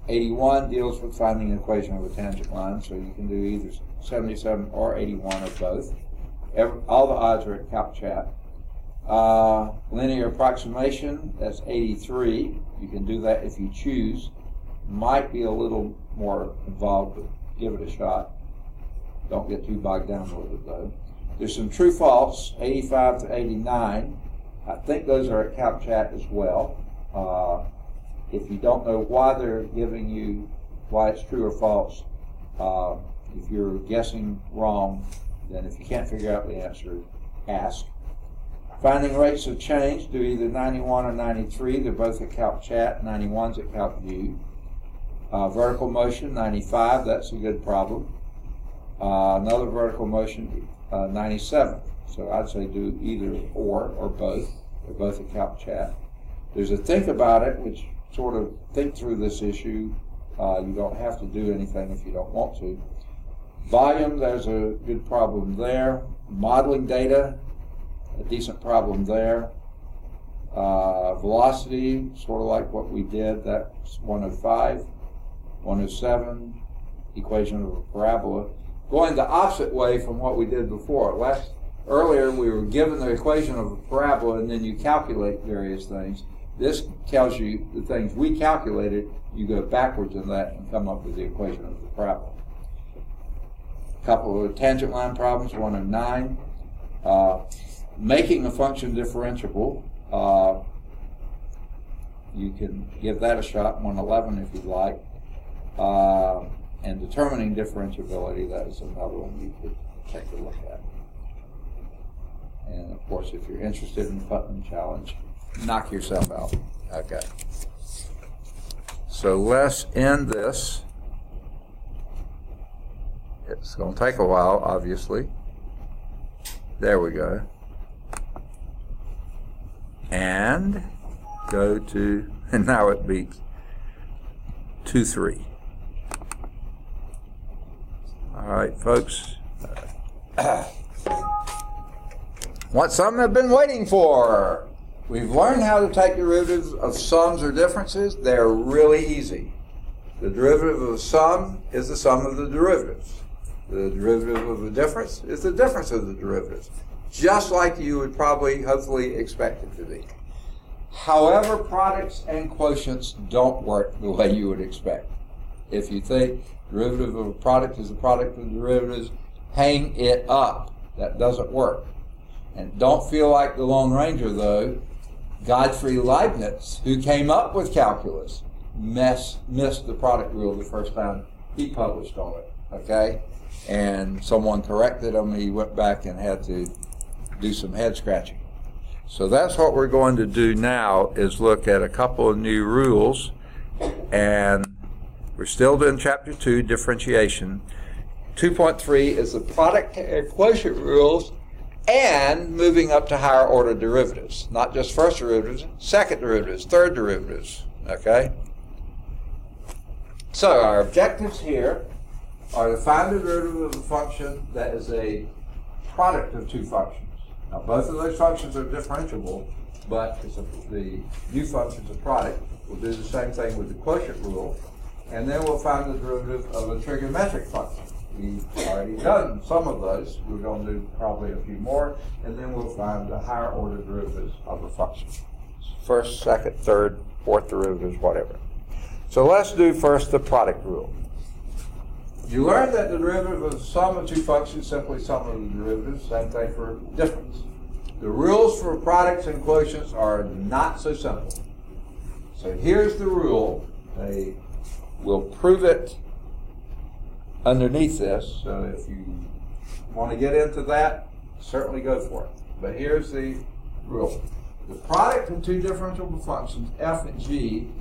81 deals with finding an equation of a tangent line, so you can do either 77 or 81 or both. All the odds are at calcchat. Linear approximation, that's 83. You can do that if you choose. Might be a little more involved, but give it a shot. Don't get too bogged down with it, though. There's some true-false, 85 to 89. I think those are at calcchat as well. If you don't know why they're giving you why it's true or false, if you're guessing wrong, then if you can't figure out the answer, ask. Finding rates of change, do either 91 or 93. They're both at calcchat. 91's at calcview. Vertical motion, 95. That's a good problem. Another vertical motion, 97. So I'd say do either or both. They're both at calcchat. There's a think about it, which sort of think through this issue. You don't have to do anything if you don't want to. Volume, there's a good problem there. Modeling data, a decent problem there. Velocity, sort of like what we did, that's 105. 107, equation of a parabola. Going the opposite way from what we did before. Earlier we were given the equation of a parabola and then you calculate various things. This tells you the things we calculated, you go backwards in that and come up with the equation of the parabola. A couple of tangent line problems, 109. Making a function differentiable, you can give that a shot, 111 if you'd like. And determining differentiability, that is another one you could take a look at. And of course, if you're interested in the Putnam challenge, knock yourself out. Okay. So let's end this. It's going to take a while, obviously. There we go. And go to, and now it beeps, 2-3. All right, folks. What some have been waiting for. We've learned how to take derivatives of sums or differences. They're really easy. The derivative of a sum is the sum of the derivatives. The derivative of a difference is the difference of the derivatives. just like you would probably, hopefully, expect it to be. However, products and quotients don't work the way you would expect. If you think derivative of a product is a product of derivatives, hang it up. That doesn't work. And don't feel like the Lone Ranger, though. Gottfried Leibniz, who came up with calculus, missed the product rule the first time he published on it, okay? And someone corrected him. He went back and had to do some head scratching. So that's what we're going to do now, is look at a couple of new rules. And we're still doing Chapter 2, differentiation. 2.3 is the product and quotient rules, and moving up to higher order derivatives. Not just first derivatives, second derivatives, third derivatives, okay? So our objectives here are to find the derivative of a function that is a product of two functions. Now both of those functions are differentiable, but the new function's a product. We'll do the same thing with the quotient rule, and then we'll find the derivative of a trigonometric function. We've already done some of those. We're going to do probably a few more, and then we'll find the higher order derivatives of a function. First, second, third, fourth derivatives, whatever. So let's do first the product rule. You learned that the derivative of the sum of two functions is simply sum of the derivatives. Same thing for difference. The rules for products and quotients are not so simple. So here's the rule. We'll prove it underneath this. So if you want to get into that, certainly go for it. But here's the rule. The product of two differentiable functions, f and g,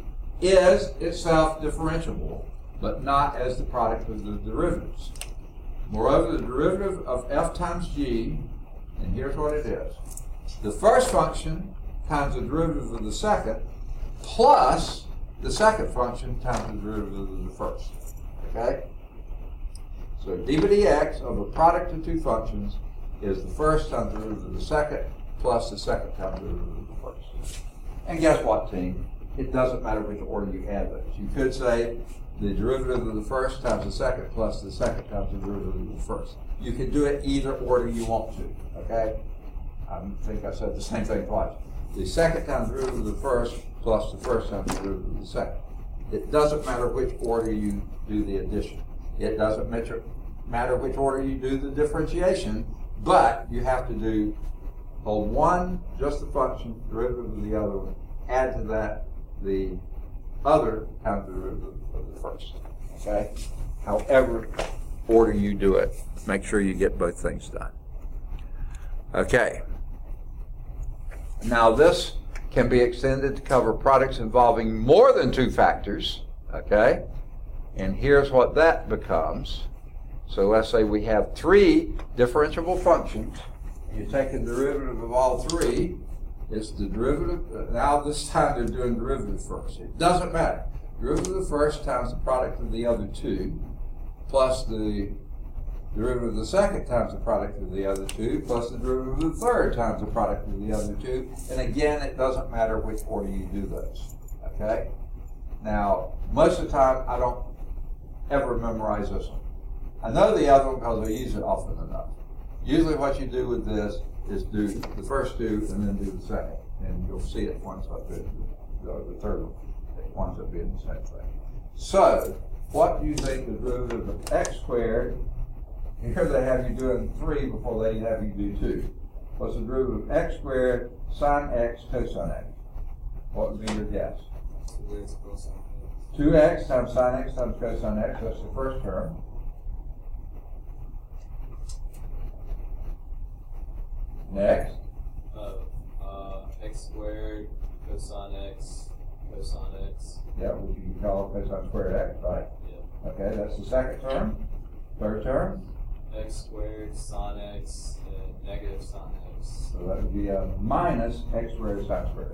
is itself differentiable, but not as the product of the derivatives. Moreover, the derivative of f times g, and here's what it is. The first function times the derivative of the second, plus the second function times the derivative of the first. Okay? So d by dx of a product of two functions is the first times the derivative of the second, plus the second times the derivative of the first. And guess what, team? It doesn't matter which order you add those. You could say the derivative of the first times the second plus the second times the derivative of the first. You can do it either order you want to, okay? I think I said the same thing twice. The second times the derivative of the first plus the first times the derivative of the second. It doesn't matter which order you do the addition. It doesn't matter which order you do the differentiation, but you have to hold one, just the function, derivative of the other one, add to that the other times the derivative of the first, okay? However order you do it, make sure you get both things done. Okay. Now this can be extended to cover products involving more than two factors, okay? And here's what that becomes. So let's say we have three differentiable functions. You take the derivative of all three. It's the derivative. Now this time they're doing derivative first. It doesn't matter. Derivative of the first times the product of the other two, plus the derivative of the second times the product of the other two, plus the derivative of the third times the product of the other two. And again, it doesn't matter which order you do those. Okay? Now, most of the time, I don't ever memorize this one. I know the other one because I use it often enough. Usually what you do with this is do the first two and then do the second. And you'll see it winds up being the third one. It winds up being the same thing. So, what do you think the derivative of x squared, here they have you doing 3 before they have you do 2. What's the derivative of x squared sine x cosine x? What would be your guess? 2x cosine x. 2x times sine x times cosine x, that's the first term. Next. X squared cosine x. Yeah, which you can call cosine squared x, right? Yeah. Okay, that's the second term. Third term. X squared sine x and negative sine x. So that would be a minus x squared sine squared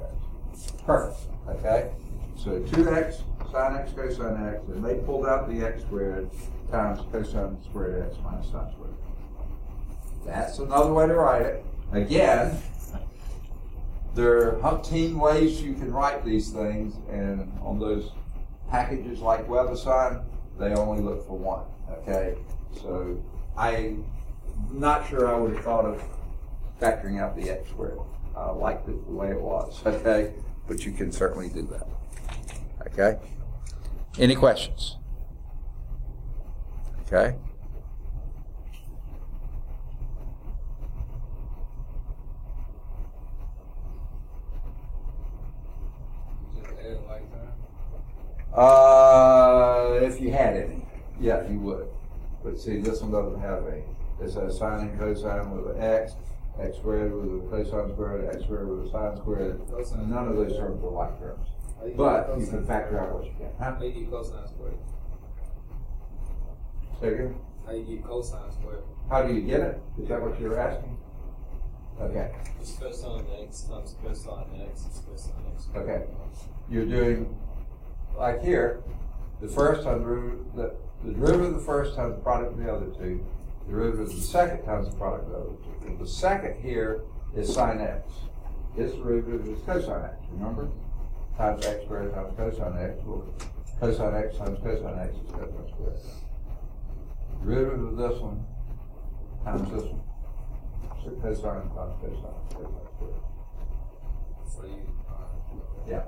x. Perfect. Okay? So 2x sine x cosine x, and they pulled out the x squared times cosine squared x minus sine squared x. That's another way to write it. Again, there are umpteen ways you can write these things, and on those packages like WebAssign, they only look for one. Okay? So I'm not sure I would have thought of factoring out the x squared. I liked it the way it was, okay? But you can certainly do that, okay? Any questions? Okay? If you had any, yeah, you would. But see, this one doesn't have any. It says sine and cosine with an x, x squared with a cosine squared, x squared with a sine squared. None of those terms are like terms. But you can factor out what you can. How do you get cosine squared? Say again? How do you get cosine squared? How do you get it? Is that what you're asking? Okay. Just cosine x times cosine x is cosine x. Okay. You're doing, like here, the first times the derivative of the first times the product of the other two, the derivative of the second times the product of the other two. And the second here is sine x. Its derivative is cosine x, remember? Times x squared times cosine x. Well, cosine x times cosine x is cosine squared. Derivative of this one times this one. So cosine times cosine squared. So you, Yeah.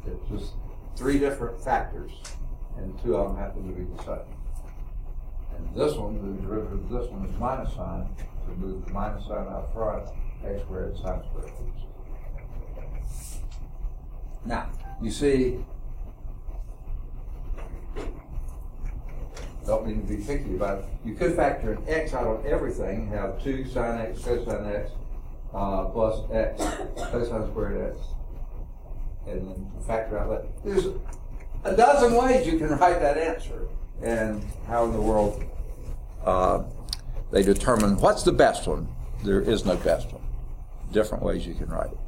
It's just three different factors, and two of them happen to be the same. And this one, the derivative of this one is minus sign, so move the minus sign out front, x squared sine squared. Now, you see, don't mean to be picky about it. You could factor an x out on everything, have 2 sine x cosine x plus x cosine squared x, and then factor out that. There's a dozen ways you can write that answer, and how in the world they determine what's the best one. There is no best one. Different ways you can write it.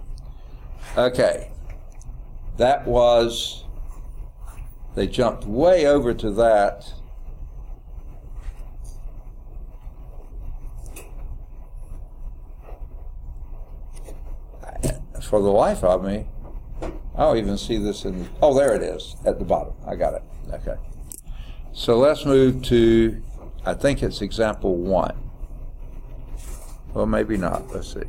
Okay. That was, they jumped way over to that. For the life of me, I don't even see this in, oh, there it is, at the bottom. I got it. Okay. So let's move to, I think it's example 1. Well, maybe not. Let's see.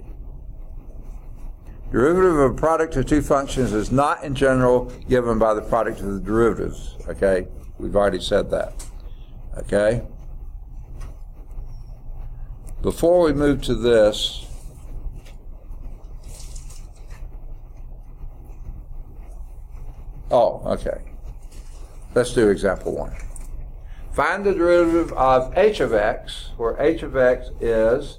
Derivative of a product of two functions is not in general given by the product of the derivatives. Okay? We've already said that. Okay? Before we move to this, oh, okay. Let's do example 1. Find the derivative of h of x, where h of x is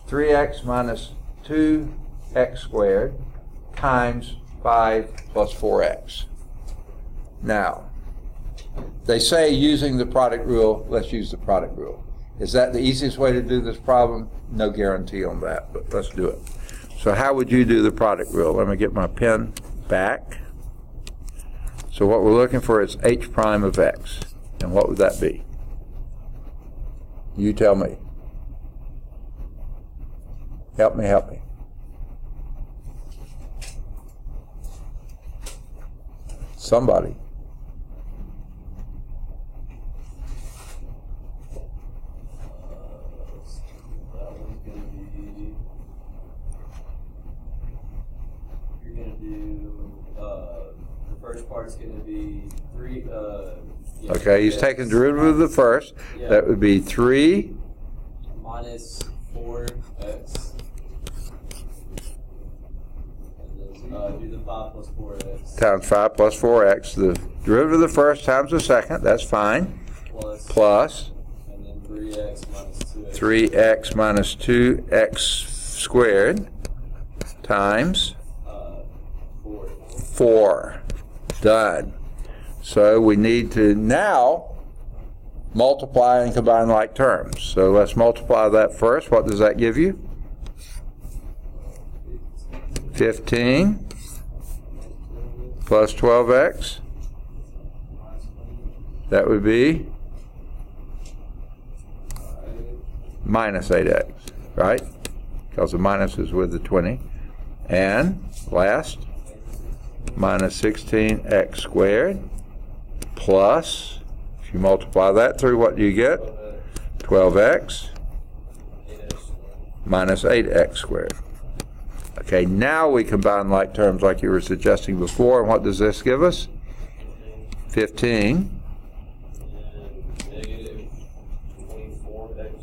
3x minus 2x squared times 5 plus 4x. Now, they say using the product rule, let's use the product rule. Is that the easiest way to do this problem? No guarantee on that, but let's do it. So how would you do the product rule? Let me get my pen back. So what we're looking for is h prime of x. And what would that be? You tell me. Help me, help me. Somebody. That one's going to be, you're going to do, the first part's going to be 3, yeah, Okay, he's taking the derivative of the first. Yeah. That would be 3 minus 4x. And then do the 5 plus 4x. times 5 plus 4x. The derivative of the first times the second, that's fine. Plus and then 3x minus 2x. 3x minus 2x squared times 4. Done. So we need to now multiply and combine like terms. So let's multiply that first. What does that give you? 15 plus 12x. That would be minus 8x, right? Because the minus is with the 20. And last, minus 16x squared plus, if you multiply that through, what do you get? 12x minus 8x squared. Okay, now we combine like terms like you were suggesting before, and what does this give us? 15. And negative 24x.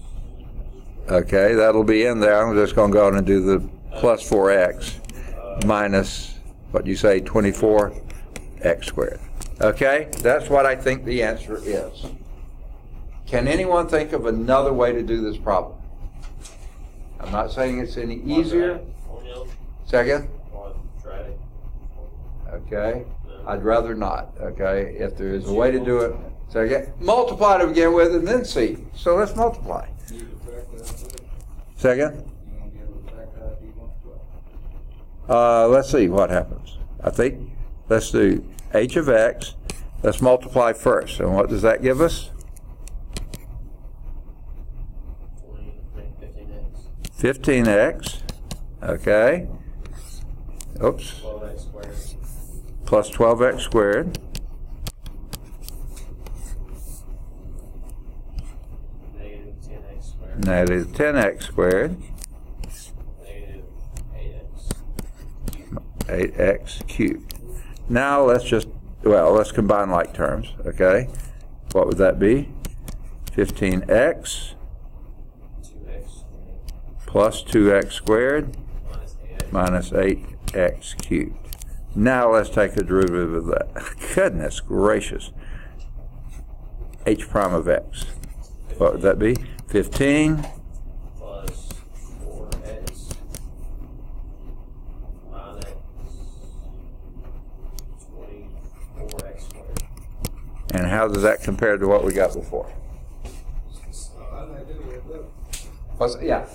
Okay, that'll be in there. I'm just going to go on and do the plus 4x minus, what you say, 24x squared. Okay, that's what I think the answer is. Can anyone think of another way to do this problem? I'm not saying it's any easier. Second? Quadratic. Okay, I'd rather not. Okay, if there is a way to do it, second, multiply to begin with and then see. So let's multiply. Second? Let's see what happens. I think, let's do h of x. Let's multiply first. And what does that give us? 15x. Okay. Oops. 12x squared. Plus 12x squared. Negative 10x squared. Negative 10x squared. Negative 8x. 8x cubed. Now let's combine like terms, okay? What would that be? 15x 2x plus 2x squared minus 8x. minus 8x cubed. Now let's take a derivative of that. Goodness gracious. H prime of x. What would that be? 15 Plus 4x minus 24x squared. and how does that compare to what we got before? Yeah.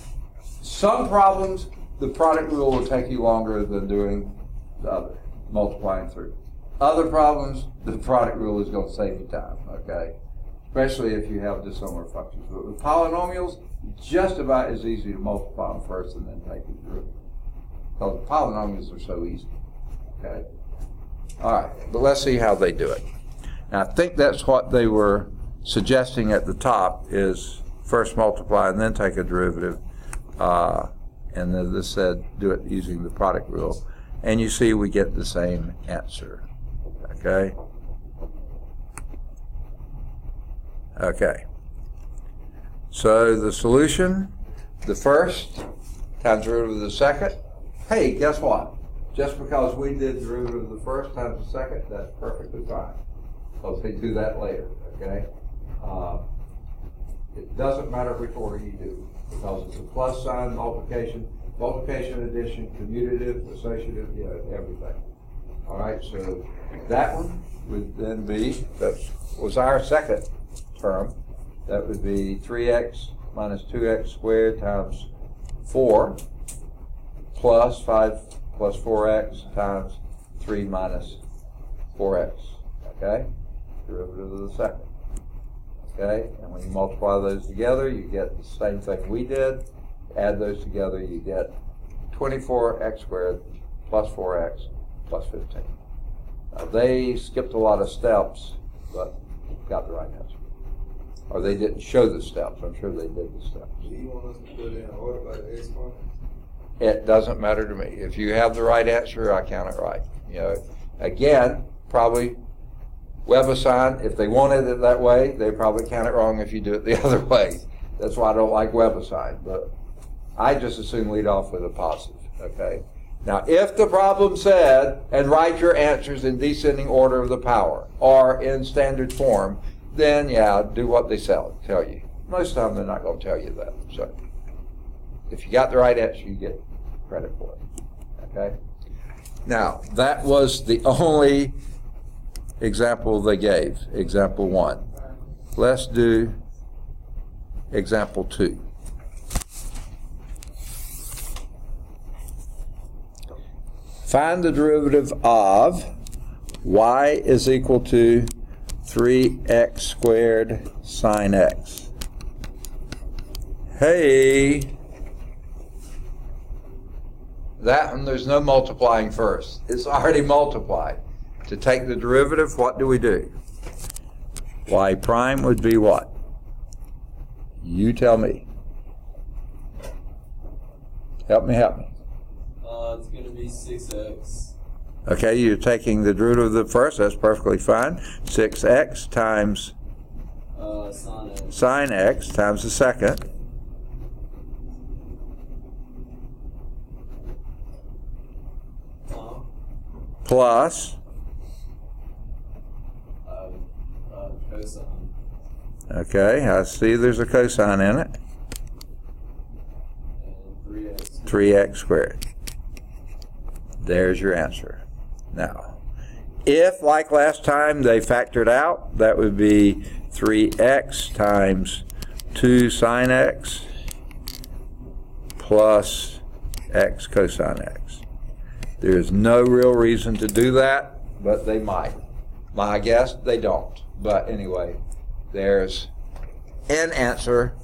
Some problems, the product rule will take you longer than doing the other, multiplying through. Other problems, the product rule is going to save you time, okay? Especially if you have dissimilar functions. But with polynomials, just about as easy to multiply them first and then take it through. Because polynomials are so easy, okay? All right, but let's see how they do it. Now, I think that's what they were suggesting at the top is first multiply and then take a derivative. And then this said do it using the product rule. And you see we get the same answer. Okay? Okay. So the solution, the first times derivative of the second. Hey, guess what? Just because we did derivative of the first times the second, that's perfectly fine. Because we do that later, okay? It doesn't matter which order you do, because it's a plus sign, multiplication, addition, commutative, associative, everything. All right, so that one would then be, that was our second term. That would be 3x minus 2x squared times 4 plus 5 plus 4x times 3 minus 4x. Okay? Derivative of the second. Okay? And when you multiply those together, you get the same thing we did. Add those together, you get 24x squared plus 4x plus 15. Now, they skipped a lot of steps, but got the right answer. Or they didn't show the steps. I'm sure they did the steps. Do you want us to put it in order by the exponent? It doesn't matter to me. If you have the right answer, I count it right. You know, again, probably WebAssign, if they wanted it that way, they probably count it wrong if you do it the other way. That's why I don't like WebAssign. But I just assume lead off with a positive. Okay. Now, if the problem said, and write your answers in descending order of the power, or in standard form, then, yeah, do what they tell you. Most of the time, they're not going to tell you that. So, if you got the right answer, you get credit for it. Okay? Now, that was the only example they gave, example 1. Let's do example 2. Find the derivative of y is equal to 3x squared sine x. Hey, that one, there's no multiplying first. It's already multiplied. To take the derivative, what do we do? Y prime would be what? You tell me. Help me. It's going to be 6x. Okay, you're taking the derivative of the first, that's perfectly fine. 6x times Sine x. sine x times the second. Plus, Cosine. okay, I see there's a cosine in it. And 3x. 3x squared. There's your answer. Now, if, like last time, they factored out, that would be 3x times 2 sine x plus x cosine x. There is no real reason to do that, but they might. My guess, they don't. But anyway, there's an answer,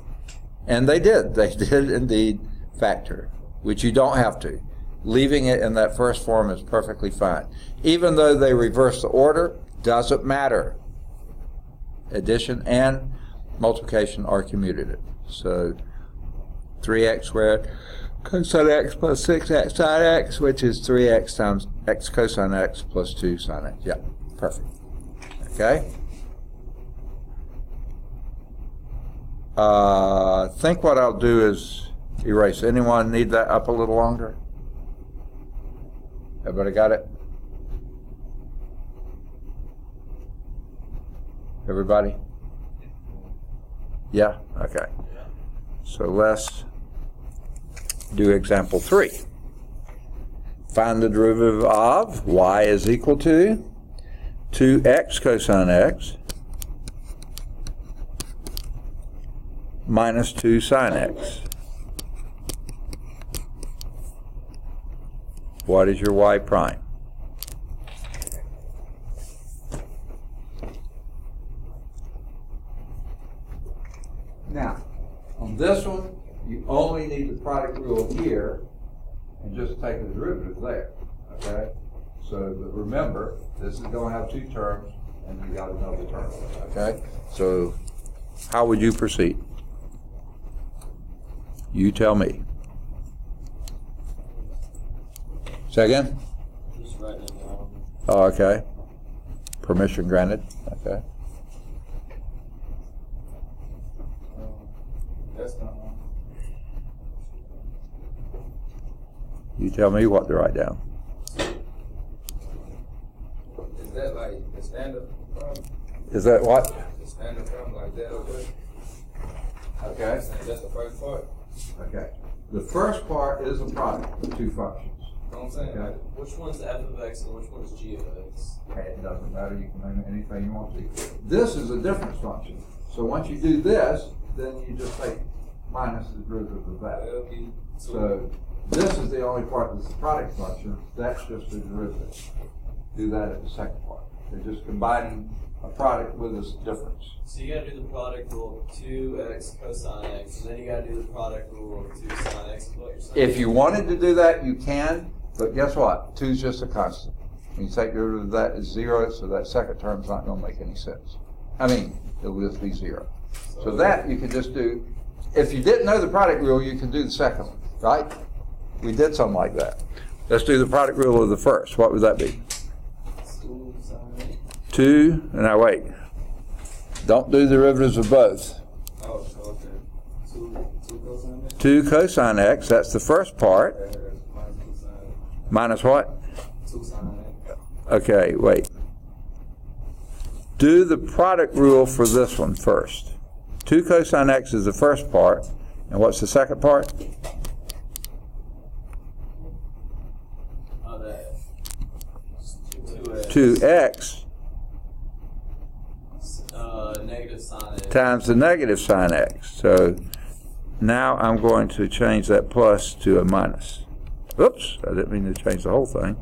and they did. They did indeed factor, which you don't have to. Leaving it in that first form is perfectly fine. Even though they reverse the order, doesn't matter. Addition and multiplication are commutative. So 3x squared cosine x plus 6x sine x, which is 3x times x cosine x plus 2 sine x. Yeah, perfect. Okay? I think what I'll do is erase. Anyone need that up a little longer? Everybody got it? Everybody? Yeah? Okay. So let's do example 3. Find the derivative of y is equal to 2x cosine x minus 2 sine x. What is your y prime? Now, on this one, you only need the product rule here and just take the derivative there, okay? So, but remember, this is going to have 2 terms and you got another term, okay? So, how would you proceed? You tell me. Say again? Just writing it down. Oh, okay. Permission granted. Okay. That's not wrong. You tell me what to write down. Is that like the standard problem? Is that what? The standard problem like that, okay? Okay. That's the first part. Okay. The first part is a product of 2 functions. You know what I'm saying? Okay. Which one's f of x and which one's g of x? Okay, it doesn't matter. You can name it anything you want to. This is a difference function. So once you do this, then you just take minus the derivative of that. That'll be So this is the only part that's the product function. That's just the derivative. Do that at the second part. They're just combining a product with this difference. So you gotta do the product rule of 2x cosine x, and then you gotta do the product rule of 2 sine x, is what you're saying? If you wanted to do that, you can, but guess what? 2 is just a constant. When you take the derivative of that, it's 0, so that second term's not going to make any sense. I mean, it'll just be 0. So that you can just do. If you didn't know the product rule, you can do the second one, right? We did something like that. Let's do the product rule of the first. What would that be? 2 sine x. 2, and now wait. Don't do the derivatives of both. oh, okay. 2 cosine x? 2 cosine x, that's the first part. Minus 2 sine. Minus what? 2 sine x. Okay, wait. Do the product rule for this one first. 2 cosine x is the first part, and what's the second part? Oh, that. 2x. 2x Negative sine x. times the negative sine x. So now I'm going to change that plus to a minus. Oops, I didn't mean to change the whole thing.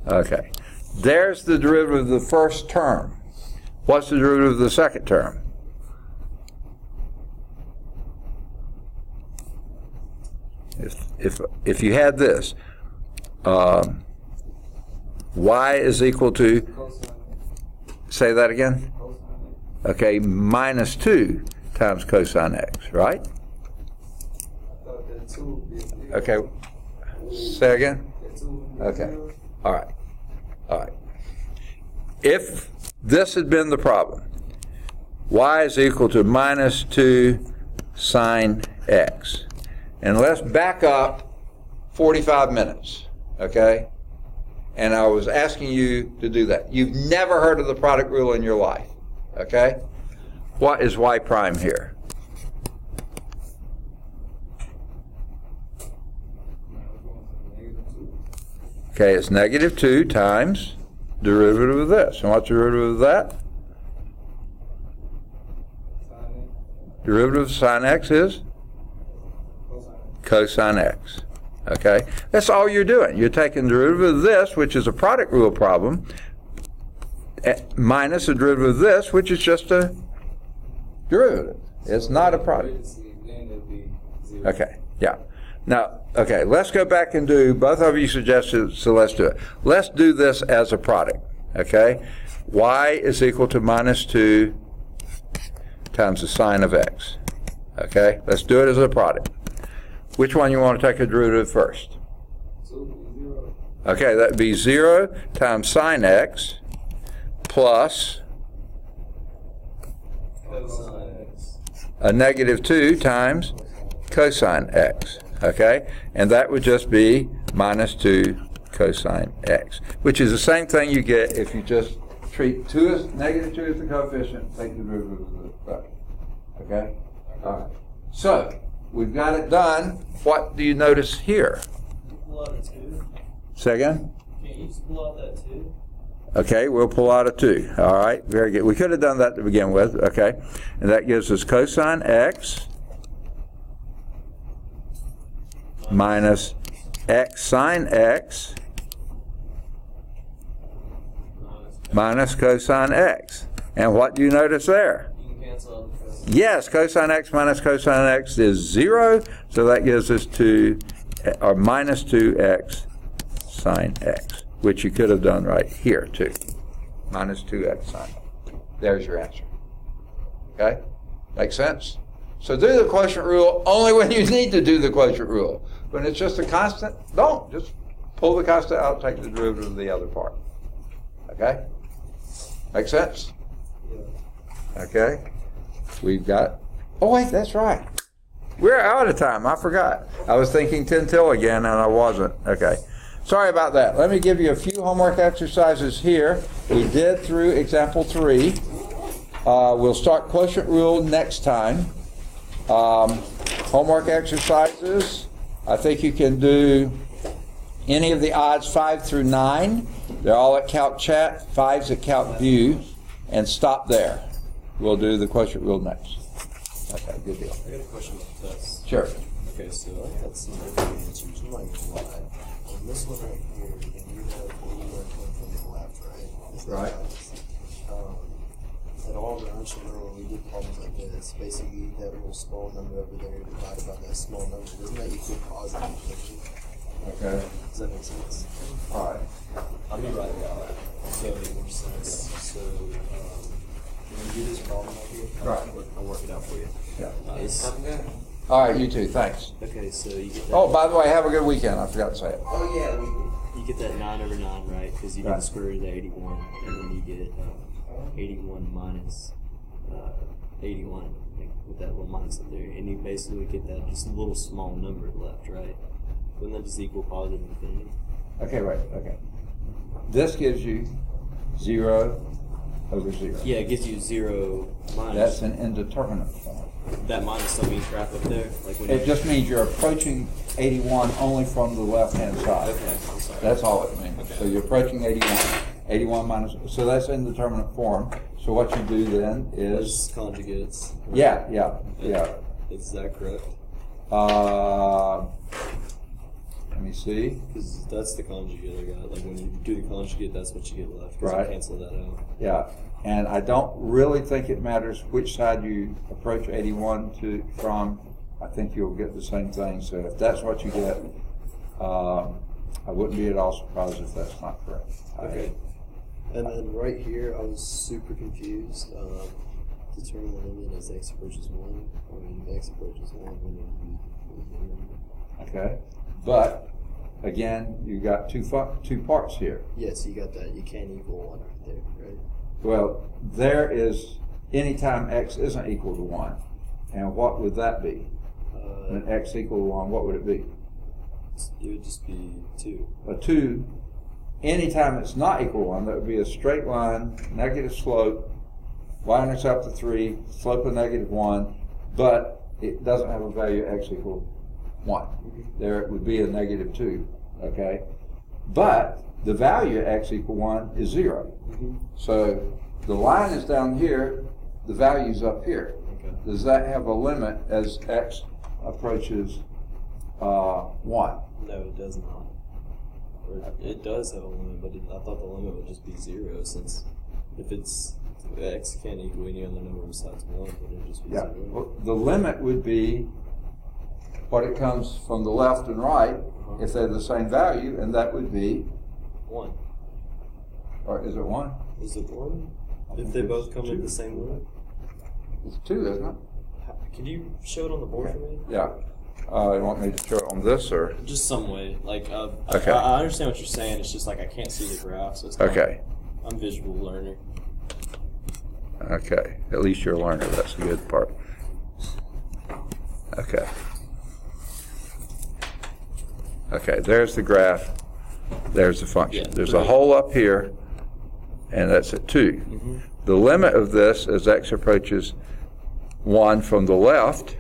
Okay. There's the derivative of the first term. What's the derivative of the second term? If you had this, y is equal to, Cosine x. say that again? Cosine x. Okay, minus 2 times cosine x, right? I thought that 2 would be. Okay, Say again? Okay. All right. All right. If this had been the problem, y is equal to minus 2 sine x. And let's back up 45 minutes, okay? And I was asking you to do that. You've never heard of the product rule in your life, okay? What is y prime here? Okay, it's negative 2 times derivative of this. And what's the derivative of that? Derivative of sine x is? Cosine x. Okay? That's all you're doing. You're taking the derivative of this, which is a product rule problem, minus the derivative of this, which is just a derivative. It's not a product. Okay, yeah. Now, okay, let's go back and do, both of you suggested, so let's do it. Let's do this as a product, okay? Y is equal to minus 2 times the sine of x, okay? Let's do it as a product. Which one you want to take a derivative first? Okay, that would be 0 times sine x plus a negative 2 times cosine x. Okay, and that would just be minus 2 cosine x, which is the same thing you get if you just treat negative 2 as the coefficient, take the derivative of the product. Okay? All right. So, we've got it done. What do you notice here? Pull out a 2. Say again? Can't you just pull out that 2? Okay, we'll pull out a 2. All right, very good. We could have done that to begin with. Okay, and that gives us cosine x minus x sine x minus cosine x. And what do you notice there? You can cancel out the cosine. Yes, cosine x minus cosine x is 0, so that gives us 2, or minus 2x sine x, which you could have done right here too. Minus 2x sine x. There's your answer. Okay? Make sense? So do the quotient rule only when you need to do the quotient rule. When it's just a constant, don't. Just pull the constant out, take the derivative of the other part. Okay? Make sense? Okay? We've got, oh wait, that's right. We're out of time. I forgot. I was thinking 10 till again and I wasn't. Okay. Sorry about that. Let me give you a few homework exercises here. We did through example 3. We'll start quotient rule next time. Homework exercises. I think you can do any of the odds 5 through 9. They're all at Calc Chat, 5's at Calc View, and stop there. We'll do the quotient rule next. Okay, good deal. I got a question about this. Sure. Okay, so I got some different answers. I'm like, why? On this one right here, and you have anyone coming from the left, right? Right. At all the ancient rule, we did problems like this. Basically, that little small number over there divided by that small number. Doesn't that equal positive infinity? Okay. Does that make sense? All right. I'll be right about that. So it makes more sense. So when you do this problem right here, Right. I'll work it out for you. Yeah. Nice. All right, you too. Thanks. Okay, so you get that. Oh, by the way, have a good weekend. I forgot to say it. Oh, yeah, we did. You get that 9 over 9, right? Because you do Right. the square root of the 81, and then you get 81 minus 81, like, with that little minus up there, and you basically get that just little small number left, right? Wouldn't that just equal positive infinity? Okay, right. Okay. This gives you 0 over 0. Yeah, it gives you 0 minus. That's an indeterminate form. That minus don't mean crap up there? Like when It just means you're approaching 81 only from the left-hand side. Okay, I'm sorry. That's all it means. Okay. So you're approaching 81. 81 minus, so that's indeterminate form. So what you do then is, Just conjugates. right? yeah. Is that correct? Let me see. Because that's the conjugate I got. Like when you do the conjugate, that's what you get left. 'Cause Right. I cancel that out. Yeah, and I don't really think it matters which side you approach 81 from. I think you'll get the same thing. So if that's what you get, I wouldn't be at all surprised if that's not correct. Okay. And then right here, I was super confused. Determine the limit as x approaches 1, or when x approaches 1, when Okay, but again, you got two parts here. Yes, you got that. You can't equal 1 right there, right? Well, there is anytime x isn't equal to 1. And what would that be? When x equal to 1, what would it be? It would just be 2. A 2, anytime it's not equal to 1, that would be a straight line, negative slope, y-intercept up to 3, slope of negative 1, but it doesn't have a value x equal 1. There it would be a negative 2, okay? But the value x equal 1 is 0. So the line is down here, the value's up here. Okay. Does that have a limit as x approaches 1? No, it does not. Or it does have a limit, but I thought the limit would just be 0, since if x can't equal any other number besides 1, then it would just be 0. Well, the limit would be what it comes from the left and right if they're the same value, and that would be 1. Or is it 1? Is it 1? If they both come in the same limit? It's 2, isn't it? Can you show it on the board for me? Yeah. You want me to show it on this, or? Just some way. Like, Okay. I understand what you're saying. It's just like I can't see the graph, so it's Okay. I'm a visual learner. Okay. At least you're a learner. That's the good part. Okay. Okay, there's the graph. There's the function. Yeah, There's a hole up here, and that's at 2. The limit of this as x approaches 1 from the left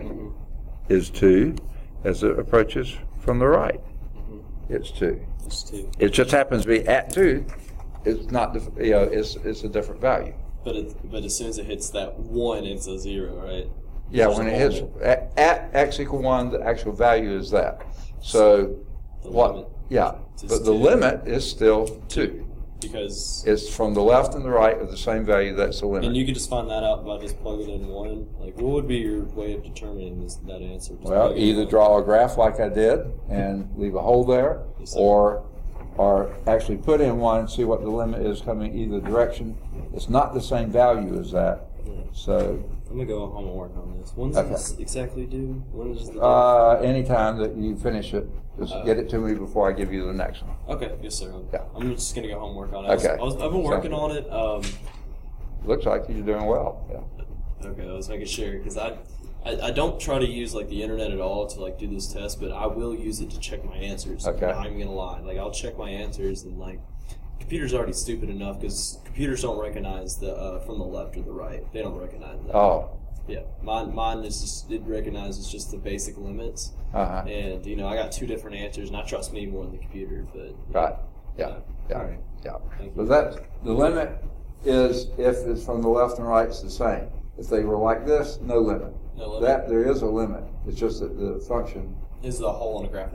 is 2. As it approaches from the right, it's 2. It's 2. It just happens to be at 2. It's not, it's a different value. But as soon as it hits that 1, it's a 0, right? Yeah, There's when a it hits hole. at x equal 1, the actual value is that. So The what? limit Yeah, is but the 2. limit is still 2. Because It's from the left and the right of the same value. That's the limit. and you could just find that out by just plugging in 1. Like, what would be your way of determining that answer? Just Well, plug in either 1. draw a graph like I did and leave a hole there, Yes, sir. or actually put in 1 and see what the limit is coming either direction. It's not the same value as that. Yeah. So I'm gonna go home and work on this. When does Okay. this exactly due? When is the anytime that you finish it, just get it to me before I give you the next one. Okay, yes sir. Yeah. I'm just gonna go home and work on it. Okay. I've been working on it. Looks like you're doing well. Yeah. Okay, I was making sure because I don't try to use like the internet at all to like do this test, but I will use it to check my answers. Okay. I'm not even gonna lie. Like I'll check my answers and like computer's already stupid enough because computers don't recognize the from the left or the right. They don't recognize that. Oh. Yeah, mine is just it recognizes just the basic limits, and I got 2 different answers, and I trust me more than the computer. But Right. Yeah. Yeah. All right. Yeah. Thank But you. that's the limit is if it's from the left and right, it's the same. If they were like this, no limit. No limit. That there is a limit. It's just that the function. Is the hole on the graph?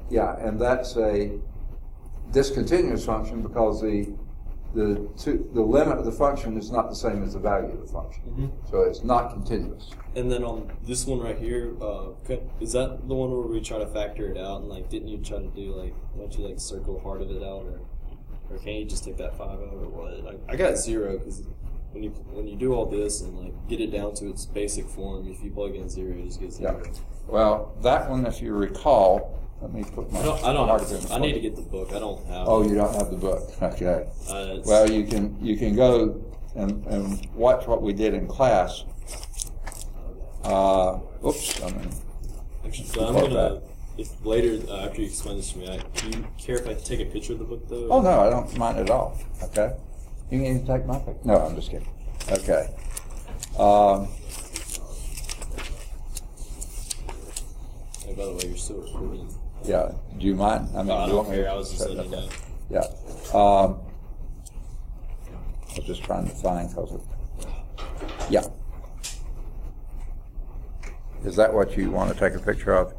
Yeah, and that's a discontinuous function because the limit of the function is not the same as the value of the function. So it's not continuous. And then on this one right here, is that the one where we try to factor it out? And like, didn't you try to do like, don't you like circle part of it out, or can you just take that 5 out, or what? I got 0 because when you do all this and like get it down to its basic form, if you plug in 0, it just gets 0. Yeah. Well, that one, if you recall, let me put my. I don't marker have. in I need to front. get the book. I don't have. Oh, you don't have the book. Okay. It's- Well, you can go and watch what we did in class. Oops. Actually, so I'm gonna. If later after you explain this to me, do you care if I take a picture of the book though? Oh no, I don't mind at all. Okay. You can even take my picture. No, I'm just kidding. Okay. Hey, by the way, you're still recording. Yeah. Do you mind? I mean, I you don't want me care. to- I was just letting you know. Yeah. I was just trying to find yeah. Is that what you want to take a picture of?